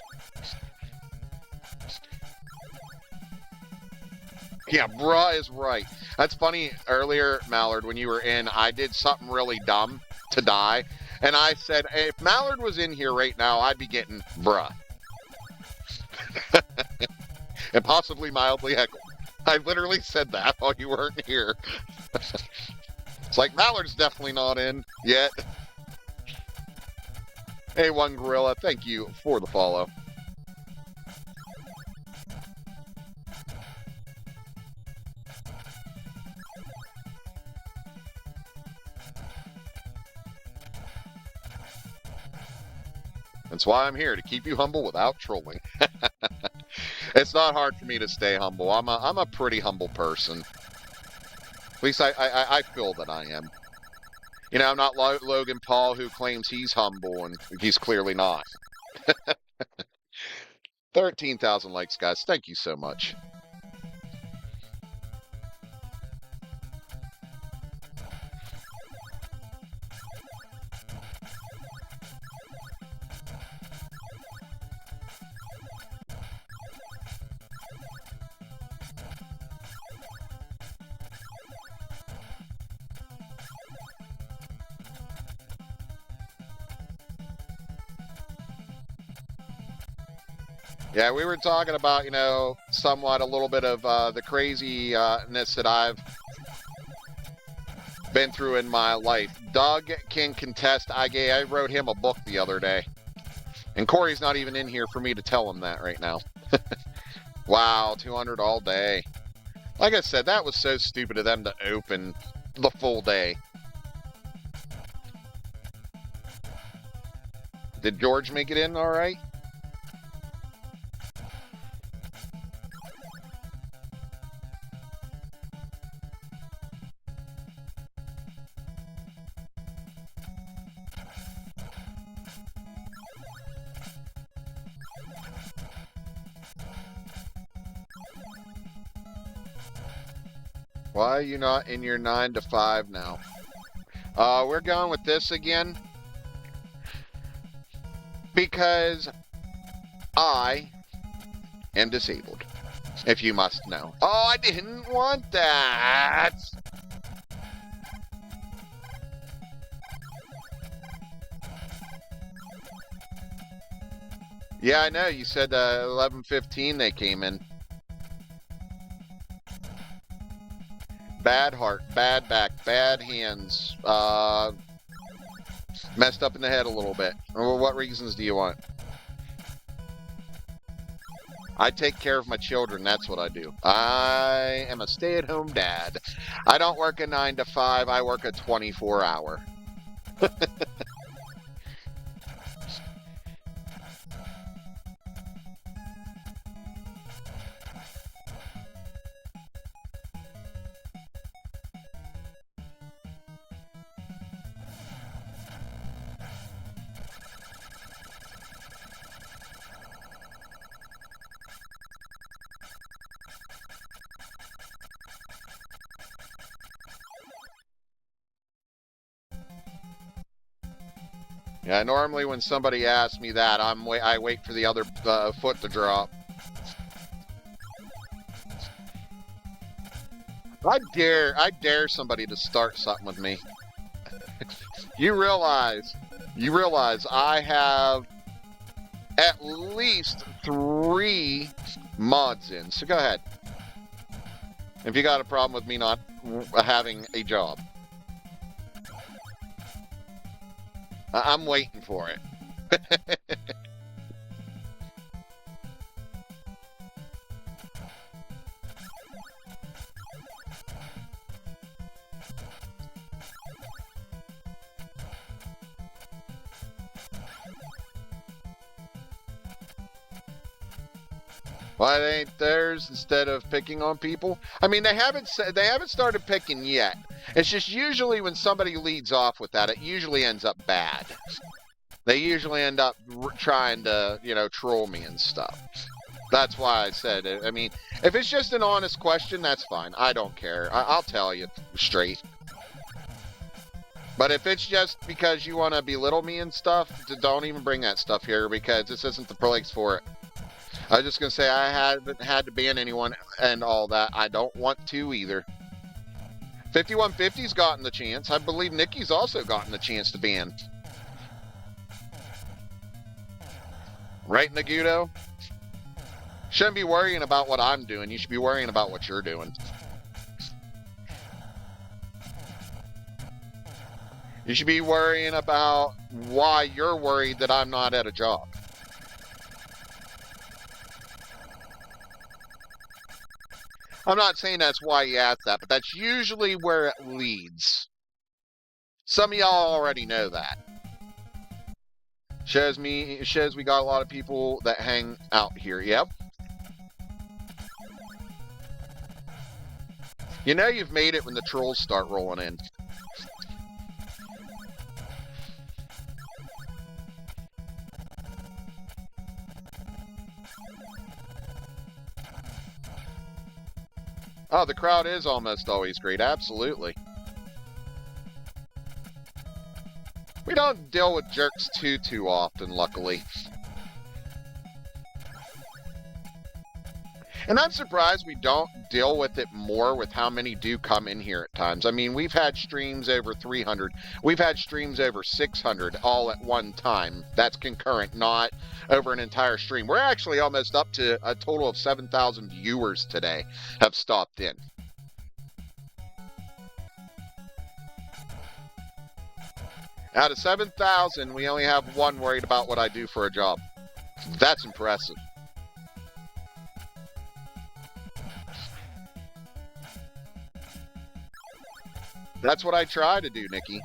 Yeah, bruh is right. That's funny. Earlier, Mallard, when you were in, I did something really dumb to die. And I said, hey, if Mallard was in here right now, I'd be getting bruh. And possibly mildly heckled. I literally said that while you weren't here. It's like, Mallard's definitely not in yet. Hey, One Gorilla, thank you for the follow. That's why I'm here, to keep you humble without trolling. It's not hard for me to stay humble. I'm a pretty humble person. At least I feel that I am. You know, I'm not Logan Paul, who claims he's humble, and he's clearly not. 13,000 likes, guys. Thank you so much. Yeah, we were talking about, you know, somewhat a little bit of the craziness that I've been through in my life. Doug can contest. I wrote him a book the other day. And Corey's not even in here for me to tell him that right now. Wow, 200 all day. Like I said, that was so stupid of them to open the full day. Did George make it in all right? Why are you not in your 9 to 5 now? We're going with this again because I am disabled, if you must know. Oh, I didn't want that. Yeah, I know. You said 11:15 they came in. Bad heart, bad back, bad hands, messed up in the head a little bit. What reasons do you want? I take care of my children. That's what I do. I am a stay-at-home dad. I don't work a 9 to 5. I work a 24-hour. Yeah, normally when somebody asks me that, I wait for the other foot to drop. I dare somebody to start something with me. You realize I have at least 3 mods in. So go ahead. If you got a problem with me not having a job. I'm waiting for it. Why they ain't theirs instead of picking on people? I mean, they haven't started picking yet. It's just usually when somebody leads off with that, it usually ends up bad. They usually end up trying to, you know, troll me and stuff. That's why I said it. I mean, if it's just an honest question, that's fine. I don't care. I'll tell you straight. But if it's just because you want to belittle me and stuff, don't even bring that stuff here because this isn't the place for it. I was just going to say I haven't had to ban anyone and all that. I don't want to either. 5150's gotten the chance. I believe Nikki's also gotten the chance to ban. Right, Nagudo? Shouldn't be worrying about what I'm doing. You should be worrying about what you're doing. You should be worrying about why you're worried that I'm not at a job. I'm not saying that's why you asked that, but that's usually where it leads. Some of y'all already know that. Shows we got a lot of people that hang out here. Yep. You know you've made it when the trolls start rolling in. Oh, the crowd is almost always great. Absolutely. We don't deal with jerks too often, luckily. And I'm surprised we don't deal with it more with how many do come in here at times. I mean, we've had streams over 300. We've had streams over 600 all at one time. That's concurrent, not over an entire stream. We're actually almost up to a total of 7,000 viewers today have stopped in. Out of 7,000, we only have one worried about what I do for a job. That's impressive. That's what I try to do, Nikki.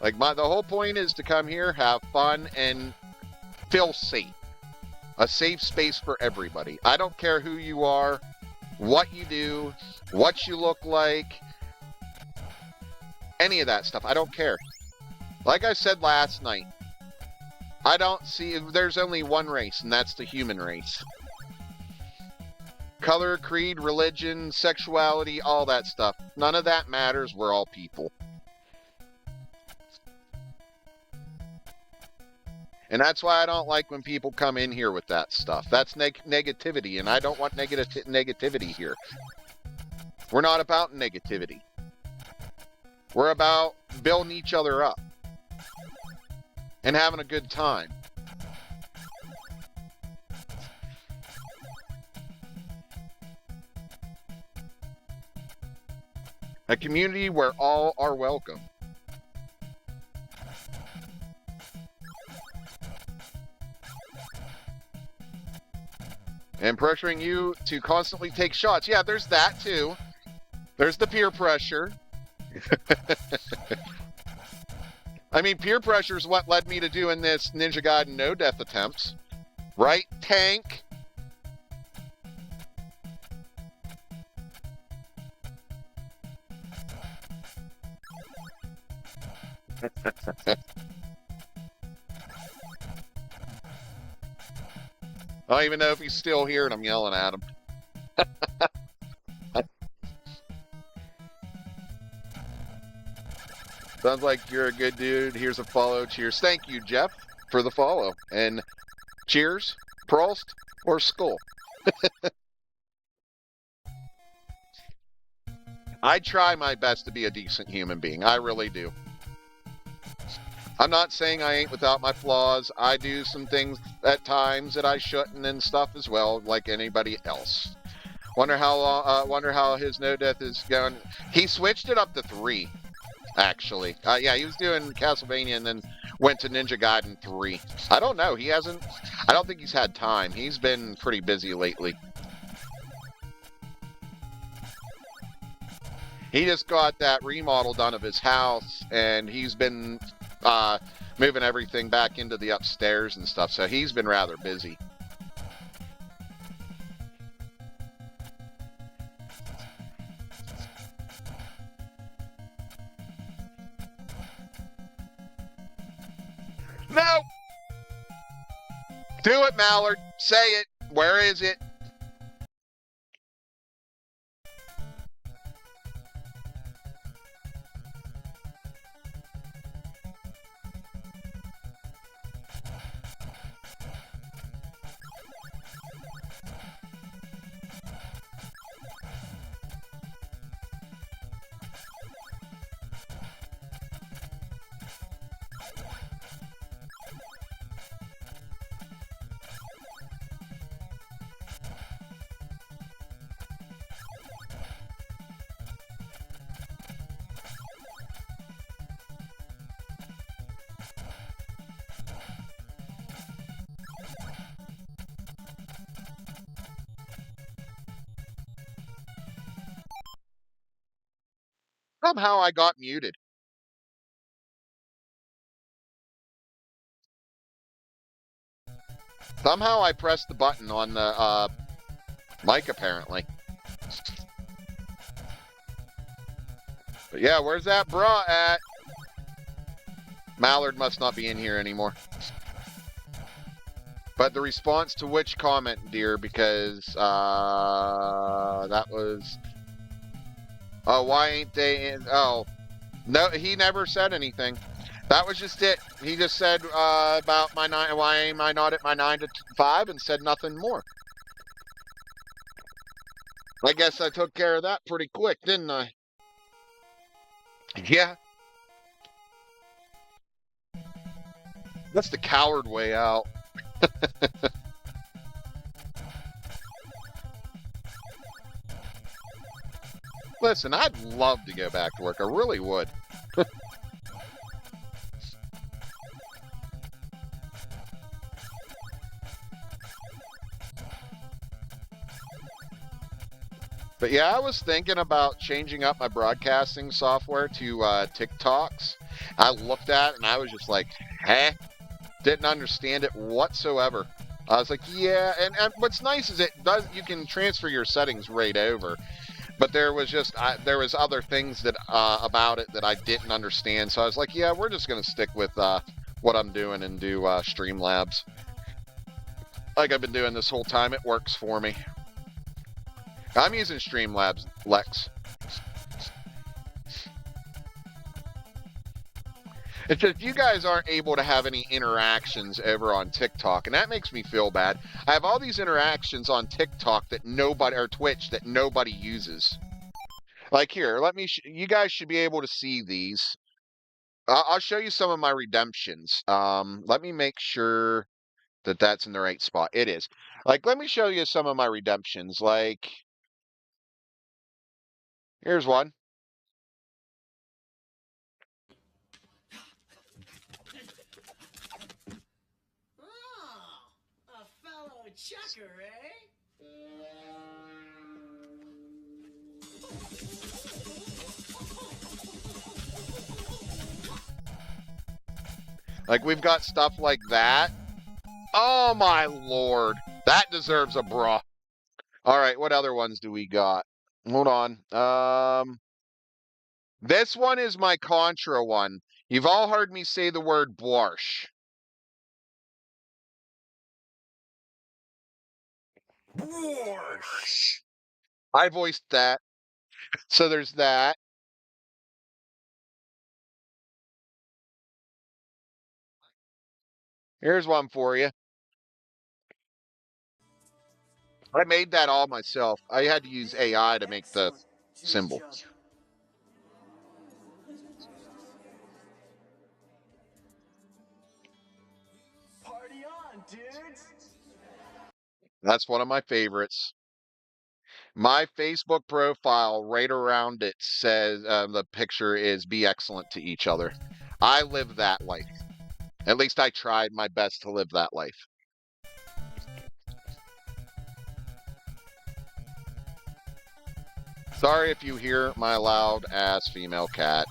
Like, the whole point is to come here, have fun, and feel safe. A safe space for everybody. I don't care who you are, what you do, what you look like, any of that stuff. I don't care. Like I said last night, I don't see... There's only one race, and that's the human race. Color, creed, religion, sexuality, all that stuff. None of that matters. We're all people. And that's why I don't like when people come in here with that stuff. That's negativity, and I don't want negativity here. We're not about negativity. We're about building each other up and having a good time. A community where all are welcome. And pressuring you to constantly take shots. Yeah, there's that too. There's the peer pressure. I mean, peer pressure is what led me to doing this Ninja Gaiden no-death attempts. Right, Tank? I don't even know if he's still here and I'm yelling at him. Sounds like you're a good dude. Here's a follow. Cheers. Thank you, Jeff, for the follow. And cheers, Prost, or Skull. I try my best to be a decent human being. I really do. I'm not saying I ain't without my flaws. I do some things at times that I shouldn't and stuff as well, like anybody else. Wonder how his no death is going. He switched it up to 3, actually. Yeah, he was doing Castlevania and then went to Ninja Gaiden 3. I don't know. I don't think he's had time. He's been pretty busy lately. He just got that remodel done of his house, and he's been moving everything back into the upstairs and stuff, so he's been rather busy. No! Do it, Mallard. Say it. Where is it? Somehow I got muted. Somehow I pressed the button on the mic, apparently. But yeah, where's that bra at? Mallard must not be in here anymore. But the response to which comment, dear? Because that was... Oh, why ain't they in... Oh, no, he never said anything. That was just it. He just said about my why am I not at my 9 to 5 and said nothing more. I guess I took care of that pretty quick, didn't I? Yeah. That's the coward way out. Listen, I'd love to go back to work. I really would. But yeah, I was thinking about changing up my broadcasting software to TikToks. I looked at it and I was just like, "Huh?" Didn't understand it whatsoever. I was like, yeah, and what's nice is you can transfer your settings right over. But there was just there was other things that about it that I didn't understand. So I was like, yeah, we're just gonna stick with what I'm doing and do Streamlabs. Like I've been doing this whole time. It works for me. I'm using Streamlabs, Lex. It's just you guys aren't able to have any interactions over on TikTok, and that makes me feel bad. I have all these interactions on TikTok that nobody, or Twitch, that nobody uses. Like here, you guys should be able to see these. I'll show you some of my redemptions. Let me make sure that that's in the right spot. It is. Like, let me show you some of my redemptions. Like, here's one.
A fellow checker, eh?
Like, we've got stuff like that. Oh, my lord. That deserves a bra. All right, what other ones do we got? Hold on. This one is my Contra one. You've all heard me say the word borscht. Borscht. I voiced that. So there's that. Here's one for you. I made that all myself. I had to use AI to make the symbol.
Party on, dudes!
That's one of my favorites. My Facebook profile, right around it, says the picture is "Be excellent to each other." I live that life. At least I tried my best to live that life. Sorry if you hear my loud ass female cat.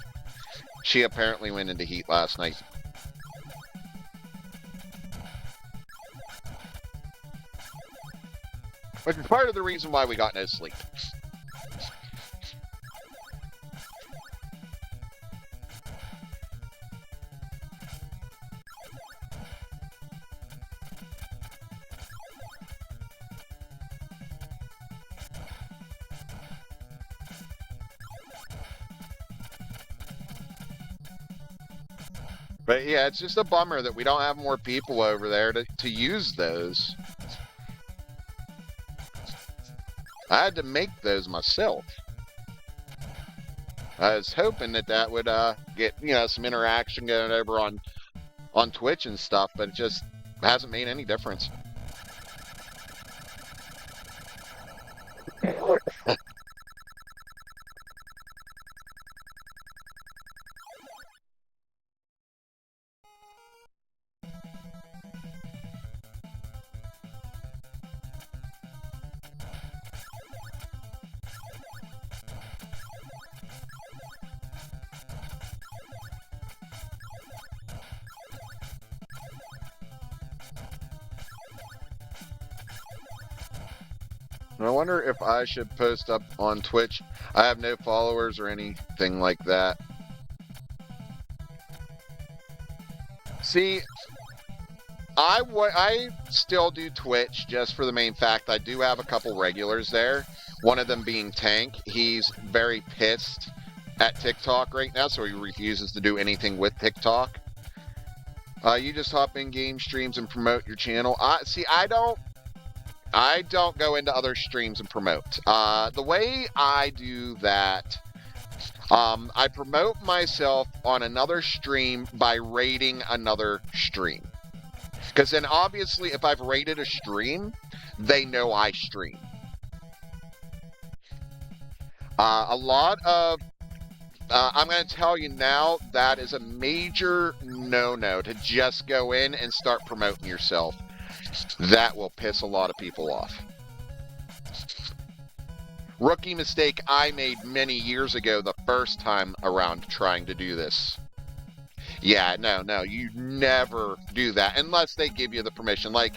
She apparently went into heat last night. Which is part of the reason why we got no sleep. But yeah, it's just a bummer that we don't have more people over there to use those. I had to make those myself. I was hoping that would get some interaction going over on Twitch and stuff, but it just hasn't made any difference. I wonder if I should post up on Twitch. I have no followers or anything like that. See, I still do Twitch just for the main fact I do have a couple regulars there. One of them being Tank. He's very pissed at TikTok right now, so he refuses to do anything with TikTok. You just hop in game streams and promote your channel. I don't go into other streams and promote. The way I do that, I promote myself on another stream by rating another stream. Because then obviously if I've rated a stream, they know I stream. I'm going to tell you now, that is a major no-no to just go in and start promoting yourself. That will piss a lot of people off. Rookie mistake I made many years ago the first time around trying to do this. Yeah, no, you never do that unless they give you the permission. Like,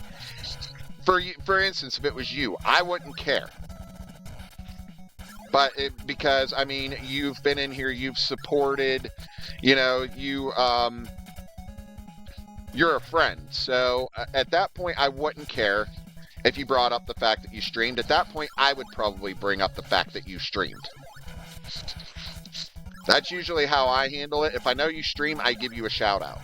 for instance, if it was you, I wouldn't care. But because, I mean, you've been in here, you've supported, you know, you're a friend. So at that point, I wouldn't care if you brought up the fact that you streamed. At that point, I would probably bring up the fact that you streamed. That's usually how I handle it. If I know you stream, I give you a shout out.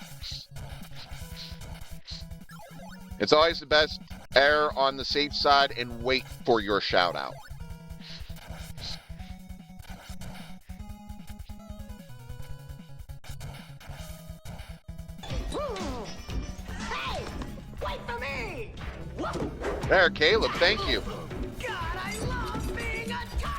It's always the best err on the safe side and wait for your shout out.
Hey, wait for me!
There, Caleb, thank you.
God, I love being a turtle!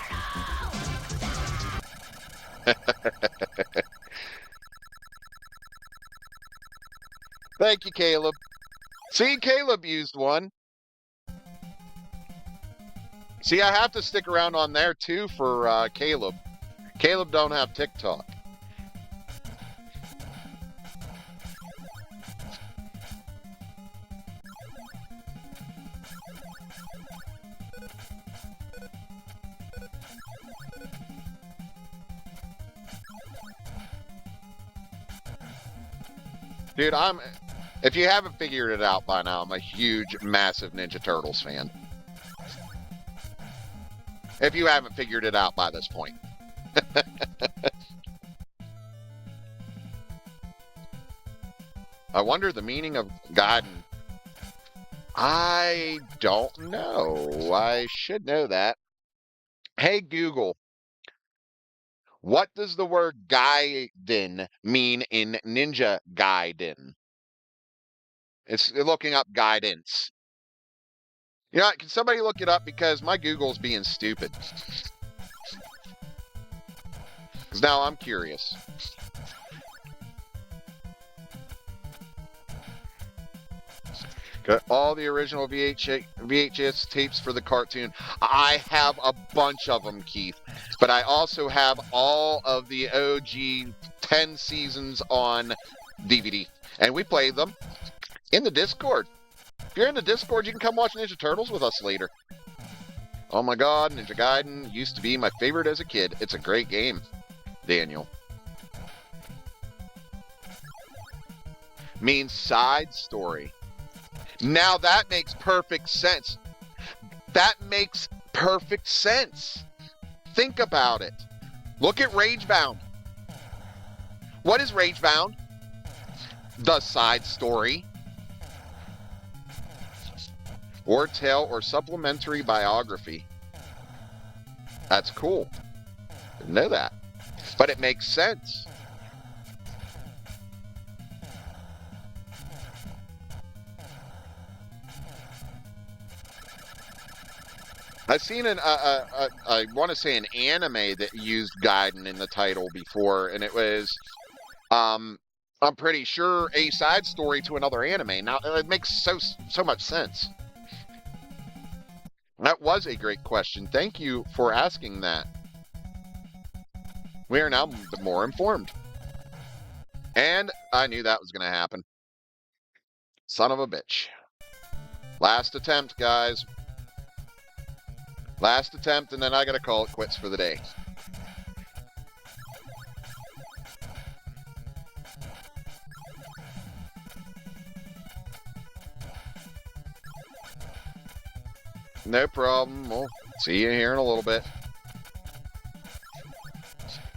Thank you, Caleb. See, Caleb used one. See, I have to stick around on there, too, for Caleb. Caleb don't have TikTok. Dude, if you haven't figured it out by now, I'm a huge, massive Ninja Turtles fan. If you haven't figured it out by this point. I wonder the meaning of Gaiden. I don't know. I should know that. Hey, Google. What does the word Gaiden mean in Ninja Gaiden? It's looking up guidance. You know what? Can somebody look it up? Because my Google's being stupid. Because now I'm curious. Got all the original VHS tapes for the cartoon. I have a bunch of them, Keith. But I also have all of the OG 10 seasons on DVD. And we played them in the Discord. If you're in the Discord, you can come watch Ninja Turtles with us later. Oh my god, Ninja Gaiden used to be my favorite as a kid. It's a great game, Daniel. Means side story. Now that makes perfect sense. That makes perfect sense. Think about it. Look at Ragebound. What is Ragebound? The side story. Or tale or supplementary biography. That's cool. Didn't know that. But it makes sense. I've seen I want to say an anime that used Gaiden in the title before, and it was, I'm pretty sure a side story to another anime. Now, it makes so much sense. That was a great question. Thank you for asking that. We are now more informed. And I knew that was going to happen. Son of a bitch. Last attempt, guys. Last attempt, and then I gotta call it quits for the day. No problem. We'll see you here in a little bit.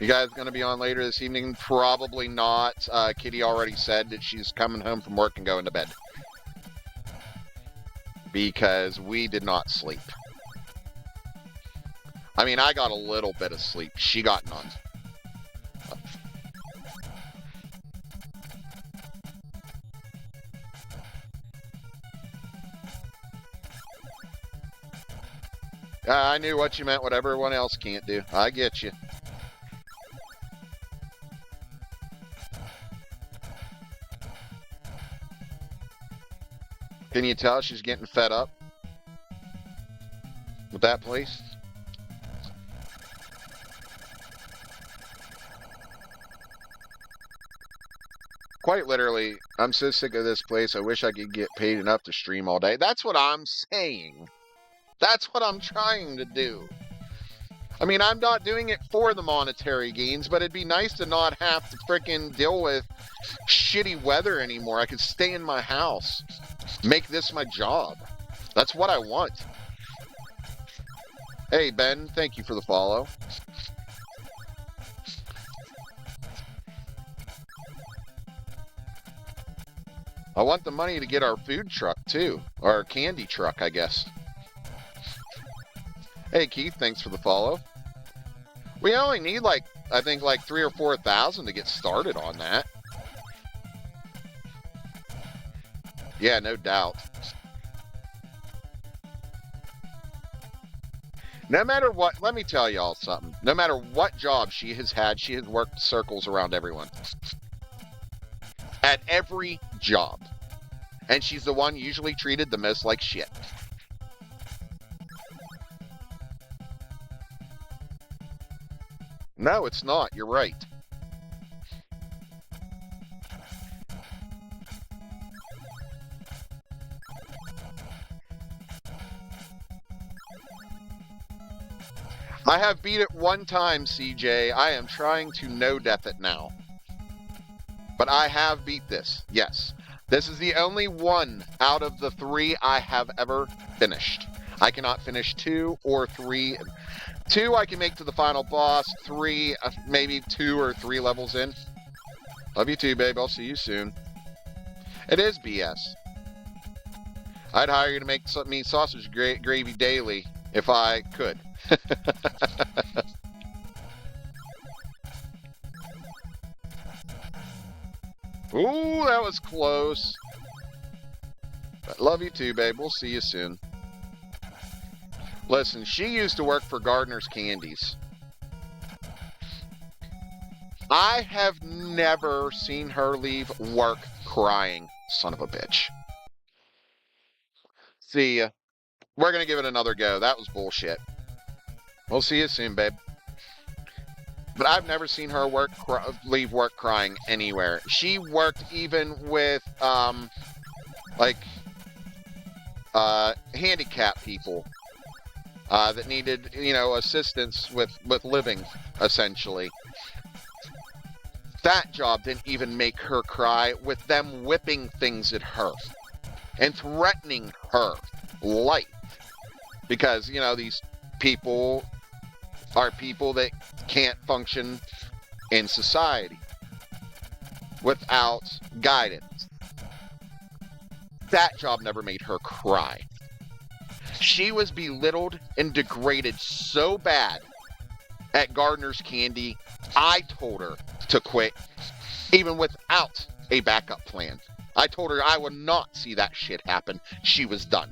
You guys going to be on later this evening? Probably not. Kitty already said that she's coming home from work and going to bed. Because we did not sleep. I mean, I got a little bit of sleep. She got none. I knew what you meant, what everyone else can't do. I get you. Can you tell she's getting fed up with that place? Quite literally, I'm so sick of this place. I wish I could get paid enough to stream all day. That's what I'm saying. That's what I'm trying to do. I mean, I'm not doing it for the monetary gains, but it'd be nice to not have to frickin' deal with shitty weather anymore. I could stay in my house. Make this my job. That's what I want. Hey, Ben, thank you for the follow. I want the money to get our food truck, too. Our candy truck, I guess. Hey, Keith, thanks for the follow. We only need, I think, 3,000 or 4,000 to get started on that. Yeah, no doubt. No matter what, let me tell y'all something. No matter what job she has had, she has worked circles around everyone. At every job. And she's the one usually treated the most like shit. No, it's not. You're right. I have beat it one time, CJ. I am trying to no-death it now. But I have beat this, yes. This is the only one out of the 3 I have ever finished. I cannot finish 2 or 3. 2 I can make to the final boss. 3, maybe 2 or 3 levels in. Love you too, babe. I'll see you soon. It is BS. I'd hire you to make me sausage gravy daily if I could. Ooh, that was close. But love you too, babe. We'll see you soon. Listen, she used to work for Gardner's Candies. I have never seen her leave work crying. Son of a bitch. See ya. We're going to give it another go. That was bullshit. We'll see you soon, babe. But I've never seen her leave work crying anywhere. She worked even with, handicapped people that needed, assistance with living, essentially. That job didn't even make her cry with them whipping things at her and threatening her life. Because, these people are people that can't function in society without guidance. That job never made her cry. She was belittled and degraded so bad at Gardner's Candy, I told her to quit, even without a backup plan. I told her I would not see that shit happen. She was done.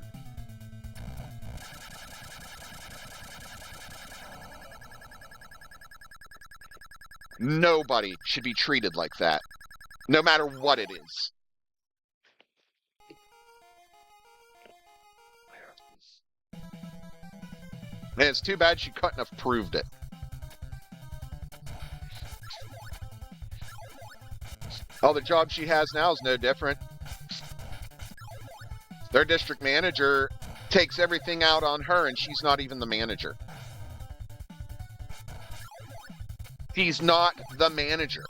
Nobody should be treated like that, no matter what it is. And it's too bad she couldn't have proved it. Oh, the job she has now is no different. Their district manager takes everything out on her, and she's not even the manager. He's not the manager.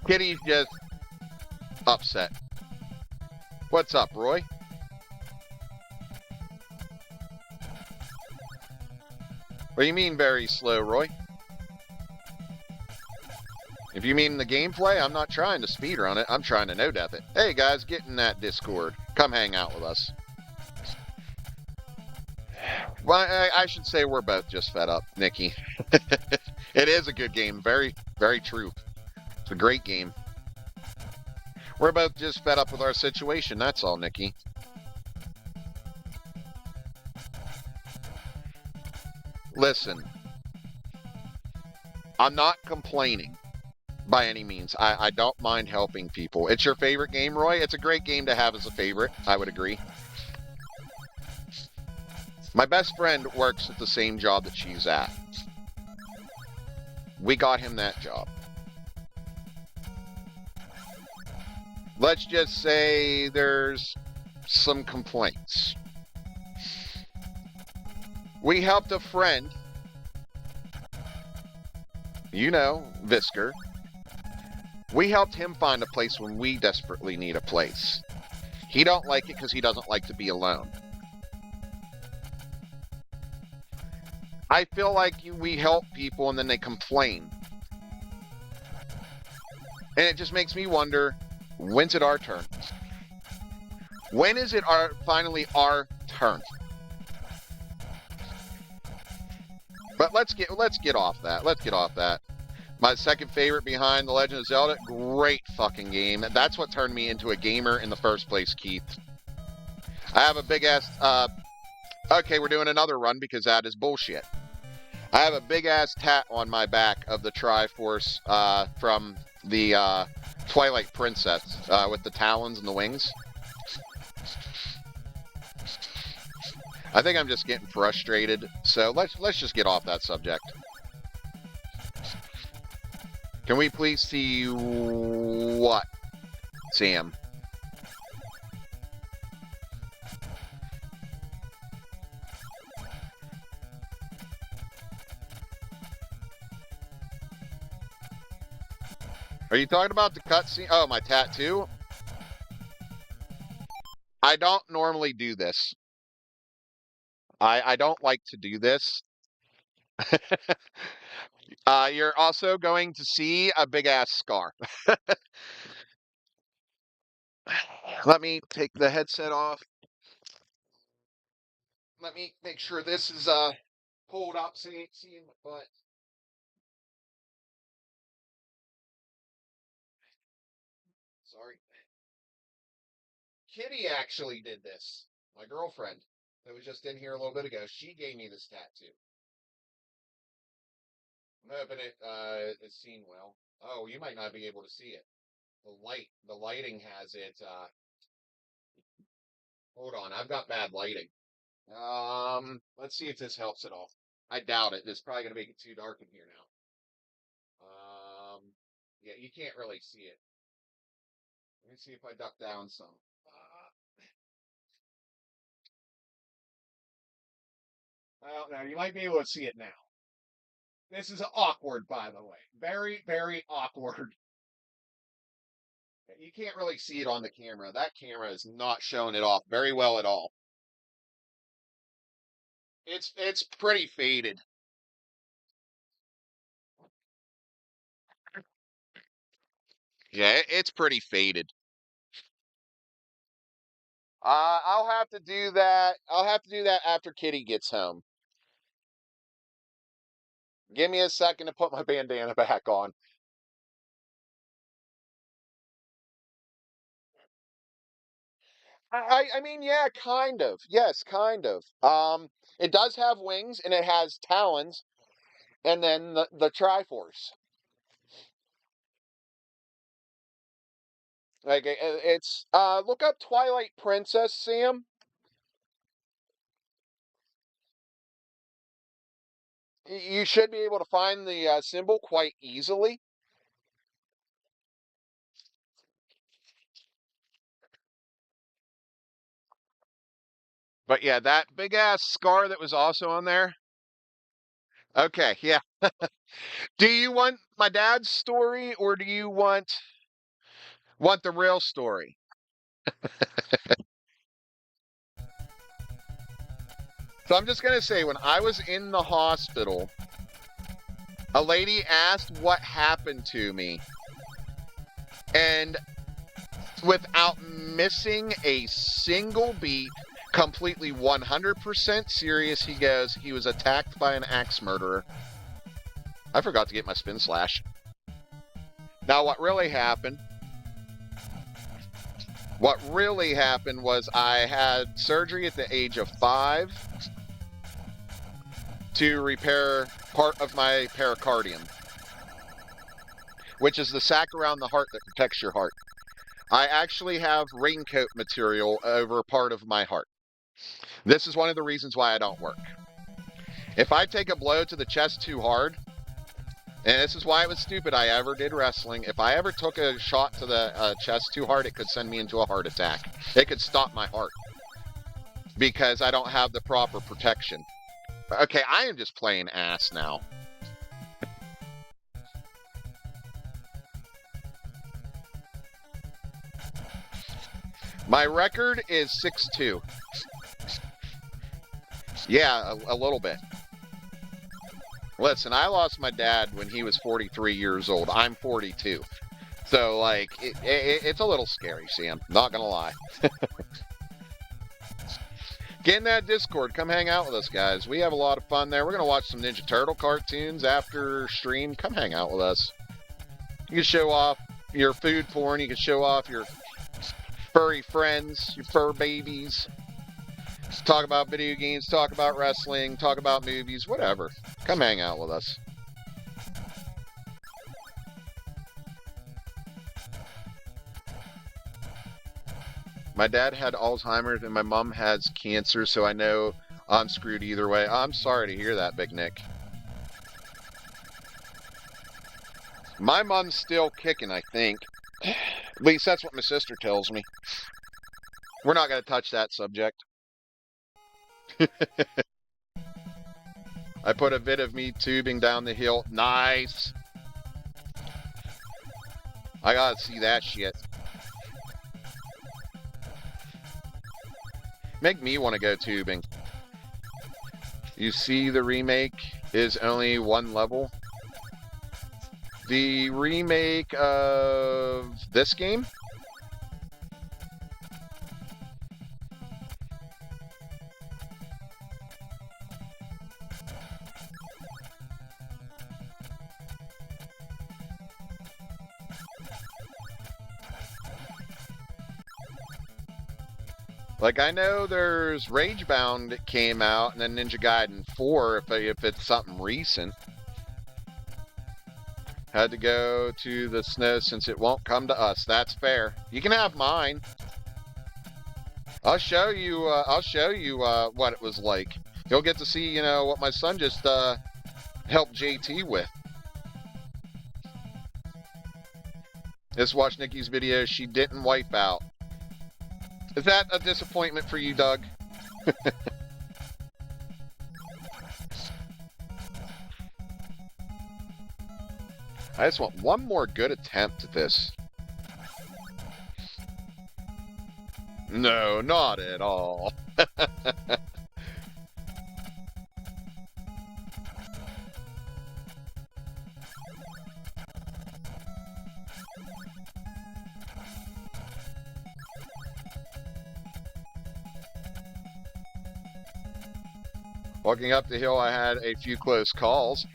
Kitty's just upset. What's up, Roy? What do you mean very slow, Roy? If you mean the gameplay, I'm not trying to speedrun it. I'm trying to no-death it. Hey, guys, get in that Discord. Come hang out with us. Well, I should say we're both just fed up, Nikki. It is a good game. Very, very true. It's a great game. We're both just fed up with our situation. That's all, Nikki. Listen, I'm not complaining by any means. I don't mind helping people. It's your favorite game, Roy. It's a great game to have as a favorite. I would agree. My best friend works at the same job that she's at. We got him that job. Let's just say there's some complaints. We helped a friend, you know, Visker. We helped him find a place when we desperately need a place. He don't like it because he doesn't like to be alone. I feel like we help people and then they complain. And it just makes me wonder, when's it our turn? When is it finally our turn? But let's get off that. Let's get off that. My second favorite behind The Legend of Zelda, great fucking game. That's what turned me into a gamer in the first place, Keith. I have a big ass, okay, we're doing another run because that is bullshit. I have a big ass tat on my back of the Triforce, from the, Twilight Princess, with the talons and the wings. I think I'm just getting frustrated, so let's just get off that subject. Can we please see what, Sam? Are you talking about the cutscene? Oh, my tattoo? I don't normally do this. I don't like to do this. You're also going to see a big ass scar. Let me take the headset off. Let me make sure this is pulled up so you ain't seeing my butt. Sorry. Kitty actually did this. My girlfriend that was just in here a little bit ago. She gave me this tattoo. I'm hoping it is seen well. Oh, you might not be able to see it. The lighting has it. Hold on, I've got bad lighting. Let's see if this helps at all. I doubt it. It's probably gonna make it too dark in here now. Yeah, you can't really see it. Let me see if I duck down some. Well, now you might be able to see it now. This is awkward, by the way. Very, very awkward. You can't really see it on the camera. That camera is not showing it off very well at all. It's pretty faded. Yeah, it's pretty faded. I'll have to do that. I'll have to do that after Kitty gets home. Give me a second to put my bandana back on. I mean, yeah, kind of. Yes, kind of. It does have wings and it has talons, and then the Triforce. Like it's look up Twilight Princess, Sam. You should be able to find the symbol quite easily. But yeah, that big ass scar that was also on there. Okay, yeah. Do you want my dad's story or do you want the real story? So I'm just gonna say when I was in the hospital, a lady asked what happened to me. And without missing a single beat, completely 100% serious, he goes, he was attacked by an axe murderer. I forgot to get my spin slash. Now, what really happened was I had surgery at the age of 5 to repair part of my pericardium, which is the sac around the heart that protects your heart. I actually have raincoat material over part of my heart. This is one of the reasons why I don't work. If I take a blow to the chest too hard, and this is why it was stupid I ever did wrestling, if I ever took a shot to the chest too hard, it could send me into a heart attack. It could stop my heart because I don't have the proper protection. Okay, I am just playing ass now. My record is 6-2. Yeah, a little bit. Listen, I lost my dad when he was 43 years old. I'm 42. So, like, it's a little scary, Sam. Not gonna lie. Get in that Discord. Come hang out with us, guys. We have a lot of fun there. We're gonna watch some Ninja Turtle cartoons after stream. Come hang out with us. You can show off your food porn. You can show off your furry friends, your fur babies. Talk about video games, talk about wrestling, talk about movies, whatever. Come hang out with us. My dad had Alzheimer's and my mom has cancer, so I know I'm screwed either way. I'm sorry to hear that, Big Nick. My mom's still kicking, I think. At least that's what my sister tells me. We're not going to touch that subject. I put a vid of me tubing down the hill. Nice. I gotta see that shit. Make me want to go tubing. You see the remake is only one level. The remake of this game? Like, I know there's Ragebound that came out, and then Ninja Gaiden 4, if it's something recent. Had to go to the snow since it won't come to us. That's fair. You can have mine. I'll show you what it was like. You'll get to see, what my son just helped JT with. Just watch Nikki's video. She didn't wipe out. Is that a disappointment for you, Doug? I just want one more good attempt at this. No, not at all. Walking up the hill, I had a few close calls.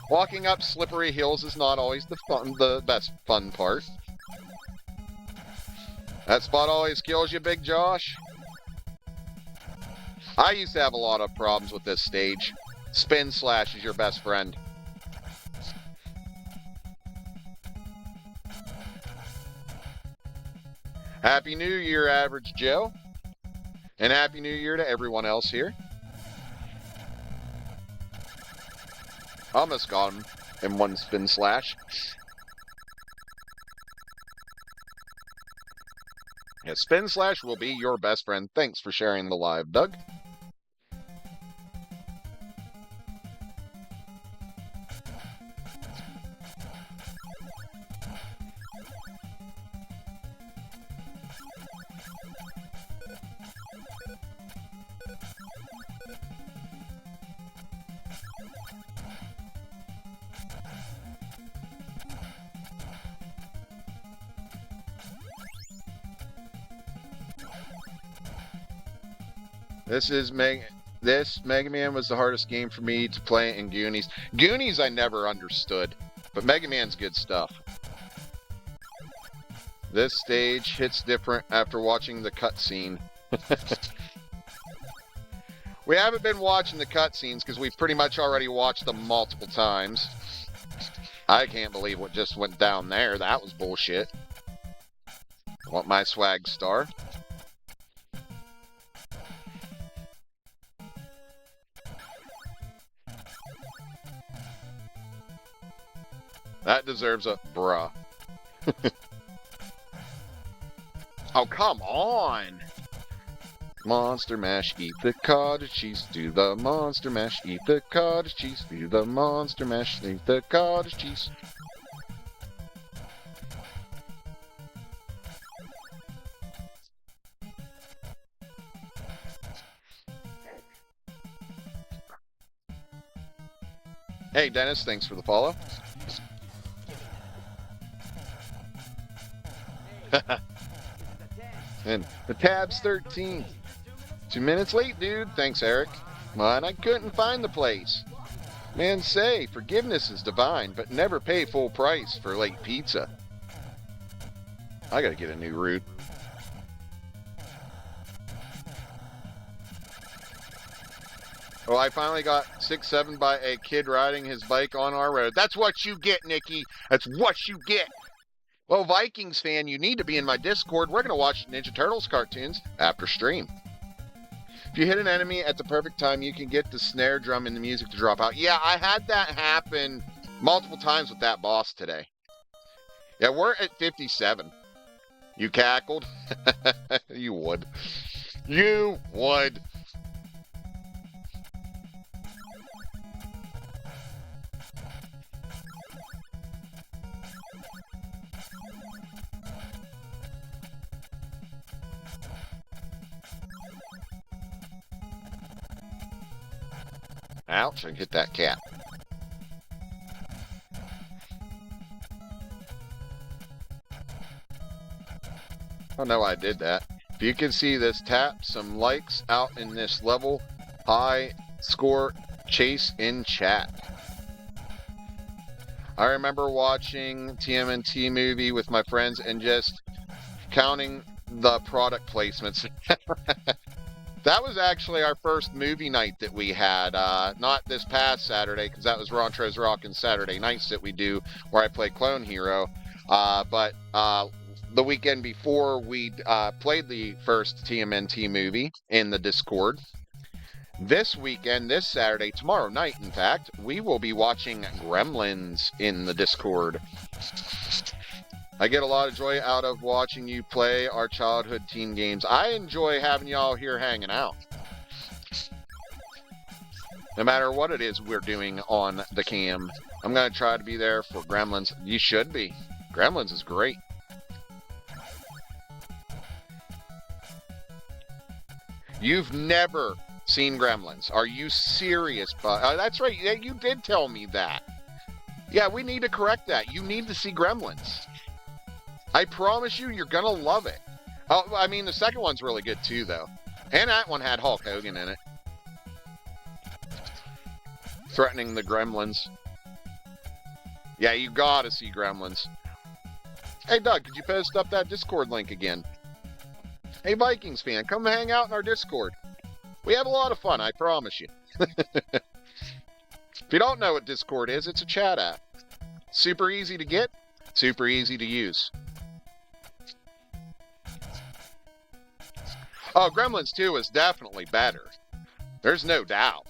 Walking up slippery hills is not always the best fun part. That spot always kills you, Big Josh. I used to have a lot of problems with this stage. Spin slash is your best friend. Happy New Year, Average Joe. And Happy New Year to everyone else here. Almost got him in one spin slash. Yeah, Spin Slash will be your best friend. Thanks for sharing the live, Doug. This Mega Man was the hardest game for me to play in Goonies. Goonies I never understood, but Mega Man's good stuff. This stage hits different after watching the cutscene. We haven't been watching the cutscenes because we've pretty much already watched them multiple times. I can't believe what just went down there. That was bullshit. Want my swag star? That deserves a bruh. Oh, come on! Monster Mash, eat the cottage cheese, do the Monster Mash, eat the cottage cheese, do the Monster Mash, eat the cottage cheese. Hey, Dennis, thanks for the follow. And the tab's 13. 2 minutes late, dude. Thanks, Eric. Man, I couldn't find the place. Man say, forgiveness is divine, but never pay full price for late pizza. I gotta get a new route. Oh, I finally got 6-7 by a kid riding his bike on our road. That's what you get, Nikki. That's what you get. Well, Vikings fan, you need to be in my Discord. We're going to watch Ninja Turtles cartoons after stream. If you hit an enemy at the perfect time, you can get the snare drum in the music to drop out. Yeah, I had that happen multiple times with that boss today. Yeah, we're at 57. You cackled? You would. You would. Ouch, I hit that cat. Oh no, I did that. If you can see this, tap some likes out in this level. High score chase in chat. I remember watching TMNT movie with my friends and just counting the product placements. That was actually our first movie night that we had. Not this past Saturday, because that was Rontro's Rockin' Saturday nights that we do, where I play Clone Hero. But the weekend before, we played the first TMNT movie in the Discord. This weekend, this Saturday, tomorrow night, in fact, we will be watching Gremlins in the Discord. I get a lot of joy out of watching you play our childhood team games. I enjoy having y'all here hanging out. No matter what it is we're doing on the cam, I'm going to try to be there for Gremlins. You should be. Gremlins is great. You've never seen Gremlins. Are you serious? That's right. Yeah, you did tell me that. Yeah, we need to correct that. You need to see Gremlins. I promise you, you're going to love it. Oh, I mean, the second one's really good, too, though. And that one had Hulk Hogan in it. Threatening the Gremlins. Yeah, you gotta see Gremlins. Hey, Doug, could you post up that Discord link again? Hey, Vikings fan, come hang out in our Discord. We have a lot of fun, I promise you. If you don't know what Discord is, it's a chat app. Super easy to get, super easy to use. Oh, Gremlins 2 is definitely better. There's no doubt.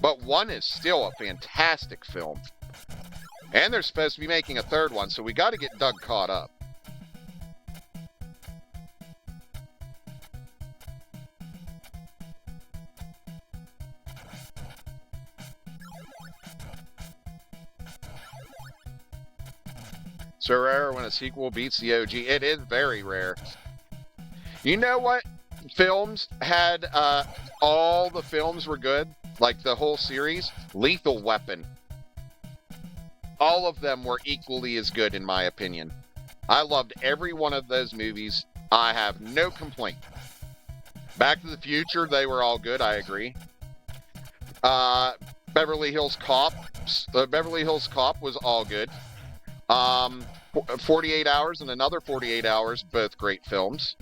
But 1 is still a fantastic film. And they're supposed to be making a third one, so we got to get Doug caught up. So rare when a sequel beats the OG. It is very rare. You know what? Films had all the films were good, like the whole series. Lethal Weapon. All of them were equally as good, in my opinion. I loved every one of those movies. I have no complaint. Back to the Future, they were all good. I agree. Beverly Hills Cop. Beverly Hills Cop was all good. 48 Hours and Another 48 Hours, both great films.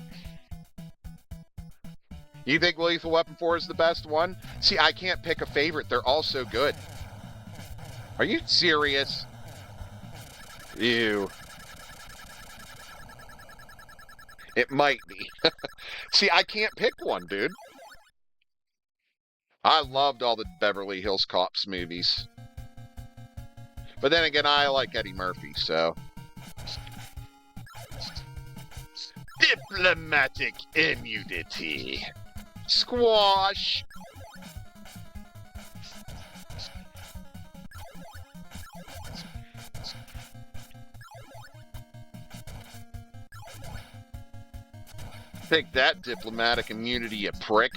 You think Lethal Weapon 4 is the best one? See, I can't pick a favorite. They're all so good. Are you serious? Ew. It might be. See, I can't pick one, dude. I loved all the Beverly Hills Cops movies. But then again, I like Eddie Murphy, so. Diplomatic immunity. Squash. Take that, diplomatic immunity, you prick.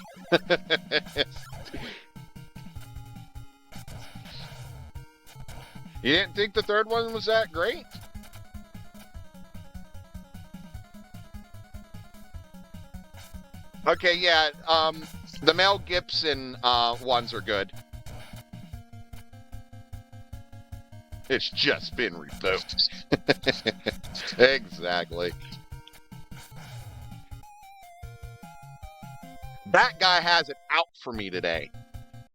You didn't think the third one was that great? Okay, yeah, the Mel Gibson ones are good. It's just been revoked. Exactly. That guy has it out for me today.